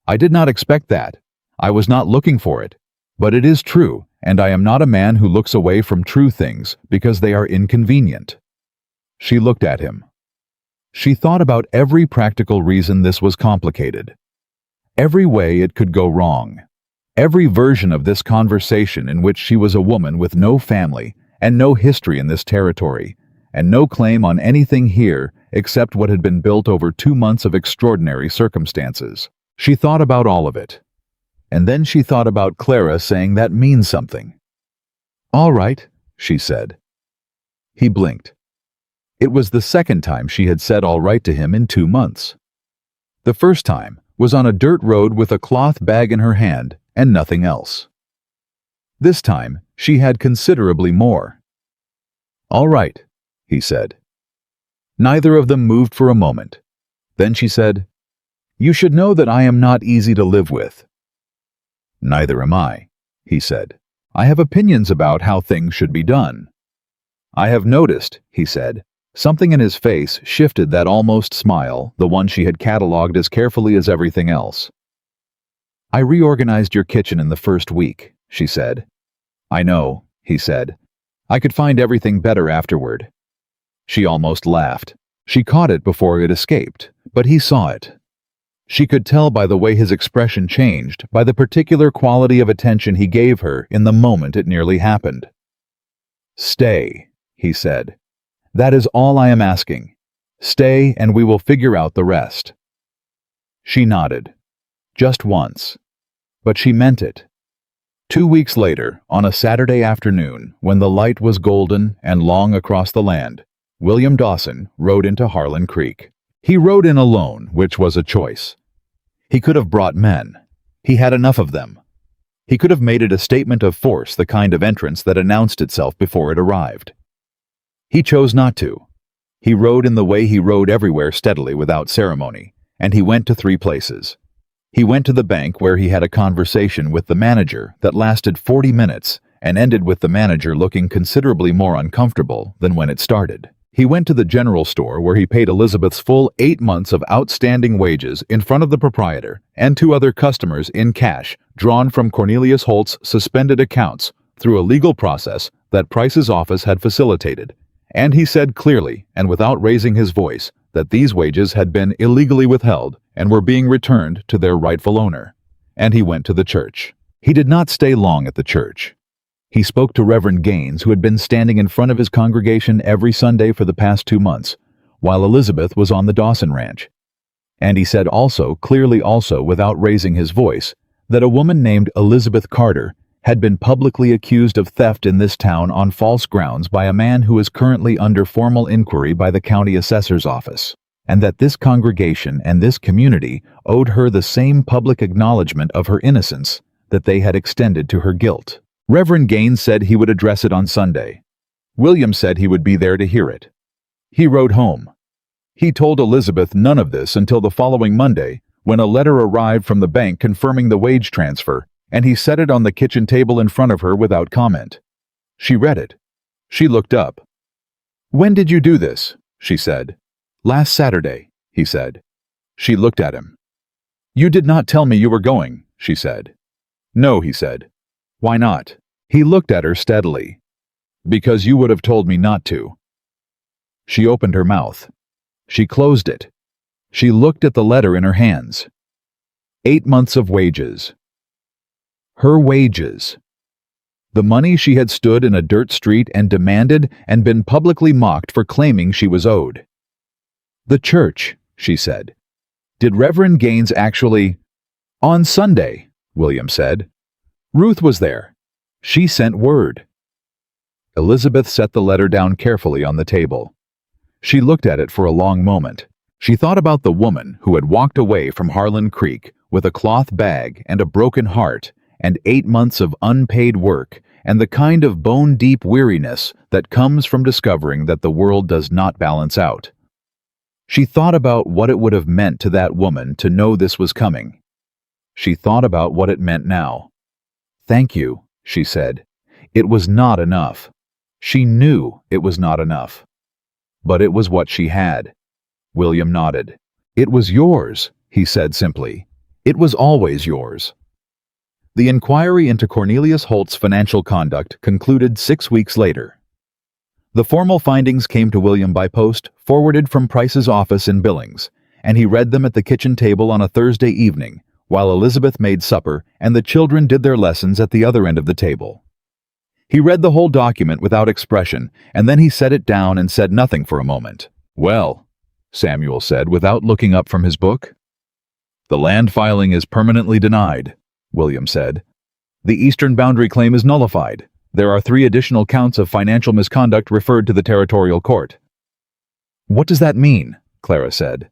"I did not expect that. I was not looking for it. But it is true, and I am not a man who looks away from true things because they are inconvenient." She looked at him. She thought about every practical reason this was complicated. Every way it could go wrong. Every version of this conversation in which she was a woman with no family and no history in this territory, and no claim on anything here except what had been built over 2 months of extraordinary circumstances. She thought about all of it. And then she thought about Clara saying that means something. "All right," she said. He blinked. It was the second time she had said all right to him in 2 months. The first time was on a dirt road with a cloth bag in her hand and nothing else. This time she had considerably more. "All right," he said. Neither of them moved for a moment. Then she said, "You should know that I am not easy to live with." "Neither am I," he said. "I have opinions about how things should be done." "I have noticed," he said. Something in his face shifted that almost smile, the one she had catalogued as carefully as everything else. "I reorganized your kitchen in the first week," she said. "I know," he said. "I could find everything better afterward." She almost laughed. She caught it before it escaped, but he saw it. She could tell by the way his expression changed, by the particular quality of attention he gave her in the moment it nearly happened. "Stay," he said. "That is all I am asking. Stay and we will figure out the rest." She nodded. Just once. But she meant it. 2 weeks later, on a Saturday afternoon, when the light was golden and long across the land, William Dawson rode into Harlan Creek. He rode in alone, which was a choice. He could have brought men. He had enough of them. He could have made it a statement of force, the kind of entrance that announced itself before it arrived. He chose not to. He rode in the way he rode everywhere steadily without ceremony, and he went to 3 places. He went to the bank where he had a conversation with the manager that lasted 40 minutes and ended with the manager looking considerably more uncomfortable than when it started. He went to the general store where he paid Elizabeth's full 8 months of outstanding wages in front of the proprietor and 2 other customers in cash drawn from Cornelius Holt's suspended accounts through a legal process that Price's office had facilitated. And he said clearly and without raising his voice that these wages had been illegally withheld and were being returned to their rightful owner. And he went to the church. He did not stay long at the church. He spoke to Reverend Gaines, who had been standing in front of his congregation every Sunday for the past 2 months, while Elizabeth was on the Dawson Ranch. And he said also, clearly also without raising his voice, that a woman named Elizabeth Carter had been publicly accused of theft in this town on false grounds by a man who is currently under formal inquiry by the county assessor's office, and that this congregation and this community owed her the same public acknowledgement of her innocence that they had extended to her guilt. Reverend Gaines said he would address it on Sunday. William said he would be there to hear it. He rode home. He told Elizabeth none of this until the following Monday, when a letter arrived from the bank confirming the wage transfer, and he set it on the kitchen table in front of her without comment. She read it. She looked up. "When did you do this?" she said. "Last Saturday," he said. She looked at him. "You did not tell me you were going," she said. "No," he said. "Why not?" He looked at her steadily. "Because you would have told me not to." She opened her mouth. She closed it. She looked at the letter in her hands. 8 months of wages. Her wages. The money she had stood in a dirt street and demanded and been publicly mocked for claiming she was owed. "The church," she said. "Did Reverend Gaines actually—" "On Sunday," William said. "Ruth was there. She sent word." Elizabeth set the letter down carefully on the table. She looked at it for a long moment. She thought about the woman who had walked away from Harlan Creek with a cloth bag and a broken heart and 8 months of unpaid work and the kind of bone-deep weariness that comes from discovering that the world does not balance out. She thought about what it would have meant to that woman to know this was coming. She thought about what it meant now. "Thank you," she said. It was not enough. She knew it was not enough. But it was what she had. William nodded. "It was yours," he said simply. "It was always yours." The inquiry into Cornelius Holt's financial conduct concluded 6 weeks later. The formal findings came to William by post, forwarded from Price's office in Billings, and he read them at the kitchen table on a Thursday evening, while Elizabeth made supper and the children did their lessons at the other end of the table. He read the whole document without expression, and then he set it down and said nothing for a moment. "Well," Samuel said without looking up from his book. "The land filing is permanently denied," William said. "The eastern boundary claim is nullified. There are 3 additional counts of financial misconduct referred to the territorial court." "What does that mean?" Clara said.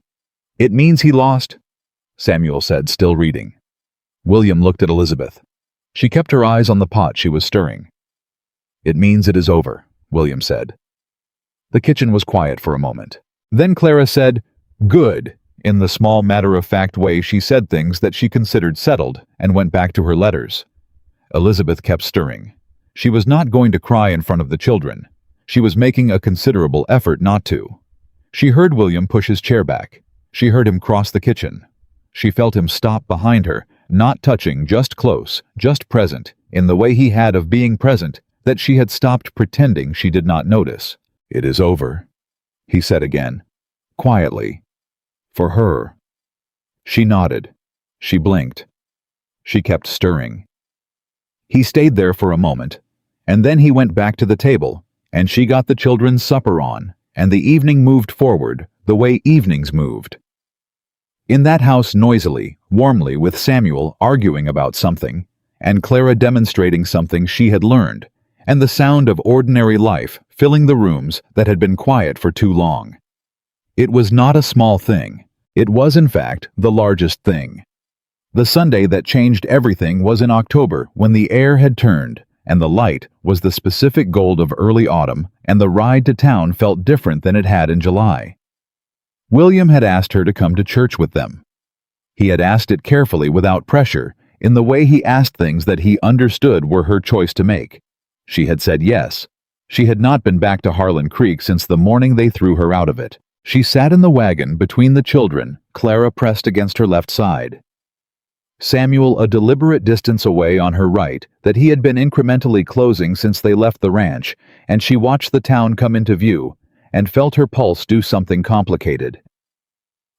"It means he lost," Samuel said, still reading. William looked at Elizabeth. She kept her eyes on the pot she was stirring. "It means it is over," William said. The kitchen was quiet for a moment. Then Clara said, "Good," in the small matter-of-fact way she said things that she considered settled, and went back to her letters. Elizabeth kept stirring. She was not going to cry in front of the children. She was making a considerable effort not to. She heard William push his chair back. She heard him cross the kitchen. She felt him stop behind her, not touching, just close, just present, in the way he had of being present, that she had stopped pretending she did not notice. "It is over," he said again, quietly. "For her." She nodded. She blinked. She kept stirring. He stayed there for a moment, and then he went back to the table, and she got the children's supper on, and the evening moved forward the way evenings moved. In that house noisily, warmly, with Samuel arguing about something, and Clara demonstrating something she had learned, and the sound of ordinary life filling the rooms that had been quiet for too long. It was not a small thing. It was, in fact, the largest thing. The Sunday that changed everything was in October, when the air had turned, and the light was the specific gold of early autumn, and the ride to town felt different than it had in July. William had asked her to come to church with them. He had asked it carefully without pressure, in the way he asked things that he understood were her choice to make. She had said yes. She had not been back to Harlan Creek since the morning they threw her out of it. She sat in the wagon between the children, Clara pressed against her left side. Samuel a deliberate distance away on her right that he had been incrementally closing since they left the ranch, and she watched the town come into view and felt her pulse do something complicated.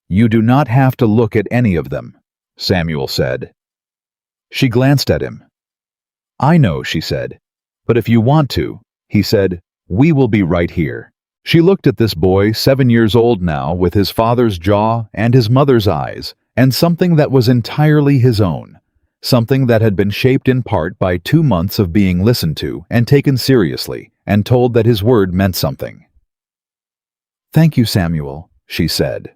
"You do not have to look at any of them," Samuel said. She glanced at him. "I know," she said. "But if you want to," he said, "we will be right here." She looked at this boy, 7 years old now, with his father's jaw and his mother's eyes, and something that was entirely his own, something that had been shaped in part by 2 months of being listened to and taken seriously, and told that his word meant something. "Thank you, Samuel," she said.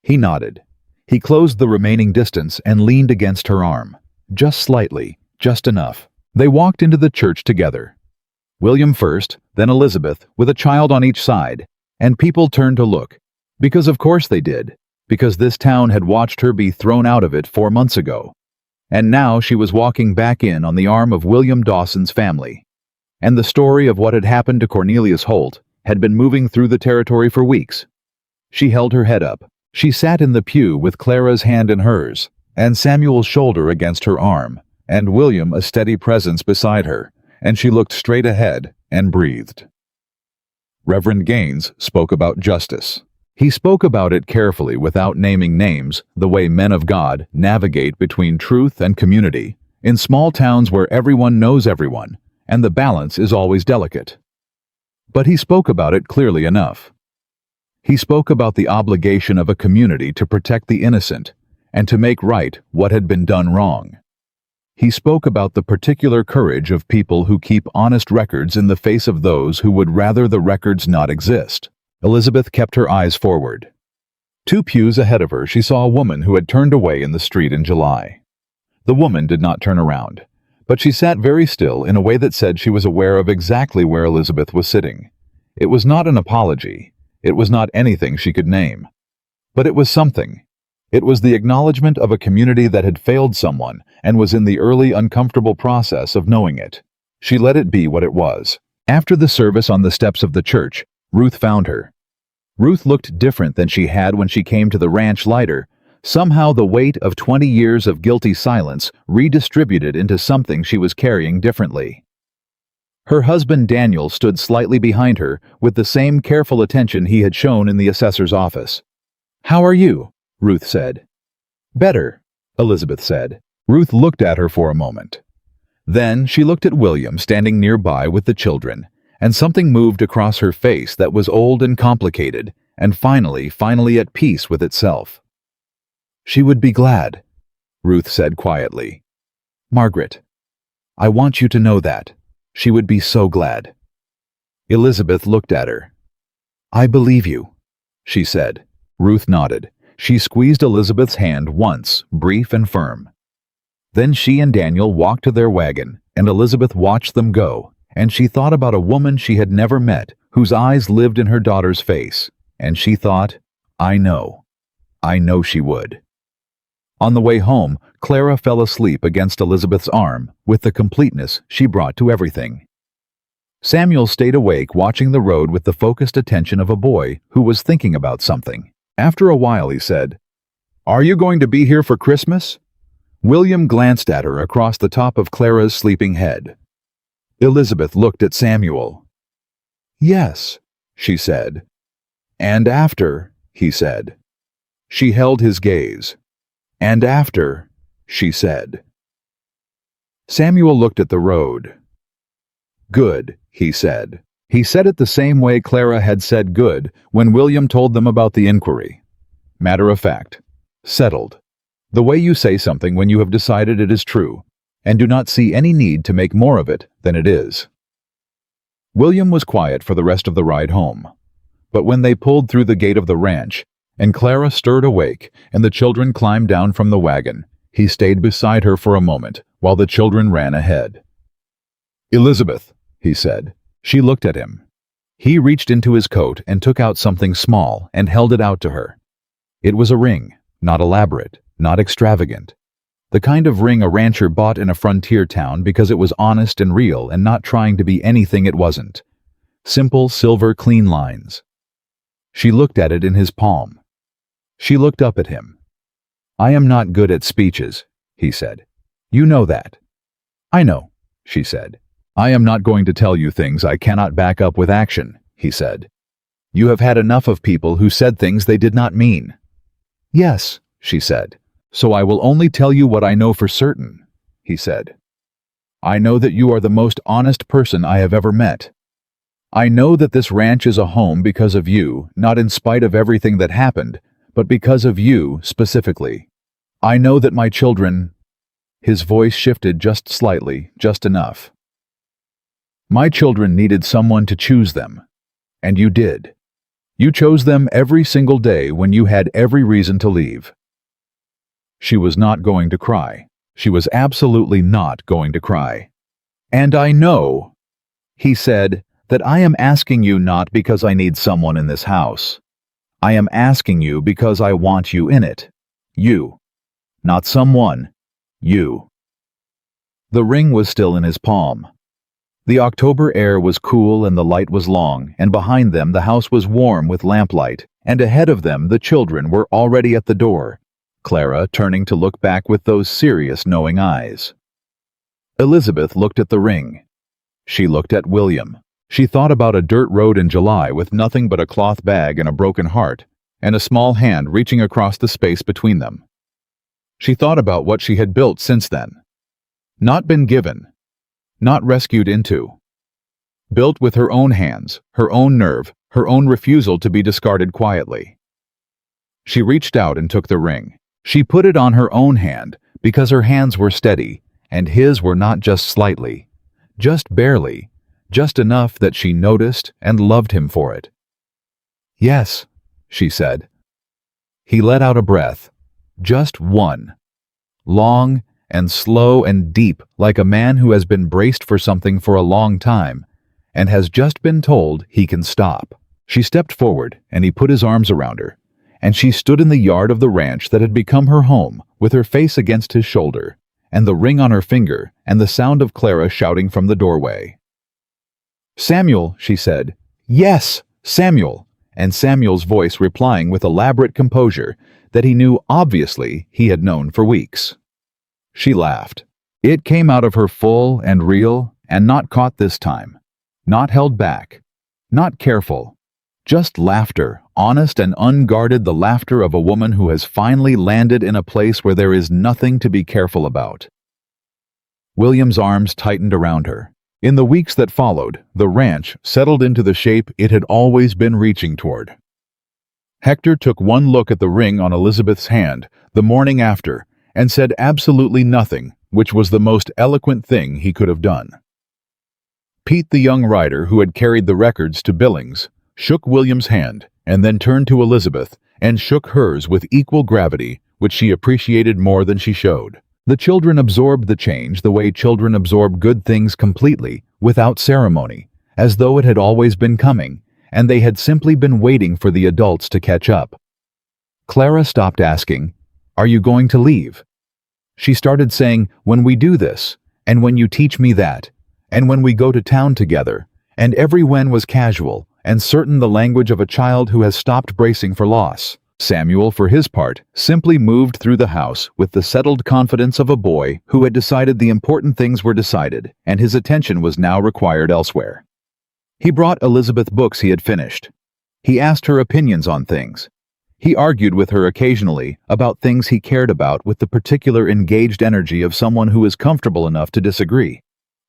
He nodded. He closed the remaining distance and leaned against her arm. Just slightly, just enough. They walked into the church together. William first, then Elizabeth, with a child on each side, and people turned to look. Because of course they did, because this town had watched her be thrown out of it 4 months ago. And now she was walking back in on the arm of William Dawson's family. And the story of what had happened to Cornelius Holt had been moving through the territory for weeks. She held her head up. She sat in the pew with Clara's hand in hers. and Samuel's shoulder against her arm, and William a steady presence beside her, and she looked straight ahead and breathed. Reverend Gaines spoke about justice. He spoke about it carefully without naming names, the way men of God navigate between truth and community, in small towns where everyone knows everyone, and the balance is always delicate. But he spoke about it clearly enough. He spoke about the obligation of a community to protect the innocent and to make right what had been done wrong. He spoke about the particular courage of people who keep honest records in the face of those who would rather the records not exist. Elizabeth kept her eyes forward. 2 pews ahead of her, she saw a woman who had turned away in the street in July. The woman did not turn around, but she sat very still in a way that said she was aware of exactly where Elizabeth was sitting. It was not an apology. It was not anything she could name. But it was something. It was the acknowledgement of a community that had failed someone and was in the early uncomfortable process of knowing it. She let it be what it was. After the service on the steps of the church, Ruth found her. Ruth looked different than she had when she came to the ranch lighter. Somehow the weight of 20 years of guilty silence redistributed into something she was carrying differently. Her husband Daniel stood slightly behind her with the same careful attention he had shown in the assessor's office. "How are you?" Ruth said. "Better," Elizabeth said. Ruth looked at her for a moment. Then she looked at William standing nearby with the children, and something moved across her face that was old and complicated, and finally at peace with itself. "She would be glad," Ruth said quietly. "Margaret, I want you to know that. She would be so glad." Elizabeth looked at her. "I believe you," she said. Ruth nodded. She squeezed Elizabeth's hand once, brief and firm. Then she and Daniel walked to their wagon, and Elizabeth watched them go, and she thought about a woman she had never met, whose eyes lived in her daughter's face, and she thought, I know she would. On the way home, Clara fell asleep against Elizabeth's arm, with the completeness she brought to everything. Samuel stayed awake watching the road with the focused attention of a boy who was thinking about something. After a while he said, "Are you going to be here for Christmas?" William glanced at her across the top of Clara's sleeping head. Elizabeth looked at Samuel. "Yes," she said. "And after," he said. She held his gaze. "And after," she said. Samuel looked at the road. "Good," he said. He said it the same way Clara had said good when William told them about the inquiry. Matter of fact. Settled. The way you say something when you have decided it is true, and do not see any need to make more of it than it is. William was quiet for the rest of the ride home. But when they pulled through the gate of the ranch, and Clara stirred awake, and the children climbed down from the wagon, he stayed beside her for a moment while the children ran ahead. "Elizabeth," he said. She looked at him. He reached into his coat and took out something small and held it out to her. It was a ring, not elaborate, not extravagant. The kind of ring a rancher bought in a frontier town because it was honest and real and not trying to be anything it wasn't. Simple silver clean lines. She looked at it in his palm. She looked up at him. "I am not good at speeches," he said. "You know that." "I know," she said. "I am not going to tell you things I cannot back up with action," he said. "You have had enough of people who said things they did not mean." "Yes," she said. "So I will only tell you what I know for certain," he said. "I know that you are the most honest person I have ever met. I know that this ranch is a home because of you, not in spite of everything that happened, but because of you specifically. I know that my children—" His voice shifted just slightly, just enough. "My children needed someone to choose them. And you did. You chose them every single day when you had every reason to leave." She was not going to cry. She was absolutely not going to cry. "And I know," he said, "that I am asking you not because I need someone in this house. I am asking you because I want you in it. You. Not someone. You." The ring was still in his palm. The October air was cool and the light was long, and behind them the house was warm with lamplight, and ahead of them the children were already at the door. Clara turning to look back with those serious, knowing eyes. Elizabeth looked at the ring. She looked at William. She thought about a dirt road in July with nothing but a cloth bag and a broken heart, and a small hand reaching across the space between them. She thought about what she had built since then. Not been given. Not rescued into. Built with her own hands, her own nerve, her own refusal to be discarded quietly. She reached out and took the ring. She put it on her own hand because her hands were steady, and his were not just slightly, just barely, just enough that she noticed and loved him for it. "Yes," she said. He let out a breath, just one, long and slow and deep, like a man who has been braced for something for a long time and has just been told he can stop. She stepped forward and he put his arms around her, and she stood in the yard of the ranch that had become her home, with her face against his shoulder, and the ring on her finger, and the sound of Clara shouting from the doorway. "Samuel," she said. "Yes, Samuel," and Samuel's voice replying with elaborate composure that he knew obviously he had known for weeks. She laughed. It came out of her full and real, and not caught this time. Not held back. Not careful. Just laughter, honest and unguarded, the laughter of a woman who has finally landed in a place where there is nothing to be careful about. William's arms tightened around her. In the weeks that followed, the ranch settled into the shape it had always been reaching toward. Hector took one look at the ring on Elizabeth's hand the morning after and said absolutely nothing, which was the most eloquent thing he could have done. Pete, the young rider who had carried the records to Billings, shook William's hand and then turned to Elizabeth and shook hers with equal gravity, which she appreciated more than she showed. The children absorbed the change the way children absorb good things completely, without ceremony, as though it had always been coming, and they had simply been waiting for the adults to catch up. Clara stopped asking, "Are you going to leave?" She started saying, "When we do this, and when you teach me that, and when we go to town together," and every when was casual and certain, the language of a child who has stopped bracing for loss. Samuel, for his part, simply moved through the house with the settled confidence of a boy who had decided the important things were decided, and his attention was now required elsewhere. He brought Elizabeth books he had finished. He asked her opinions on things. He argued with her occasionally about things he cared about with the particular engaged energy of someone who is comfortable enough to disagree.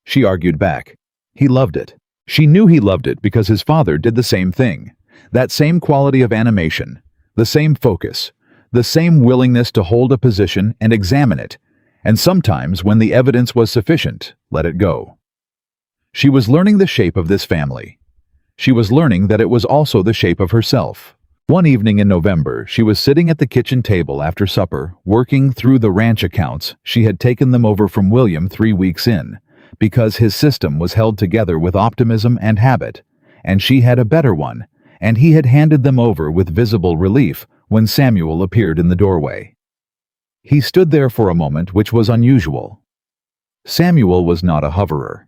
She argued back. He loved it. She knew he loved it because his father did the same thing. That same quality of animation, the same focus, the same willingness to hold a position and examine it, and sometimes, when the evidence was sufficient, let it go. She was learning the shape of this family. She was learning that it was also the shape of herself. One evening in November, she was sitting at the kitchen table after supper, working through the ranch accounts. She had taken them over from William 3 weeks in, because his system was held together with optimism and habit, and she had a better one, and he had handed them over with visible relief when Samuel appeared in the doorway. He stood there for a moment, which was unusual. Samuel was not a hoverer.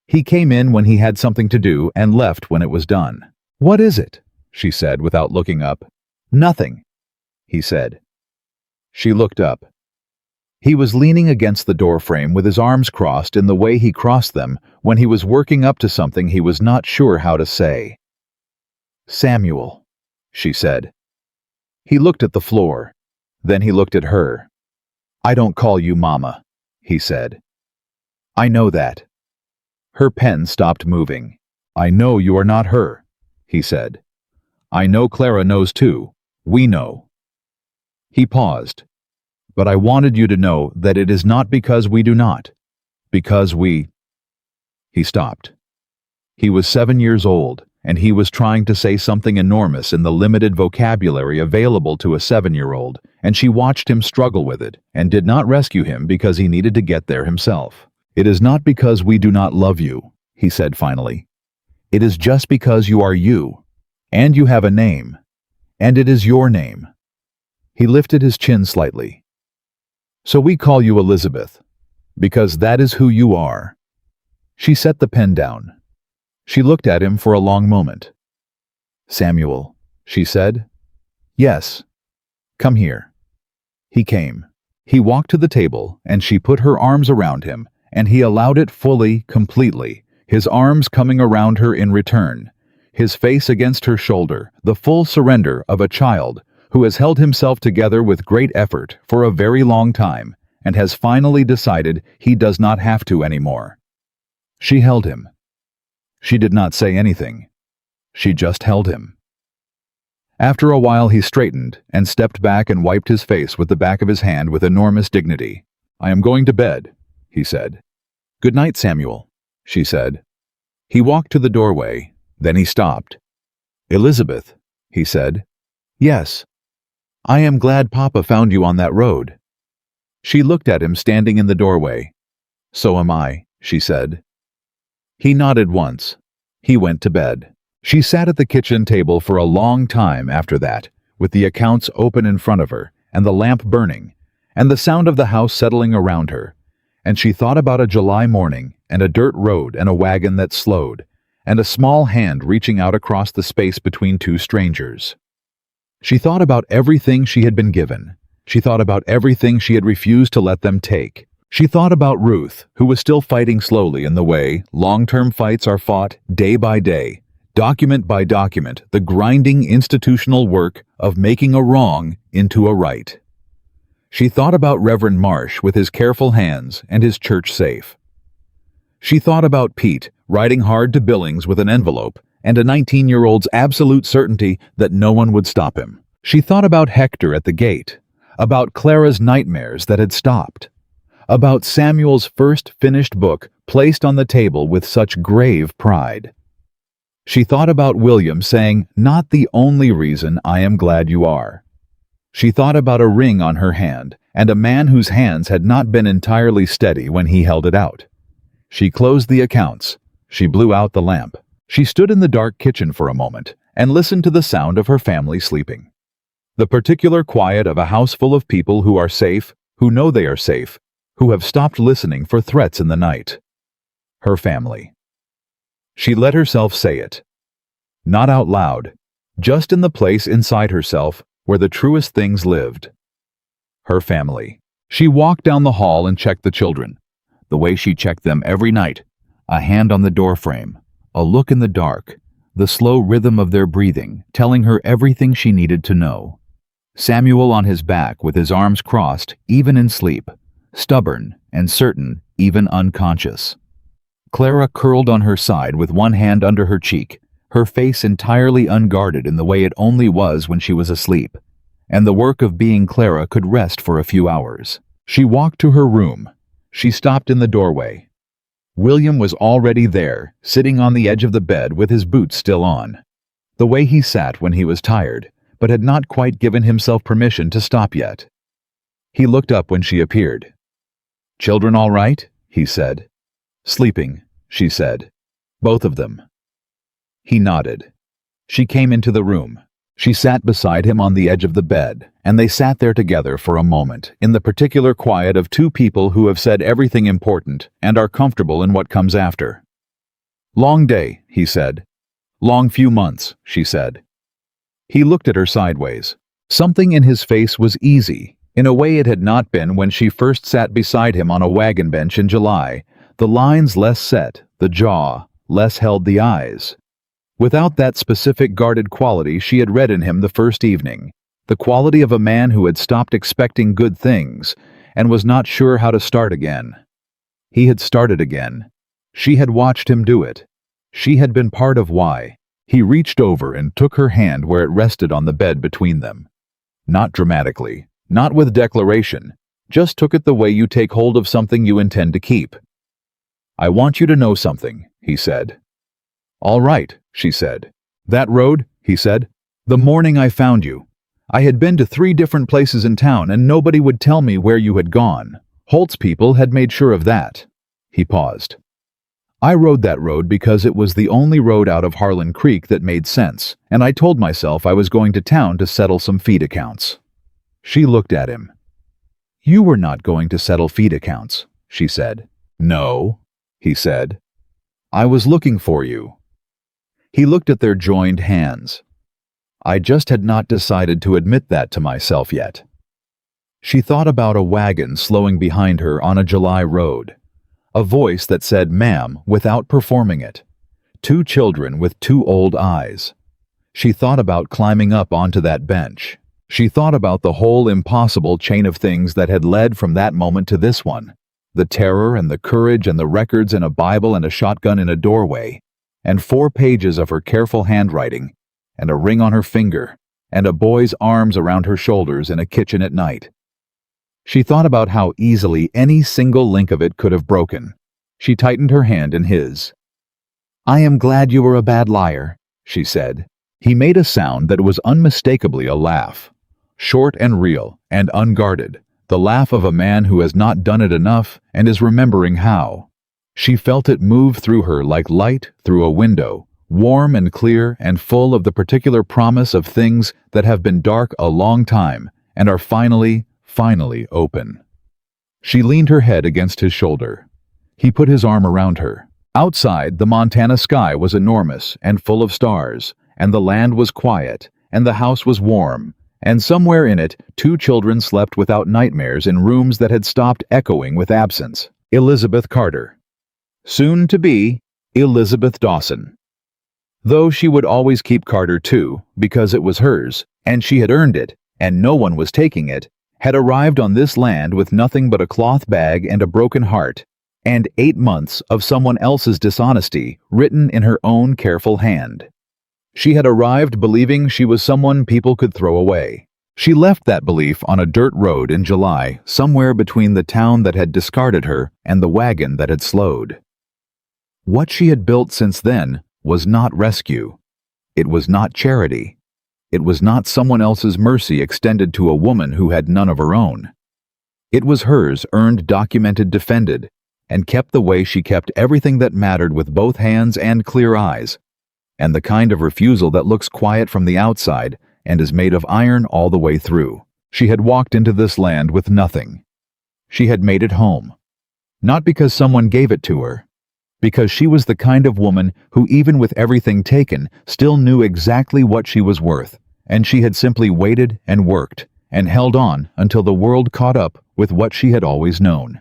He came in when he had something to do and left when it was done. "What is it?" she said without looking up. "Nothing," he said. She looked up. He was leaning against the doorframe with his arms crossed in the way he crossed them when he was working up to something he was not sure how to say. "Samuel," she said. He looked at the floor. Then he looked at her. "I don't call you Mama," he said. "I know that." Her pen stopped moving. "I know you are not her," he said. "I know Clara knows too. We know." He paused. "But I wanted you to know that it is not because we do not. Because we—" He stopped. He was 7 years old, and he was trying to say something enormous in the limited vocabulary available to a 7-year-old, and she watched him struggle with it, and did not rescue him because he needed to get there himself. "It is not because we do not love you," he said finally. "It is just because you are you, and you have a name, and it is your name." He lifted his chin slightly. "So we call you Elizabeth, because that is who you are." She set the pen down. She looked at him for a long moment. "Samuel," she said. "Yes. Come here." He came. He walked to the table, and she put her arms around him, and he allowed it fully, completely, his arms coming around her in return, his face against her shoulder, the full surrender of a child who has held himself together with great effort for a very long time and has finally decided he does not have to anymore. She held him. She did not say anything. She just held him. After a while he straightened and stepped back and wiped his face with the back of his hand with enormous dignity. "I am going to bed," he said. "Good night, Samuel," she said. He walked to the doorway. Then he stopped. "Elizabeth," he said. "Yes. I am glad Papa found you on that road." She looked at him standing in the doorway. "So am I," she said. He nodded once. He went to bed. She sat at the kitchen table for a long time after that, with the accounts open in front of her, and the lamp burning, and the sound of the house settling around her, and she thought about a July morning, and a dirt road and a wagon that slowed, and a small hand reaching out across the space between two strangers. She thought about everything she had been given. She thought about everything she had refused to let them take. She thought about Ruth, who was still fighting slowly in the way long-term fights are fought day by day, document by document, the grinding institutional work of making a wrong into a right. She thought about Reverend Marsh with his careful hands and his church safe. She thought about Pete riding hard to Billings with an envelope and a 19-year-old's absolute certainty that no one would stop him. She thought about Hector at the gate, about Clara's nightmares that had stopped, about Samuel's first finished book placed on the table with such grave pride. She thought about William saying, "Not the only reason I am glad you are." She thought about a ring on her hand and a man whose hands had not been entirely steady when he held it out. She closed the accounts. She blew out the lamp. She stood in the dark kitchen for a moment and listened to the sound of her family sleeping. The particular quiet of a house full of people who are safe, who know they are safe, who have stopped listening for threats in the night. Her family. She let herself say it. Not out loud, just in the place inside herself where the truest things lived. Her family. She walked down the hall and checked the children, the way she checked them every night, a hand on the doorframe, a look in the dark, the slow rhythm of their breathing, telling her everything she needed to know. Samuel on his back with his arms crossed, even in sleep, stubborn and certain, even unconscious. Clara curled on her side with one hand under her cheek, her face entirely unguarded in the way it only was when she was asleep, and the work of being Clara could rest for a few hours. She walked to her room. She stopped in the doorway. William was already there, sitting on the edge of the bed with his boots still on, the way he sat when he was tired, but had not quite given himself permission to stop yet. He looked up when she appeared. "Children all right?" he said. "Sleeping," she said. "Both of them." He nodded. She came into the room. She sat beside him on the edge of the bed, and they sat there together for a moment, in the particular quiet of two people who have said everything important and are comfortable in what comes after. "Long day," he said. "Long few months," she said. He looked at her sideways. Something in his face was easy, in a way it had not been when she first sat beside him on a wagon bench in July, the lines less set, the jaw less held the eyes. Without that specific guarded quality she had read in him the first evening, the quality of a man who had stopped expecting good things and was not sure how to start again. He had started again. She had watched him do it. She had been part of why. He reached over and took her hand where it rested on the bed between them. Not dramatically, not with declaration, just took it the way you take hold of something you intend to keep. "I want you to know something," he said. "All right," she said. "That road," he said. "The morning I found you. I had been to 3 different places in town and nobody would tell me where you had gone. Holt's people had made sure of that." He paused. "I rode that road because it was the only road out of Harlan Creek that made sense, and I told myself I was going to town to settle some feed accounts." She looked at him. "You were not going to settle feed accounts," she said. "No," he said. "I was looking for you." He looked at their joined hands. "I just had not decided to admit that to myself yet." She thought about a wagon slowing behind her on a July road. A voice that said "ma'am" without performing it. 2 children with 2 old eyes. She thought about climbing up onto that bench. She thought about the whole impossible chain of things that had led from that moment to this one. The terror and the courage and the records and a Bible and a shotgun in a doorway, and 4 pages of her careful handwriting, and a ring on her finger, and a boy's arms around her shoulders in a kitchen at night. She thought about how easily any single link of it could have broken. She tightened her hand in his. "I am glad you were a bad liar," she said. He made a sound that was unmistakably a laugh. Short and real and unguarded. The laugh of a man who has not done it enough and is remembering how. She felt it move through her like light through a window, warm and clear and full of the particular promise of things that have been dark a long time and are finally open. She leaned her head against his shoulder. He put his arm around her. Outside, the Montana sky was enormous and full of stars, and the land was quiet, and the house was warm, and somewhere in it 2 children slept without nightmares in rooms that had stopped echoing with absence. Elizabeth Carter. Soon to be Elizabeth Dawson. Though she would always keep Carter too, because it was hers, and she had earned it, and no one was taking it, had arrived on this land with nothing but a cloth bag and a broken heart, and 8 months of someone else's dishonesty written in her own careful hand. She had arrived believing she was someone people could throw away. She left that belief on a dirt road in July, somewhere between the town that had discarded her and the wagon that had slowed. What she had built since then was not rescue. It was not charity. It was not someone else's mercy extended to a woman who had none of her own. It was hers, earned, documented, defended, and kept the way she kept everything that mattered with both hands and clear eyes, and the kind of refusal that looks quiet from the outside and is made of iron all the way through. She had walked into this land with nothing. She had made it home. Not because someone gave it to her, because she was the kind of woman who, even with everything taken, still knew exactly what she was worth, and she had simply waited and worked and held on until the world caught up with what she had always known.